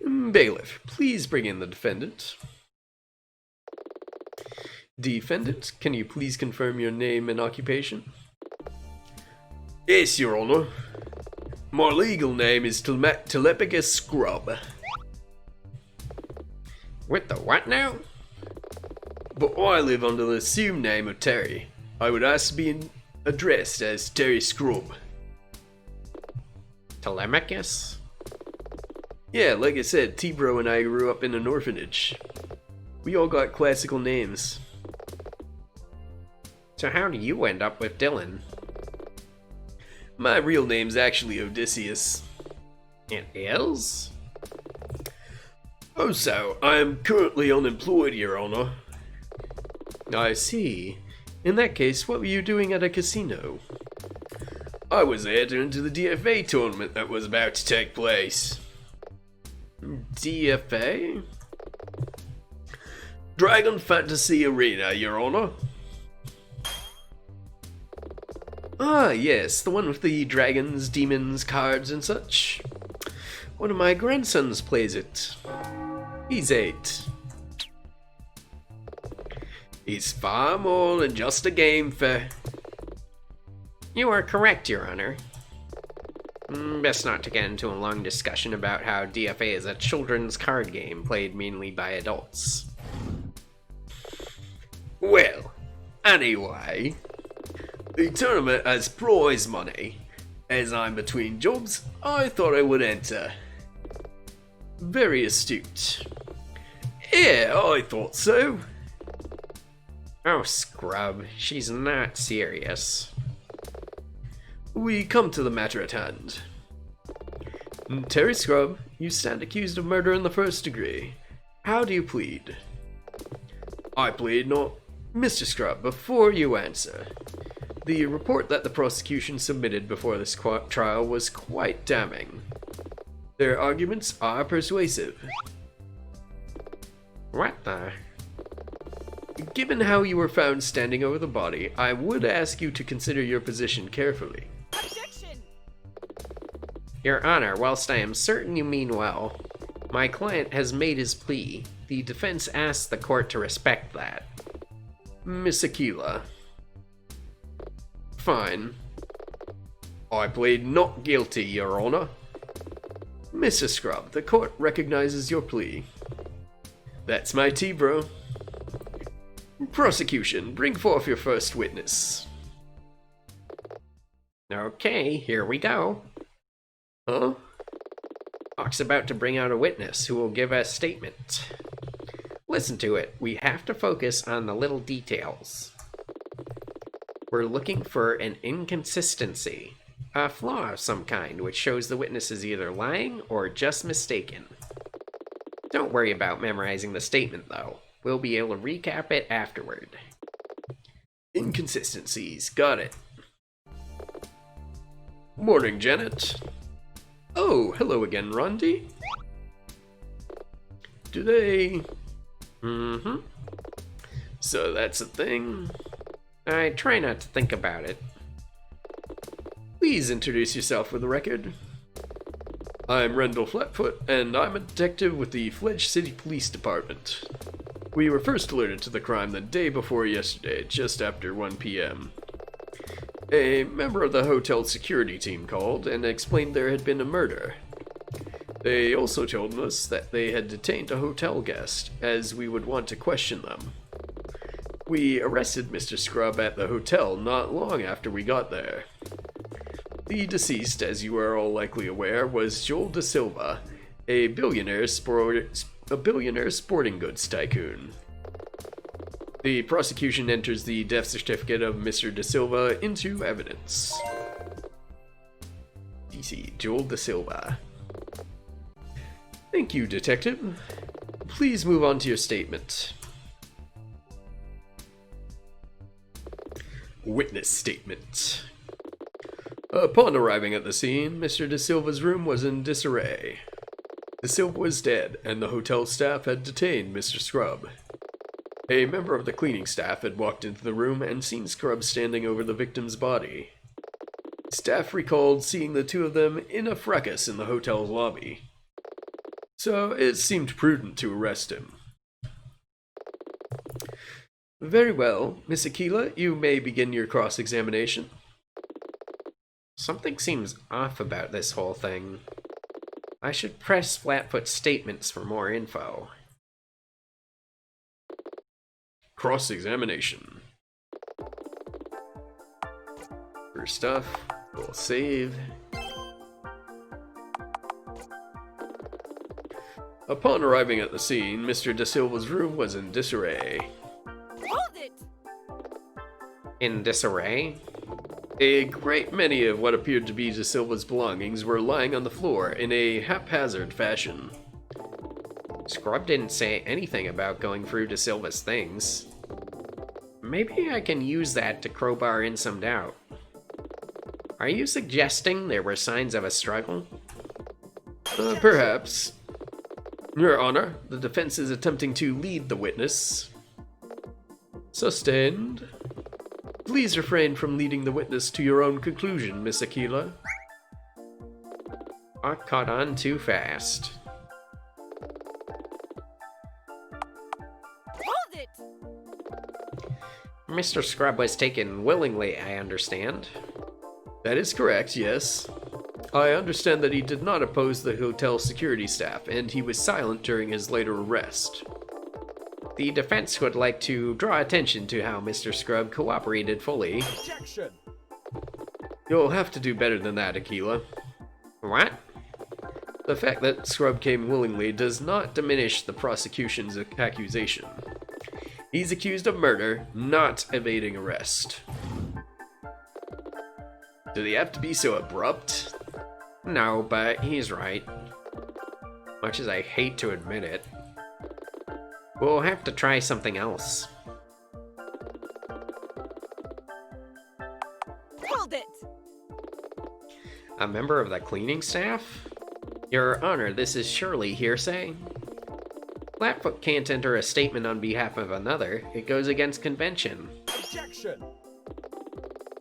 Speaker 1: Bailiff, please bring in the defendant. Defendant, can you please confirm your name and occupation? Yes, Your Honor. My legal name is Telepicus Scrub.
Speaker 2: With the what now?
Speaker 1: But I live under the assumed name of Terry. I would ask to be addressed as Terry Scrub.
Speaker 2: Telemachus?
Speaker 1: Yeah, like I said, T-Bro and I grew up in an orphanage. We all got classical names.
Speaker 2: So how do you end up with Dylan?
Speaker 1: My real name's actually Odysseus.
Speaker 2: It is?
Speaker 1: Oh, so, I'm currently unemployed, Your Honor.
Speaker 3: I see. In that case, what were you doing at a casino?
Speaker 1: I was entering into the DFA tournament that was about to take place.
Speaker 3: DFA?
Speaker 1: Dragon Fantasy Arena, Your Honor.
Speaker 3: Ah, yes, the one with the dragons, demons, cards, and such. One of my grandsons plays it. He's 8.
Speaker 1: It's far more than just a game fair.
Speaker 2: You are correct, Your Honor. Best not to get into a long discussion about how DFA is a children's card game played mainly by adults.
Speaker 1: Well, anyway, the tournament has prize money. As I'm between jobs, I thought I would enter.
Speaker 3: Very astute.
Speaker 1: Yeah, I thought so.
Speaker 2: Oh, scrub. She's not serious.
Speaker 3: We come to the matter at hand. Terry Scrub, you stand accused of murder in the first degree. How do you plead?
Speaker 1: I plead not.
Speaker 3: Mr. Scrub, before you answer, the report that the prosecution submitted before this trial was quite damning. Their arguments are persuasive.
Speaker 2: What the?
Speaker 3: Given how you were found standing over the body, I would ask you to consider your position carefully.
Speaker 4: Objection!
Speaker 2: Your Honor, whilst I am certain you mean well, my client has made his plea. The defense asks the court to respect that.
Speaker 3: Miss Aquila. Fine.
Speaker 1: I plead not guilty, Your Honor.
Speaker 3: Mr. Scrub, the court recognizes your plea.
Speaker 1: That's my tea, bro.
Speaker 3: Prosecution, bring forth your first witness.
Speaker 2: Okay, here we go.
Speaker 3: Huh?
Speaker 2: Hawk's about to bring out a witness who will give a statement. Listen to it. We have to focus on the little details. We're looking for an inconsistency, a flaw of some kind which shows the witness is either lying or just mistaken. Don't worry about memorizing the statement, though. We'll be able to recap it afterward.
Speaker 3: Inconsistencies, got it.
Speaker 1: Morning, Janet.
Speaker 3: Oh, hello again, Rondi. Do they... So that's a thing.
Speaker 2: I try not to think about it.
Speaker 3: Please introduce yourself for the record. I'm Rendell Flatfoot, and I'm a detective with the Fledge City Police Department. We were first alerted to the crime the day before yesterday, just after 1 p.m. A member of the hotel security team called and explained there had been a murder. They also told us that they had detained a hotel guest, as we would want to question them. We arrested Mr. Scrub at the hotel not long after we got there. The deceased, as you are all likely aware, was Joel Da Silva, a billionaire sporting goods tycoon. The prosecution enters the death certificate of Mr. Da Silva into evidence. DC, Joel Da Silva. Thank you, Detective. Please move on to your statement. Witness statement. Upon arriving at the scene, Mr. Da Silva's room was in disarray. Da Silva was dead, and the hotel staff had detained Mr. Scrub. A member of the cleaning staff had walked into the room and seen Scrub standing over the victim's body. Staff recalled seeing the two of them in a fracas in the hotel's lobby. So it seemed prudent to arrest him. Very well, Miss Aquila, you may begin your cross-examination.
Speaker 2: Something seems off about this whole thing. I should press Flatfoot's statements for more info.
Speaker 3: Cross-examination. First off, we'll save. Upon arriving at the scene, Mr. De Silva's room was in disarray.
Speaker 4: Hold it!
Speaker 2: In disarray?
Speaker 3: A great many of what appeared to be De Silva's belongings were lying on the floor in a haphazard fashion.
Speaker 2: Scrub didn't say anything about going through De Silva's things. Maybe I can use that to crowbar in some doubt. Are you suggesting there were signs of a struggle?
Speaker 3: Perhaps. Your Honor, the defense is attempting to lead the witness. Sustained. Please refrain from leading the witness to your own conclusion, Miss Aquila.
Speaker 2: I caught on too fast.
Speaker 4: Hold it!
Speaker 2: Mr. Scrub was taken willingly, I understand.
Speaker 3: That is correct, yes. I understand that he did not oppose the hotel security staff, and he was silent during his later arrest.
Speaker 2: The defense would like to draw attention to how Mr. Scrub cooperated fully.
Speaker 5: Objection.
Speaker 3: You'll have to do better than that, Aquila.
Speaker 2: What?
Speaker 3: The fact that Scrub came willingly does not diminish the prosecution's accusation. He's accused of murder, not evading arrest. Do they have to be so abrupt?
Speaker 2: No, but he's right. Much as I hate to admit it. We'll have to try something else.
Speaker 4: Hold it!
Speaker 2: A member of the cleaning staff? Your Honor, this is surely hearsay. Flatfoot can't enter a statement on behalf of another. It goes against convention.
Speaker 5: Objection.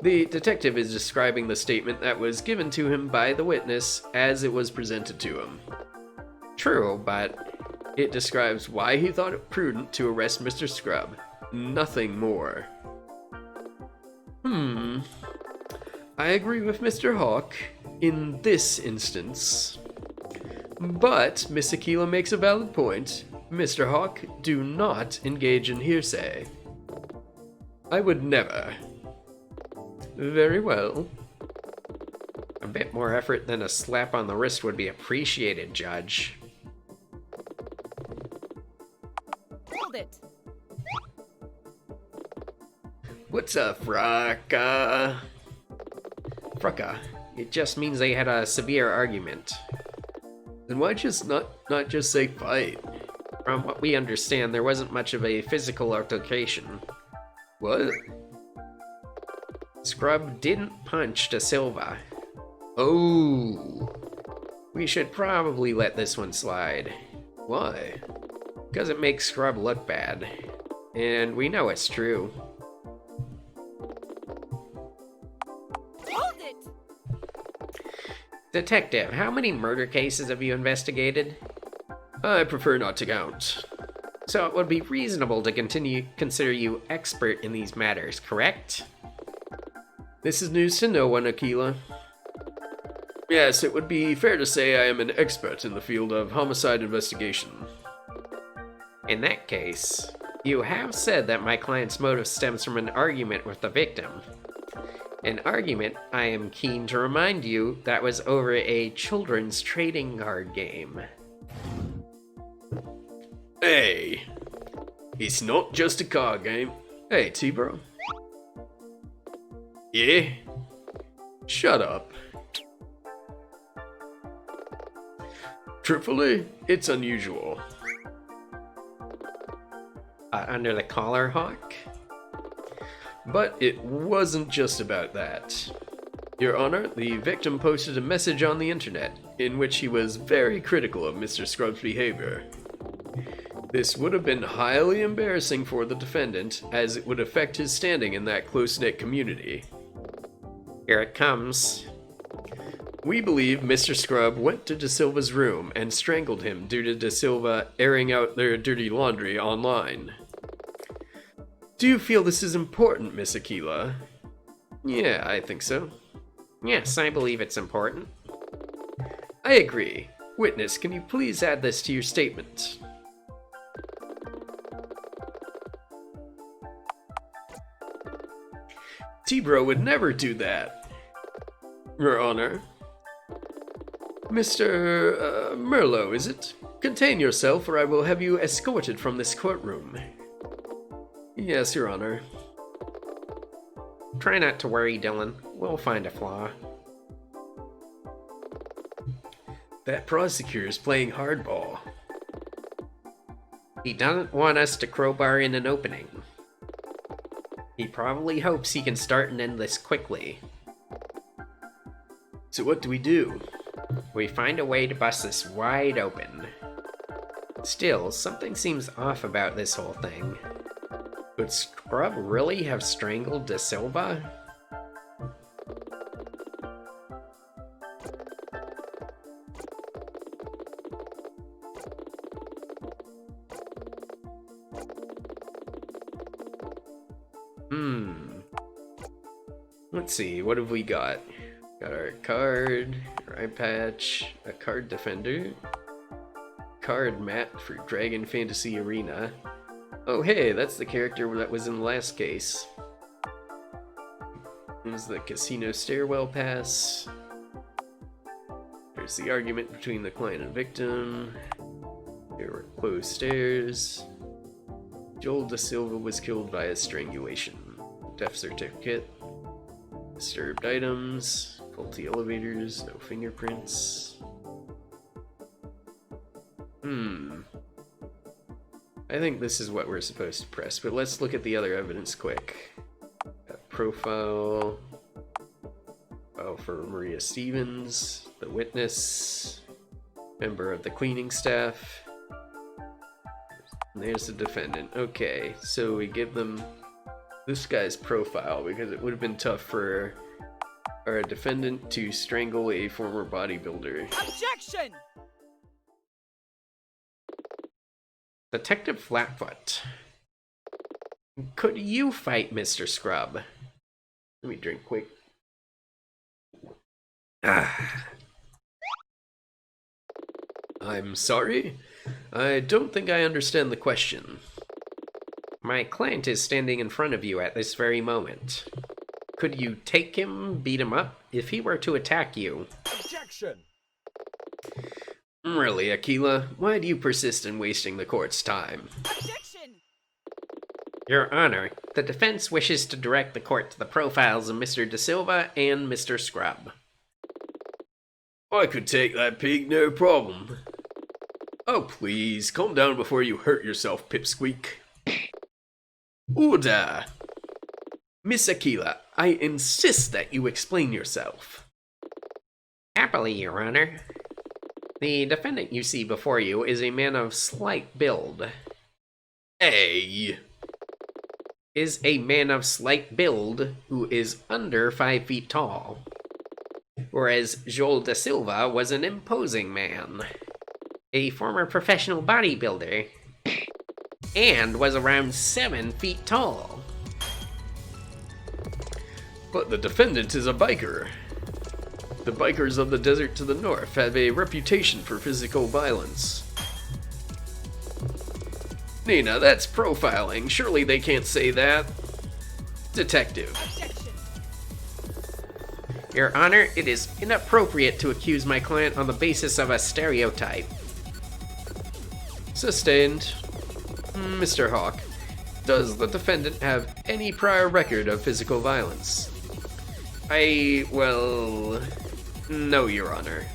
Speaker 3: The detective is describing the statement that was given to him by the witness as it was presented to him.
Speaker 2: True, but
Speaker 3: It describes why he thought it prudent to arrest Mr. Scrub. Nothing more. I agree with Mr. Hawk in this instance. But Miss Aquila makes a valid point. Mr. Hawk, do not engage in hearsay. I would never. Very well.
Speaker 2: a bit more effort than a slap on the wrist would be appreciated, Judge.
Speaker 4: Hold it!
Speaker 3: What's a fracas?
Speaker 2: Fracas. It just means they had a severe argument.
Speaker 3: Then why just not just say fight?
Speaker 2: From what we understand, there wasn't much of a physical altercation.
Speaker 3: What?
Speaker 2: Scrub didn't punch De Silva.
Speaker 3: Oh.
Speaker 2: We should probably let this one slide.
Speaker 3: Why?
Speaker 2: Because it makes Scrub look bad. And we know it's true.
Speaker 4: Hold it!
Speaker 2: Detective, how many murder cases have you investigated?
Speaker 3: I prefer not to count.
Speaker 2: So it would be reasonable to consider you expert in these matters, correct?
Speaker 3: This is news to no one, Aquila. Yes, it would be fair to say I am an expert in the field of homicide investigation.
Speaker 2: In that case, you have said that my client's motive stems from an argument with the victim. An argument, I am keen to remind you, that was over a children's trading card game.
Speaker 3: Hey, it's not just a card game. Hey, T-Bro. Yeah? Shut up. Truthfully, it's unusual.
Speaker 2: Under the collar, Hawk?
Speaker 3: But it wasn't just about that. Your Honor, the victim posted a message on the internet in which he was very critical of Mr. Scrub's behavior. This would have been highly embarrassing for the defendant, as it would affect his standing in that close-knit community.
Speaker 2: Here it comes.
Speaker 3: We believe Mr. Scrub went to De Silva's room and strangled him due to De Silva airing out their dirty laundry online. Do you feel this is important, Miss Aquila? Yeah, I think so.
Speaker 2: Yes, I believe it's important.
Speaker 3: I agree. Witness, can you please add this to your statement? T-Bro would never do that. Your Honor. Mr. Merlot, is it? Contain yourself, or I will have you escorted from this courtroom. Yes, Your Honor.
Speaker 2: Try not to worry, Dylan. We'll find a flaw.
Speaker 3: That prosecutor is playing hardball.
Speaker 2: He doesn't want us to crowbar in an opening. He probably hopes he can start and end this quickly.
Speaker 3: So what do we do?
Speaker 2: We find a way to bust this wide open. Still, something seems off about this whole thing. Could Scrub really have strangled De Silva?
Speaker 3: Let's see, what have we got? Got our card, our eye patch, a card defender, card mat for Dragon Fantasy Arena. Oh hey, that's the character that was in the last case. There's the casino stairwell pass. There's the argument between the client and victim. There were closed stairs. Joel Da Silva was killed by a strangulation. Death certificate. Disturbed items. Faulty elevators. No fingerprints. I think this is what we're supposed to press, but let's look at the other evidence quick. Got profile. File for Maria Stevens, the witness, member of the cleaning staff. And there's the defendant. Okay, so we give them this guy's profile because it would have been tough for our defendant to strangle a former bodybuilder.
Speaker 4: Objection!
Speaker 2: Detective Flatfoot. Could you fight Mr. Scrub?
Speaker 3: Let me drink quick. I'm sorry. I don't think I understand the question.
Speaker 2: My client is standing in front of you at this very moment. Could you take him, beat him up, if he were to attack you?
Speaker 5: Objection!
Speaker 3: Really, Aquila? Why do you persist in wasting the court's time?
Speaker 4: Objection!
Speaker 2: Your Honor, the defense wishes to direct the court to the profiles of Mr. Da Silva and Mr. Scrub.
Speaker 3: I could take that pig, no problem. Oh, please, calm down before you hurt yourself, Pipsqueak. Order! Miss Aquila, I insist that you explain yourself.
Speaker 2: Happily, Your Honor. The defendant you see before you is a man of slight build. Is a man of slight build who is under 5 feet tall. Whereas Joel Da Silva was an imposing man. A former professional bodybuilder. And was around 7 feet tall.
Speaker 3: But the defendant is a biker. The bikers of the desert to the north have a reputation for physical violence. Nina, that's profiling. Surely they can't say that. Detective.
Speaker 4: Objection!
Speaker 2: Your Honor, it is inappropriate to accuse my client on the basis of a stereotype.
Speaker 3: Sustained. Mr. Hawk, does the defendant have any prior record of physical violence? No, Your Honor.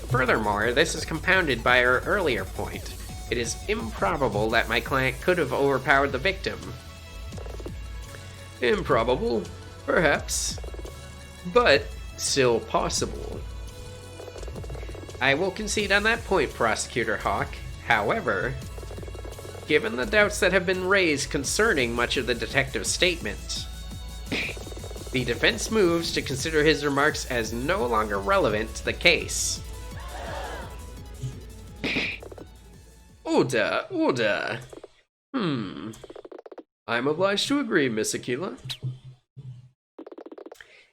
Speaker 2: Furthermore, this is compounded by our earlier point. It is improbable that my client could have overpowered the victim.
Speaker 3: Improbable, perhaps, but still possible.
Speaker 2: I will concede on that point, Prosecutor Hawk. However, given the doubts that have been raised concerning much of the detective's statement, the defense moves to consider his remarks as no longer relevant to the case.
Speaker 3: Order. I'm obliged to agree, Miss Aquila.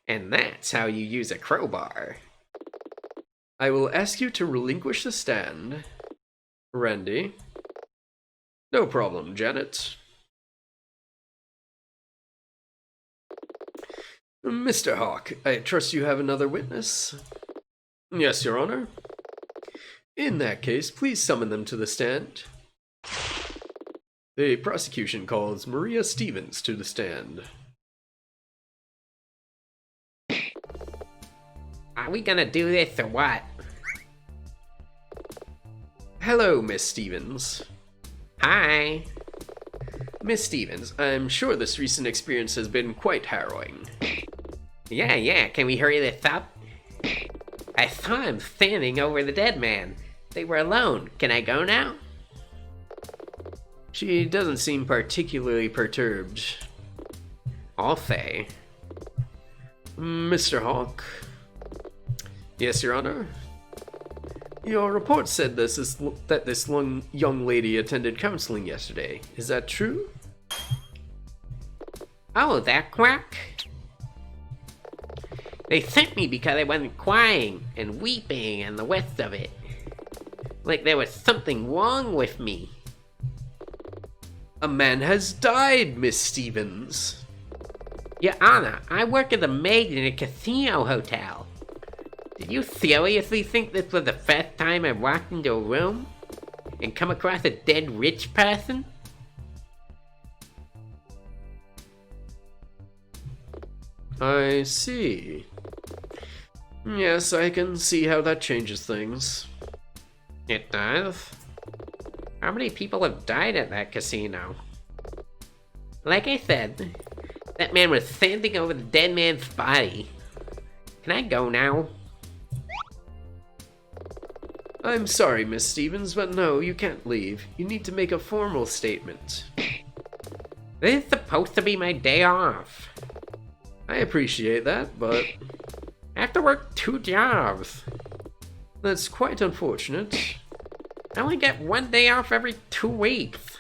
Speaker 2: And that's how you use a crowbar.
Speaker 3: I will ask you to relinquish the stand. Randy. No problem, Janet. Mr. Hawk, I trust you have another witness? Yes, Your Honor. In that case, please summon them to the stand. The prosecution calls Maria Stevens to the stand.
Speaker 2: Are we gonna do this or what?
Speaker 3: Hello, Miss Stevens.
Speaker 2: Hi.
Speaker 3: Miss Stevens, I'm sure this recent experience has been quite harrowing.
Speaker 2: Yeah, can we hurry this up? I saw him standing over the dead man. They were alone. Can I go now?
Speaker 3: She doesn't seem particularly perturbed.
Speaker 2: I'll say.
Speaker 3: Mr. Hawk. Yes, Your Honor? Your report said that this young lady attended counseling yesterday. Is that true?
Speaker 2: Oh, that quack? They sent me because I wasn't crying and weeping and the rest of it. Like there was something wrong with me.
Speaker 3: A man has died, Miss Stevens.
Speaker 2: Your Honor, I work as a maid in a casino hotel. Did you seriously think this was the first time I walked into a room and come across a dead rich person?
Speaker 3: I see. Yes, I can see how that changes things.
Speaker 2: It does? How many people have died at that casino? Like I said, that man was standing over the dead man's body. Can I go now?
Speaker 3: I'm sorry, Miss Stevens, but no, you can't leave. You need to make a formal statement.
Speaker 2: This is supposed to be my day off.
Speaker 3: I appreciate that, but
Speaker 2: I have to work 2 jobs.
Speaker 3: that's quite unfortunate.
Speaker 2: I only get 1 day off every 2 weeks.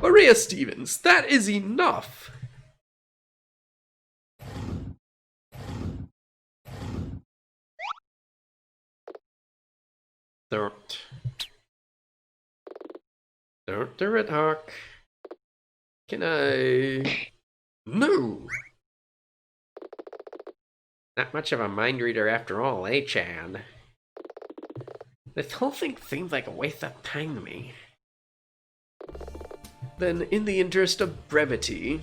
Speaker 3: Maria Stevens, that is enough! Don't do it, Hawk. Can I... No!
Speaker 2: Not much of a mind reader after all, eh, Chad? This whole thing seems like a waste of time to me.
Speaker 3: Then, in the interest of brevity,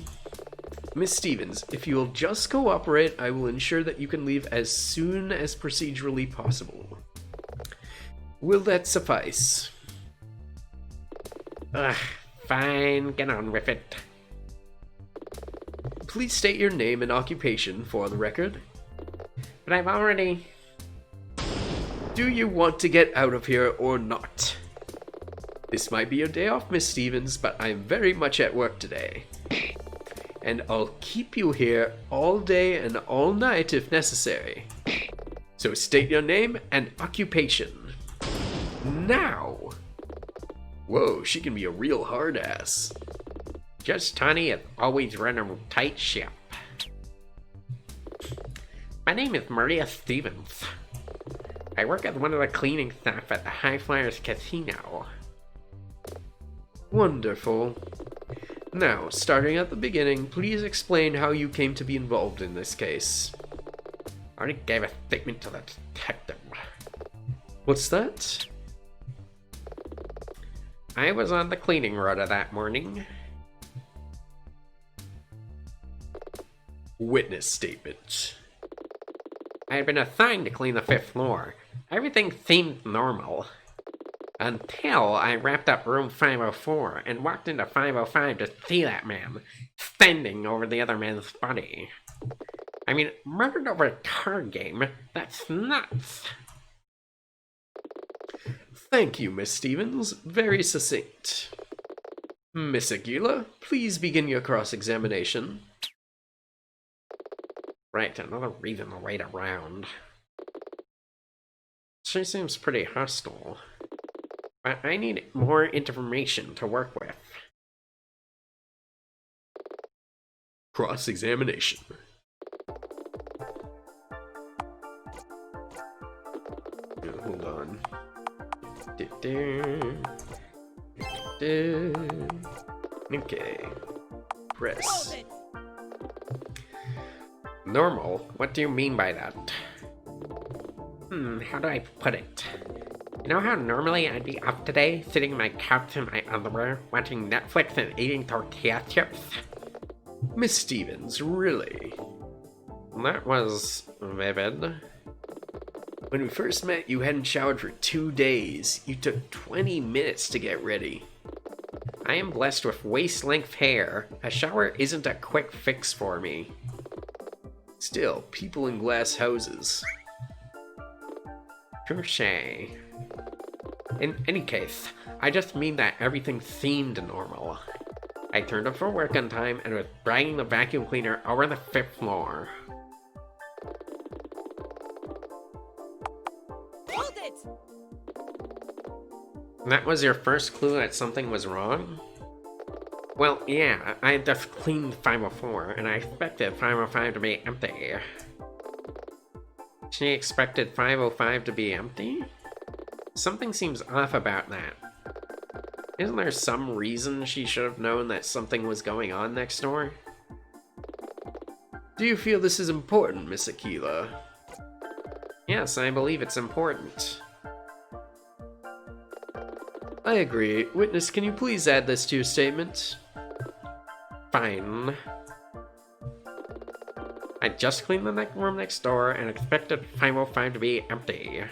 Speaker 3: Miss Stevens, if you will just cooperate, I will ensure that you can leave as soon as procedurally possible. Will that suffice?
Speaker 2: Ugh, fine, get on with it.
Speaker 3: Please state your name and occupation for the record.
Speaker 2: But I've already...
Speaker 3: Do you want to get out of here or not? This might be your day off, Miss Stevens, but I'm very much at work today. And I'll keep you here all day and all night if necessary. So state your name and occupation. Now! Whoa, she can be a real hard ass.
Speaker 2: Judge Tawny has always run a tight ship. My name is Maria Stevens. I work as one of the cleaning staff at the High Flyers Casino.
Speaker 3: Wonderful. Now, starting at the beginning, please explain how you came to be involved in this case.
Speaker 2: I already gave a statement to the detective.
Speaker 3: What's that?
Speaker 2: I was on the cleaning rota that morning.
Speaker 3: Witness statement.
Speaker 2: I had been assigned to clean the 5th floor. Everything seemed normal. Until I wrapped up room 504 and walked into 505 to see that man standing over the other man's body. I mean, murdered over a card game? That's nuts.
Speaker 3: Thank you, Miss Stevens. Very succinct. Miss Aquila, please begin your cross-examination.
Speaker 2: Right, another reason to wait around. She seems pretty hostile. But I need more information to work with.
Speaker 3: Cross-examination. Hold on. Okay. Press.
Speaker 4: Hold it.
Speaker 2: Normal? What do you mean by that? How do I put it? You know how normally I'd be up today, sitting on my couch in my underwear, watching Netflix and eating tortilla chips?
Speaker 3: Miss Stevens, really?
Speaker 2: That was vivid.
Speaker 3: When we first met, you hadn't showered for 2 days. You took 20 minutes to get ready.
Speaker 2: I am blessed with waist-length hair. A shower isn't a quick fix for me.
Speaker 3: Still, people in glass houses.
Speaker 2: Touché. In any case, I just mean that everything seemed normal. I turned up for work on time and was dragging the vacuum cleaner over the 5th floor.
Speaker 4: Hold it!
Speaker 2: That was your first clue that something was wrong? Well, yeah, I just cleaned 504, and I expected 505 to be empty. She expected 505 to be empty? Something seems off about that. Isn't there some reason she should have known that something was going on next door?
Speaker 3: Do you feel this is important, Miss Aquila?
Speaker 2: Yes, I believe it's important.
Speaker 3: I agree. Witness, can you please add this to your statement?
Speaker 2: Fine. I just cleaned the room next door and expected 505 to be empty.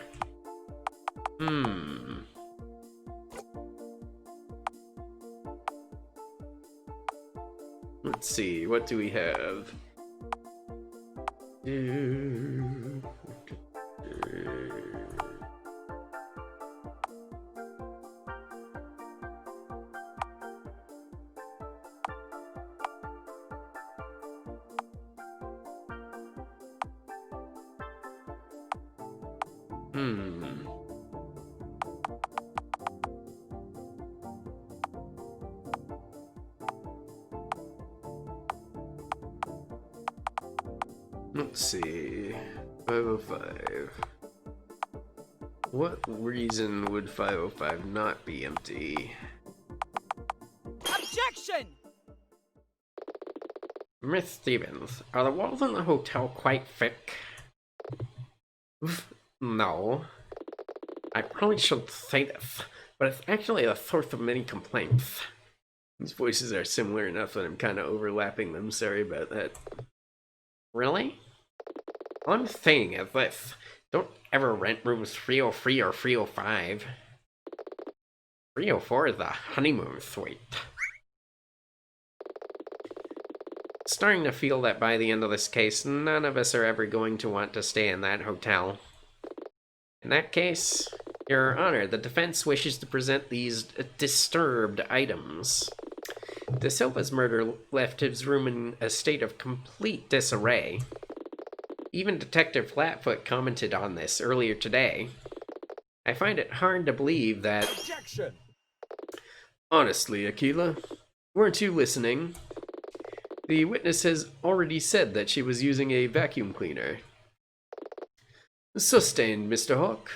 Speaker 3: Let's see, what do we have? Let's see. 505. What reason would 505 not be empty?
Speaker 4: Objection!
Speaker 2: Miss Stevens, are the walls in the hotel quite thick? No. I probably shouldn't say this, but it's actually the source of many complaints.
Speaker 3: These voices are similar enough that I'm kind of overlapping them. Sorry about that.
Speaker 2: Really? All I'm saying is this. Don't ever rent rooms 303 or 305. 304 is the honeymoon suite. Starting to feel that by the end of this case, none of us are ever going to want to stay in that hotel. In that case, Your Honor, the defense wishes to present these disturbed items. De Silva's murder left his room in a state of complete disarray. Even Detective Flatfoot commented on this earlier today. I find it hard to believe that...
Speaker 5: Objection!
Speaker 3: Honestly, Aquila, weren't you listening? The witness has already said that she was using a vacuum cleaner. Sustained, Mr. Hawk.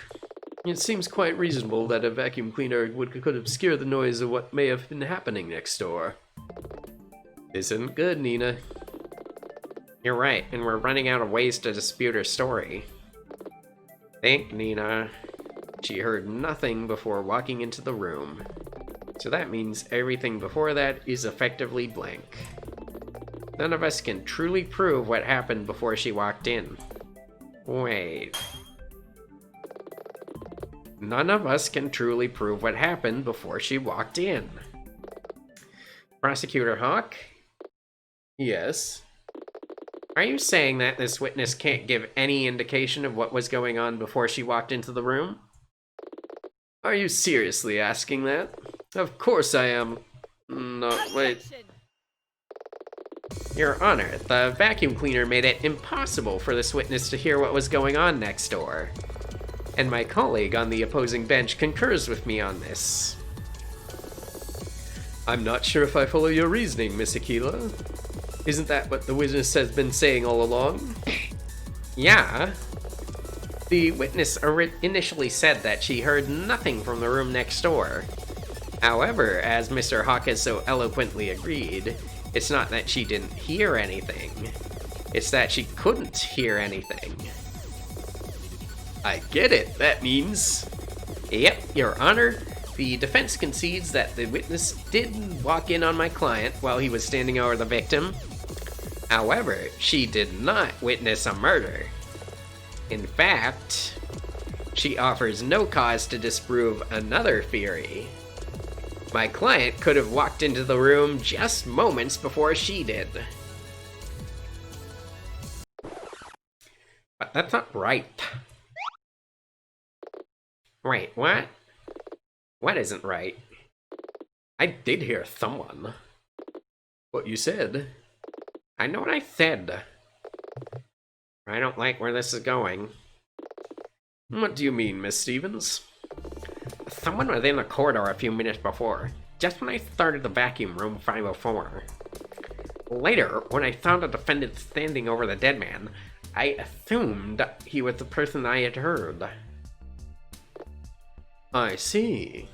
Speaker 3: It seems quite reasonable that a vacuum cleaner could obscure the noise of what may have been happening next door. This isn't good, Nina.
Speaker 2: You're right, and we're running out of ways to dispute her story. Think, Nina. She heard nothing before walking into the room. So that means everything before that is effectively blank. None of us can truly prove what happened before she walked in. Wait. None of us can truly prove what happened before she walked in. Prosecutor Hawk?
Speaker 3: Yes?
Speaker 2: Are you saying that this witness can't give any indication of what was going on before she walked into the room?
Speaker 3: Are you seriously asking that? Of course I am. No, wait.
Speaker 4: Objection!
Speaker 2: Your Honor, the vacuum cleaner made it impossible for this witness to hear what was going on next door. And my colleague on the opposing bench concurs with me on this.
Speaker 3: I'm not sure if I follow your reasoning, Miss Aquila. Isn't that what the witness has been saying all along?
Speaker 2: Yeah. The witness initially said that she heard nothing from the room next door. However, as Mr. Hawk has so eloquently agreed, it's not that she didn't hear anything. It's that she couldn't hear anything.
Speaker 3: I get it. That means...
Speaker 2: Yep, Your Honor. The defense concedes that the witness did walk in on my client while he was standing over the victim. However, she did not witness a murder. In fact, she offers no cause to disprove another theory. My client could have walked into the room just moments before she did. But that's not right. Wait, what? What isn't right? I did hear someone.
Speaker 3: What you said?
Speaker 2: I know what I said. I don't like where this is going.
Speaker 3: What do you mean, Miss Stevens?
Speaker 2: Someone was in the corridor a few minutes before, just when I started the vacuum room 504. Later, when I saw the defendant standing over the dead man, I assumed he was the person I had heard.
Speaker 3: I see.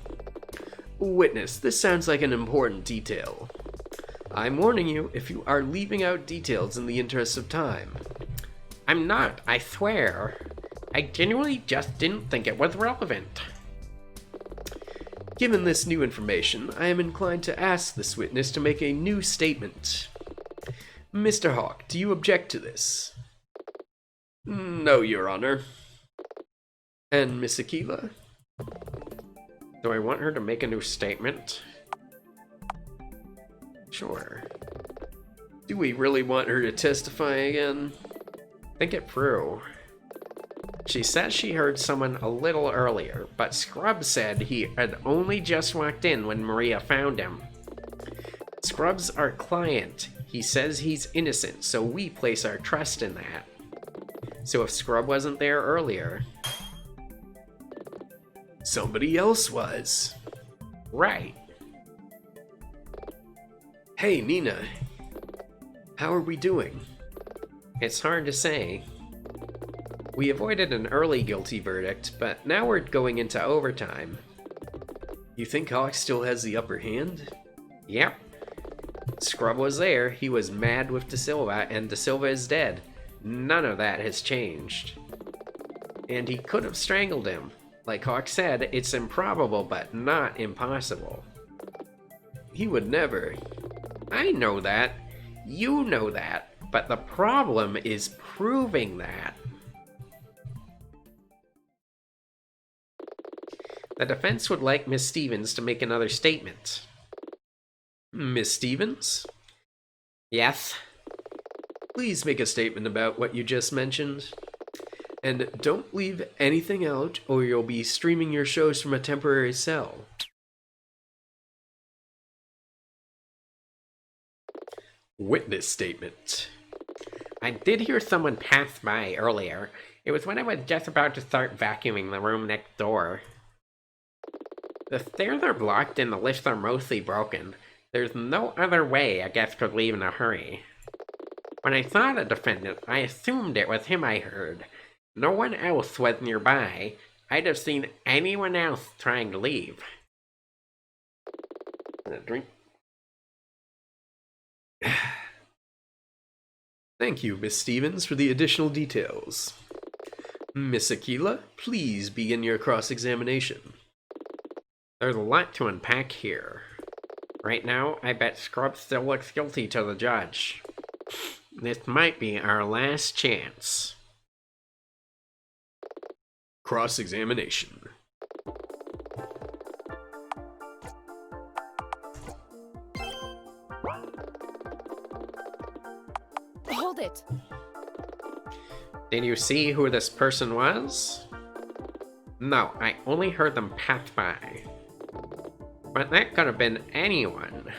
Speaker 3: Witness, this sounds like an important detail. I'm warning you if you are leaving out details in the interest of time.
Speaker 2: I'm not, I swear. I genuinely just didn't think it was relevant.
Speaker 3: Given this new information, I am inclined to ask this witness to make a new statement. Mr. Hawk, do you object to this?
Speaker 1: No, Your Honor.
Speaker 3: And Miss Aquila?
Speaker 2: Do I want her to make a new statement?
Speaker 3: Sure. Do we really want her to testify again?
Speaker 2: Think it through. She says she heard someone a little earlier, but Scrubs said he had only just walked in when Maria found him. Scrubs' our client. He says he's innocent, so we place our trust in that. So if Scrub wasn't there earlier...
Speaker 3: Somebody else was.
Speaker 2: Right.
Speaker 3: Hey, Nina. How are we doing?
Speaker 2: It's hard to say. We avoided an early guilty verdict, but now we're going into overtime.
Speaker 3: You think Hawk still has the upper hand?
Speaker 2: Yep. Scrub was there, he was mad with Da Silva, and Da Silva is dead. None of that has changed. And he could have strangled him. Like Hawk said, it's improbable, but not impossible.
Speaker 3: He would never.
Speaker 2: I know that. You know that. But the problem is proving that. The defense would like Miss Stevens to make another statement.
Speaker 3: Miss Stevens?
Speaker 2: Yes?
Speaker 3: Please make a statement about what you just mentioned. And don't leave anything out, or you'll be streaming your shows from a temporary cell. Witness statement.
Speaker 2: I did hear someone pass by earlier. It was when I was just about to start vacuuming the room next door. The stairs are blocked and the lifts are mostly broken. There's no other way a guest could leave in a hurry. When I saw the defendant, I assumed it was him I heard. No one else was nearby. I'd have seen anyone else trying to leave.
Speaker 3: Drink. Thank you, Miss Stevens, for the additional details. Miss Aquila, please begin your cross-examination.
Speaker 2: There's a lot to unpack here. Right now, I bet Scrub still looks guilty to the judge. This might be our last chance.
Speaker 3: Cross-examination.
Speaker 4: Hold it.
Speaker 2: Did you see who this person was? No, I only heard them pass by. But that could have been anyone.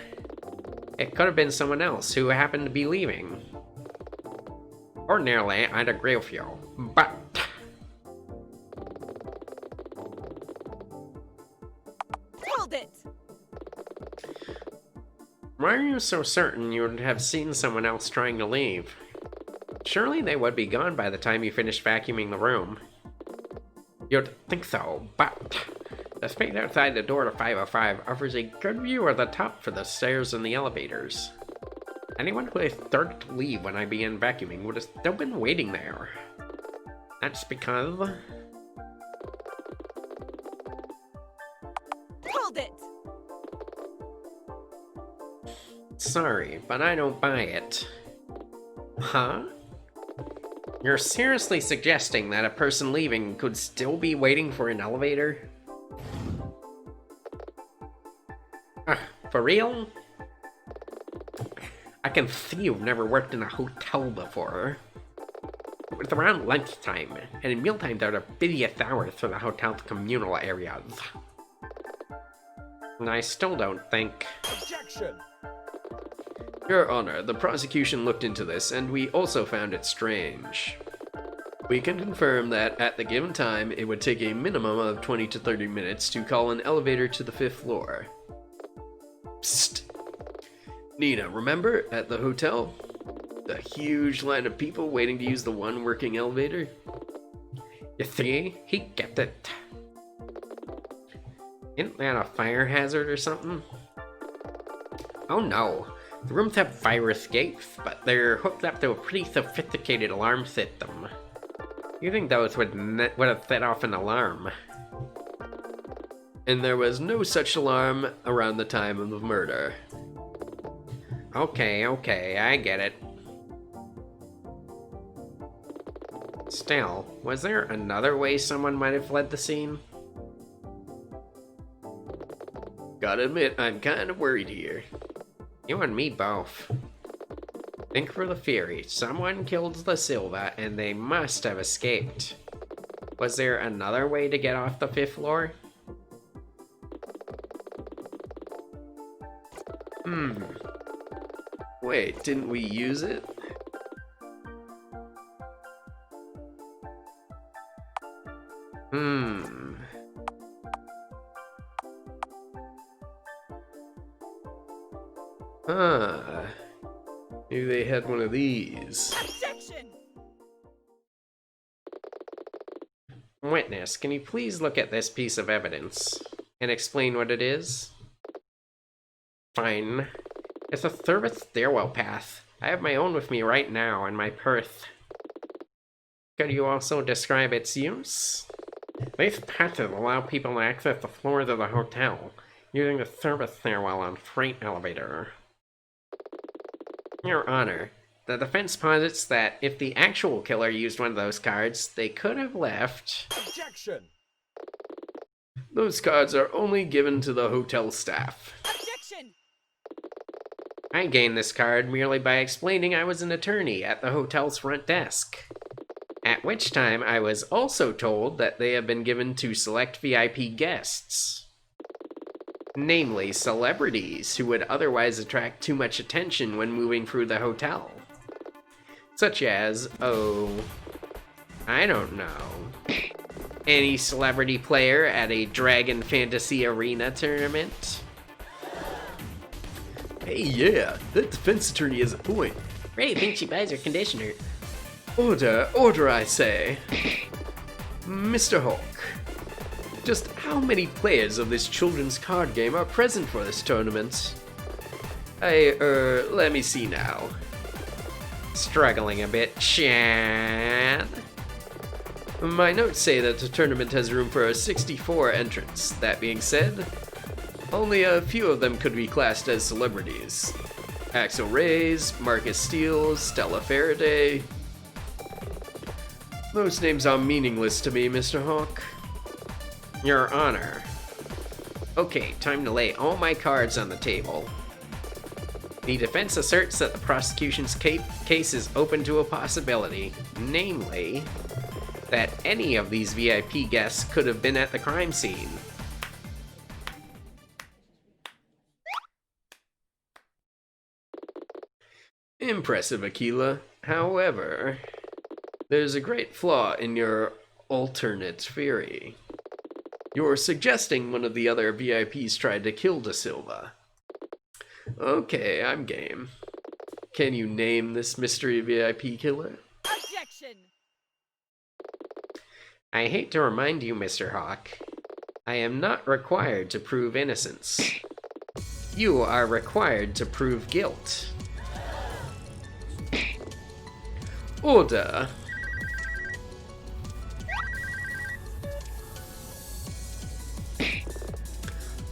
Speaker 2: It could have been someone else who happened to be leaving. Ordinarily, I'd agree with you, but...
Speaker 4: Hold it.
Speaker 2: Why are you so certain you would have seen someone else trying to leave? Surely they would be gone by the time you finished vacuuming the room. You'd think so, but... the space outside the door to 505 offers a good view of the top for the stairs and the elevators. Anyone who started to leave when I began vacuuming would have still been waiting there. That's because...
Speaker 4: Hold it!
Speaker 2: Sorry, but I don't buy it. Huh? You're seriously suggesting that a person leaving could still be waiting for an elevator? For real? I can see you've never worked in a hotel before. It's around lunchtime, and in mealtimes are the busiest hours for the hotel's communal areas. And I still don't think...
Speaker 5: Objection!
Speaker 1: Your Honor, the prosecution looked into this, and we also found it strange. We can confirm that at the given time, it would take a minimum of 20 to 30 minutes to call an elevator to the 5th floor. Psst. Nina, remember at the hotel? The huge line of people waiting to use the one working elevator?
Speaker 2: You see? He get it. Isn't that a fire hazard or something? Oh no. The rooms have fire escapes, but they're hooked up to a pretty sophisticated alarm system. You think those would have set off an alarm?
Speaker 1: And there was no such alarm around the time of the murder.
Speaker 2: Okay, I get it. Still, was there another way someone might have fled the scene?
Speaker 1: Gotta admit, I'm kind of worried here.
Speaker 2: You and me both. Think for the theory. Someone killed the Silva and they must have escaped. Was there another way to get off the 5th floor?
Speaker 1: Wait, didn't we use it? Maybe they had one of these.
Speaker 4: Objection!
Speaker 2: Witness, can you please look at this piece of evidence and explain what it is? Fine. It's a service stairwell path. I have my own with me right now in my purse. Could you also describe its use? These passes allow people to access the floors of the hotel using the service stairwell on freight elevator. Your Honor, the defense posits that if the actual killer used one of those cards, they could have left...
Speaker 5: Objection!
Speaker 1: Those cards are only given to the hotel staff.
Speaker 4: Objection!
Speaker 2: I gained this card merely by explaining I was an attorney at the hotel's front desk. At which time I was also told that they have been given to select VIP guests. Namely, celebrities who would otherwise attract too much attention when moving through the hotel. Such as, I don't know, any celebrity player at a Dragon Fantasy Arena tournament?
Speaker 1: Hey, yeah, that defense attorney has a point.
Speaker 2: Ray thinks she buys her conditioner.
Speaker 1: Order, I say. Mr. Hawk, just how many players of this children's card game are present for this tournament? Let me see now.
Speaker 2: Struggling a bit, Chad.
Speaker 1: My notes say that the tournament has room for 64 entrants. That being said, only a few of them could be classed as celebrities. Axel Reyes, Marcus Steele, Stella Faraday. Those names are meaningless to me, Mr. Hawk.
Speaker 2: Your Honor. Okay, time to lay all my cards on the table. The defense asserts that the prosecution's case is open to a possibility, namely, that any of these VIP guests could have been at the crime scene.
Speaker 1: Impressive, Aquila. However, there's a great flaw in your alternate theory. You're suggesting one of the other VIPs tried to kill Da Silva. Okay, I'm game. Can you name this mystery VIP killer?
Speaker 4: Objection!
Speaker 2: I hate to remind you, Mr. Hawk, I am not required to prove innocence. You are required to prove guilt.
Speaker 1: Order.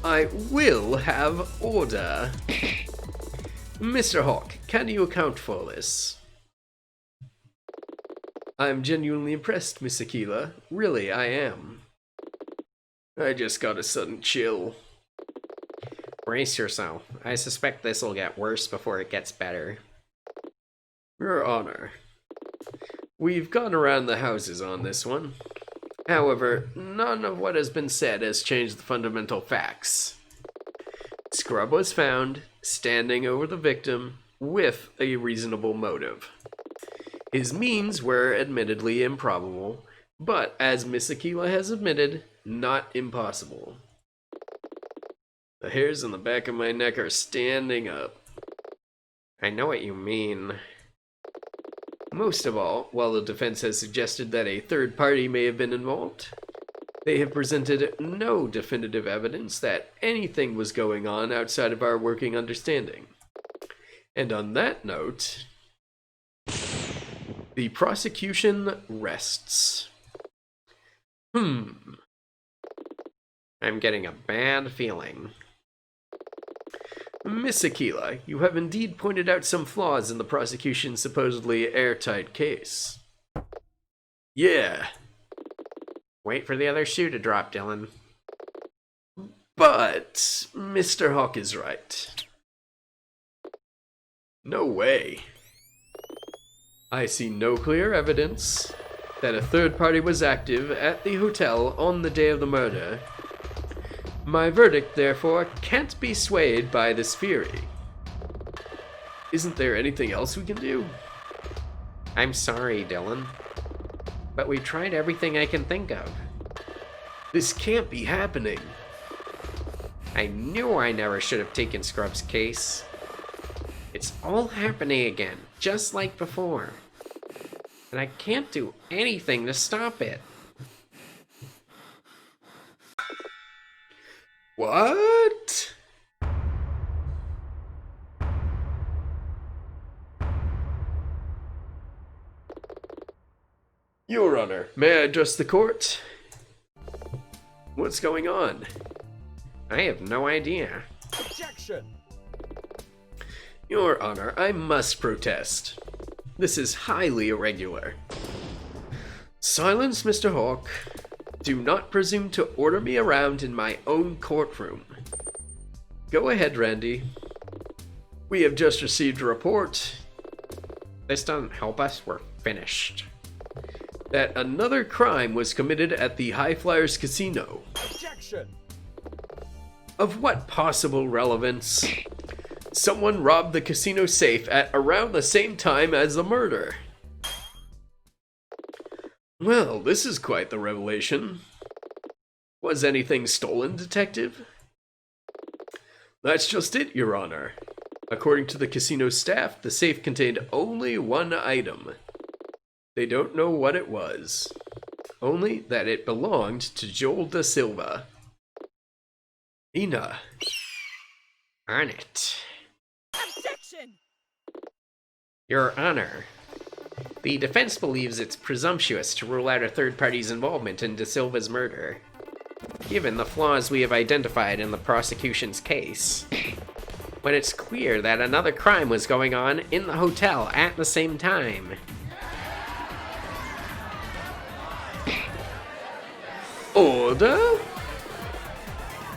Speaker 3: I will have order. Mr. Hawk, can you account for this? I'm genuinely impressed, Miss Aquila. Really, I am. I just got a sudden chill.
Speaker 2: Brace yourself. I suspect this'll get worse before it gets better.
Speaker 3: Your Honor, we've gone around the houses on this one. However, none of what has been said has changed the fundamental facts. Scrub was found standing over the victim with a reasonable motive. His means were admittedly improbable, but as Miss Aquila has admitted, not impossible. The hairs on the back of my neck are standing up.
Speaker 2: I know what you mean.
Speaker 3: Most of all, while the defense has suggested that a third party may have been involved, they have presented no definitive evidence that anything was going on outside of our working understanding. And on that note, the prosecution rests.
Speaker 2: I'm getting a bad feeling.
Speaker 3: Miss Aquila, you have indeed pointed out some flaws in the prosecution's supposedly airtight case. Yeah.
Speaker 2: Wait for the other shoe to drop, Dylan.
Speaker 3: But Mr. Hawk is right. No way. I see no clear evidence that a third party was active at the hotel on the day of the murder. My verdict, therefore, can't be swayed by this theory. Isn't there anything else we can do?
Speaker 2: I'm sorry, Dylan. But we've tried everything I can think of.
Speaker 3: This can't be happening.
Speaker 2: I knew I never should have taken Scrub's case. It's all happening again, just like before. And I can't do anything to stop it.
Speaker 3: What? Your Honor, may I address the court? What's going on?
Speaker 2: I have no idea.
Speaker 5: Objection!
Speaker 3: Your Honor, I must protest. This is highly irregular. Silence, Mr. Hawk. Do not presume to order me around in my own courtroom. Go ahead, Randy. We have just received a report
Speaker 2: This doesn't help us, we're finished.
Speaker 3: that another crime was committed at the High Flyers Casino.
Speaker 5: Objection!
Speaker 3: Of what possible relevance? Someone robbed the casino safe at around the same time as the murder. Well, this is quite the revelation. Was anything stolen, Detective? That's just it, Your Honor. According to the casino staff, the safe contained only one item. They don't know what it was. Only that it belonged to Joel da Silva. Ina.
Speaker 2: On it.
Speaker 4: Objection!
Speaker 2: Your Honor, the defense believes it's presumptuous to rule out a third party's involvement in Da Silva's murder, given the flaws we have identified in the prosecution's case. When it's clear that another crime was going on in the hotel at the same time.
Speaker 3: Order?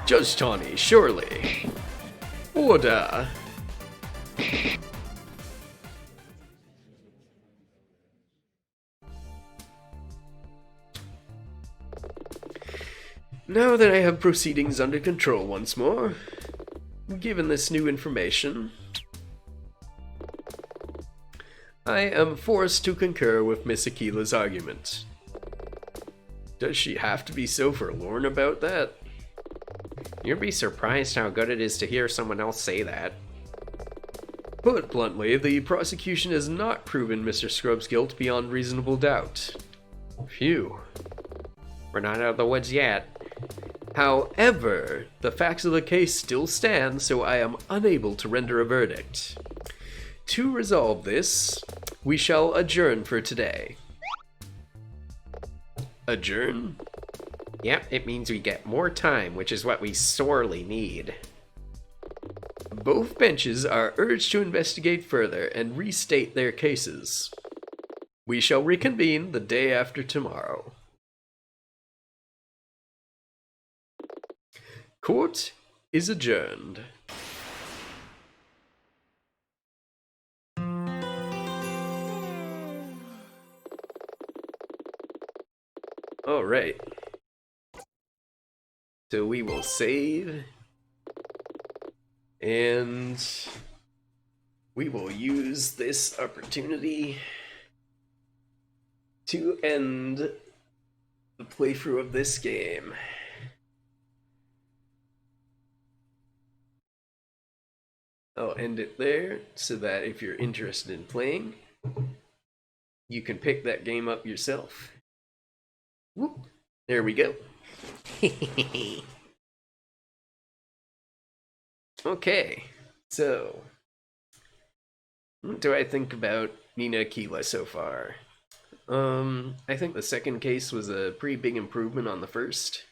Speaker 3: Judge Tawny, surely. Order. Now that I have proceedings under control once more, given this new information, I am forced to concur with Miss Aquila's argument. Does she have to be so forlorn about that?
Speaker 2: You'd be surprised how good it is to hear someone else say that.
Speaker 3: Put bluntly, the prosecution has not proven Mr. Scrub's guilt beyond reasonable doubt. Phew.
Speaker 2: We're not out of the woods yet.
Speaker 3: However, the facts of the case still stand, so I am unable to render a verdict. To resolve this, we shall adjourn for today. Adjourn?
Speaker 2: Yep, it means we get more time, which is what we sorely need.
Speaker 3: Both benches are urged to investigate further and restate their cases. We shall reconvene the day after tomorrow. Court is adjourned. All right. So we will save, and we will use this opportunity to end the playthrough of this game. I'll end it there so that if you're interested in playing, you can pick that game up yourself. Whoop. There we go. Okay, so what do I think about Nina Aquila so far? I think the second case was a pretty big improvement on the first.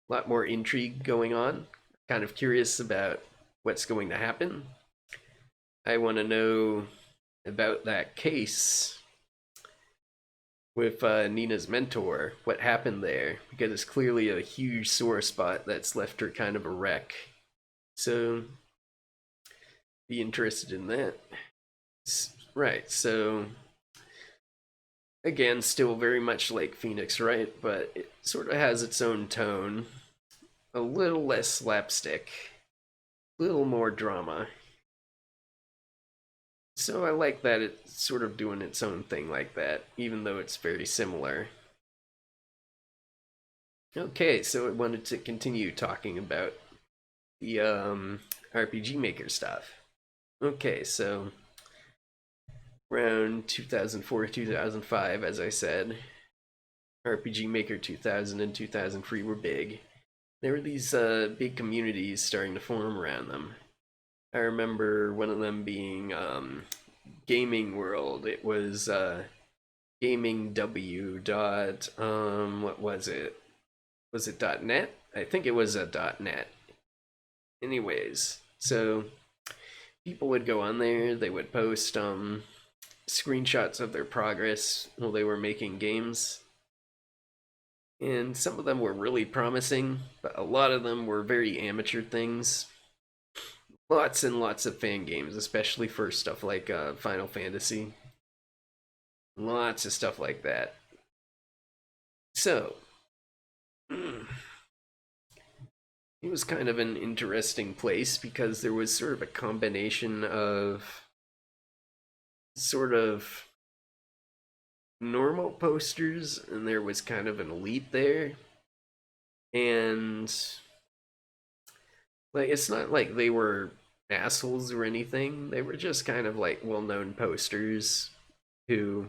Speaker 3: A lot more intrigue going on. Kind of curious about what's going to happen. I want to know about that case with Nina's mentor, what happened there, because it's clearly a huge sore spot that's left her kind of a wreck. So, be interested in that. Right, so again, still very much like Phoenix, right? But it sort of has its own tone. A little less slapstick. A little more drama. So I like that it's sort of doing its own thing like that, even though it's very similar. Okay, so I wanted to continue talking about the RPG Maker stuff. Okay, so around 2004, 2005, as I said, RPG Maker 2000 and 2003 were big. There were these big communities starting to form around them. I remember one of them being Gaming World. It was Gaming W dot what was it? Was it .net? I think it was a .net. Anyways, so people would go on there. They would post screenshots of their progress while they were making games. And some of them were really promising, but a lot of them were very amateur things. Lots and lots of fan games, especially for stuff like Final Fantasy. Lots of stuff like that. So, it was kind of an interesting place because there was sort of a combination of sort of normal posters, and there was kind of an elite there. And like, it's not like they were assholes or anything. They were just kind of like well-known posters who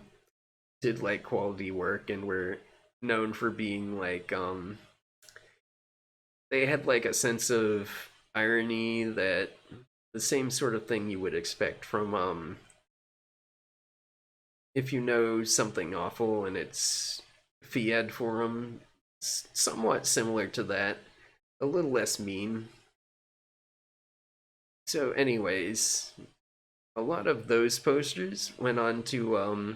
Speaker 3: did like quality work and were known for being like they had like a sense of irony, that the same sort of thing you would expect from if you know something awful and it's Fiat forum, somewhat similar to that, a little less mean. So anyways, a lot of those posters went on to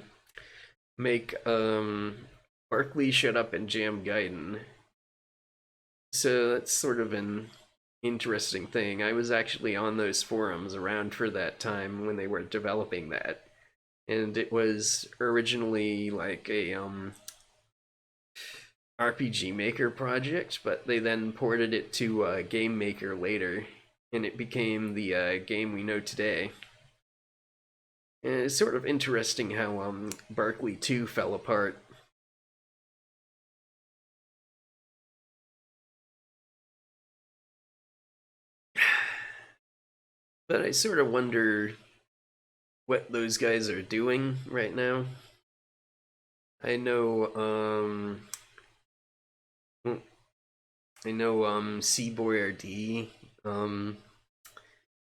Speaker 3: make Barkley Shut Up and Jam Gaiden. So that's sort of an interesting thing. I was actually on those forums around for that time when they were developing that. And it was originally like a RPG Maker project, but they then ported it to Game Maker later, and it became the game we know today. And it's sort of interesting how Barkley 2 fell apart. But I sort of wonder what those guys are doing right now. I know C-Boy-RD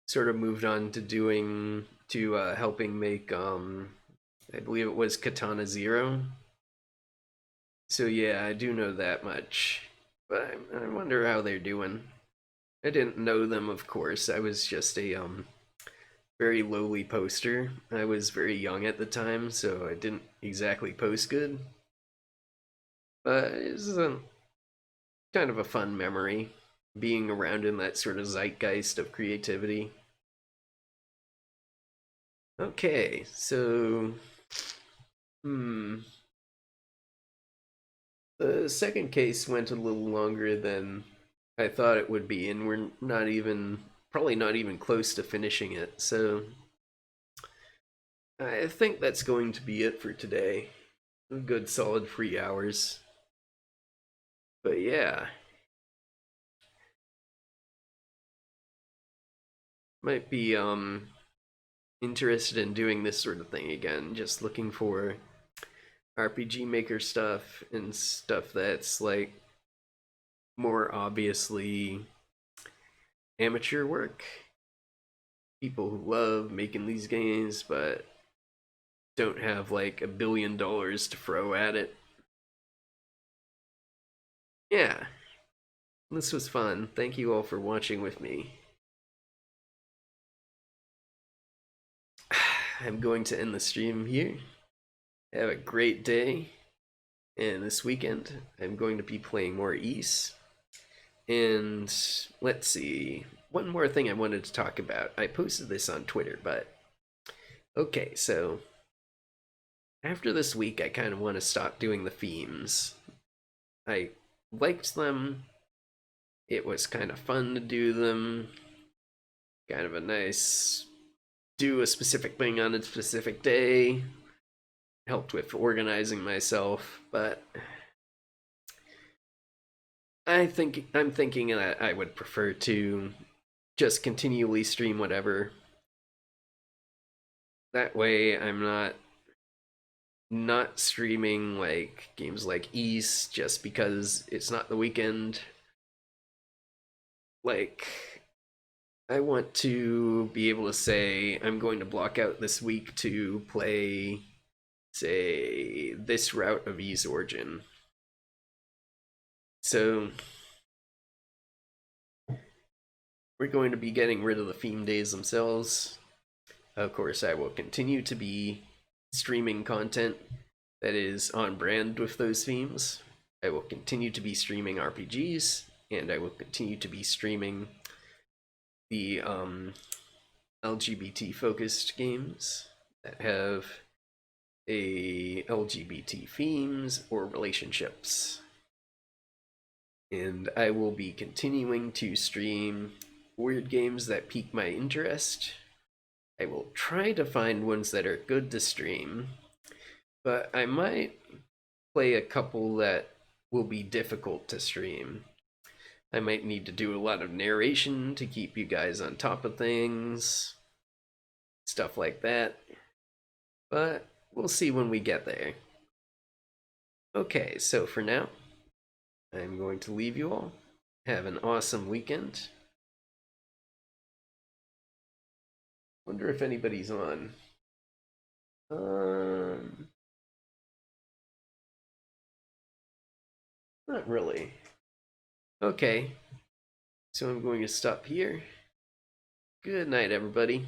Speaker 3: sort of moved on to helping make I believe it was Katana Zero. So yeah, I do know that much.
Speaker 2: But I wonder how they're doing. I didn't know them, of course. I was just a very lowly poster. I was very young at the time, so I didn't exactly post good. But it's a kind of a fun memory, being around in that sort of zeitgeist of creativity. Okay, so the second case went a little longer than I thought it would be, and we're probably not even close to finishing it. So I think that's going to be it for today. A good solid 3 hours. But yeah, might be interested in doing this sort of thing again. Just looking for RPG Maker stuff and stuff that's like more obviously amateur work. People who love making these games but don't have like $1 billion to throw at it. Yeah, this was fun. Thank you all for watching with me. I'm going to end the stream here. Have a great day. And this weekend, I'm going to be playing more Ys. And let's see. One more thing I wanted to talk about. I posted this on Twitter, but okay, so after this week, I kind of want to stop doing the themes. I liked them. It was kind of fun to do them. Kind of a nice do a specific thing on a specific day. Helped with organizing myself, but I'm thinking that I would prefer to just continually stream whatever. That way I'm not streaming like games like Ys just because it's not the weekend. Like, I want to be able to say I'm going to block out this week to play, say, this route of Ys Origin. So we're going to be getting rid of the theme days themselves. Of course, I will continue to be streaming content that is on brand with those themes. I will continue to be streaming RPGs, and I will continue to be streaming the LGBT focused games that have a LGBT themes or relationships. And I will be continuing to stream weird games that pique my interest. I will try to find ones that are good to stream, but I might play a couple that will be difficult to stream. I might need to do a lot of narration to keep you guys on top of things, stuff like that. But we'll see when we get there. Okay, so for now, I'm going to leave you all. Have an awesome weekend. Wonder if anybody's on. Not really. Okay, so I'm going to stop here. Good night, everybody.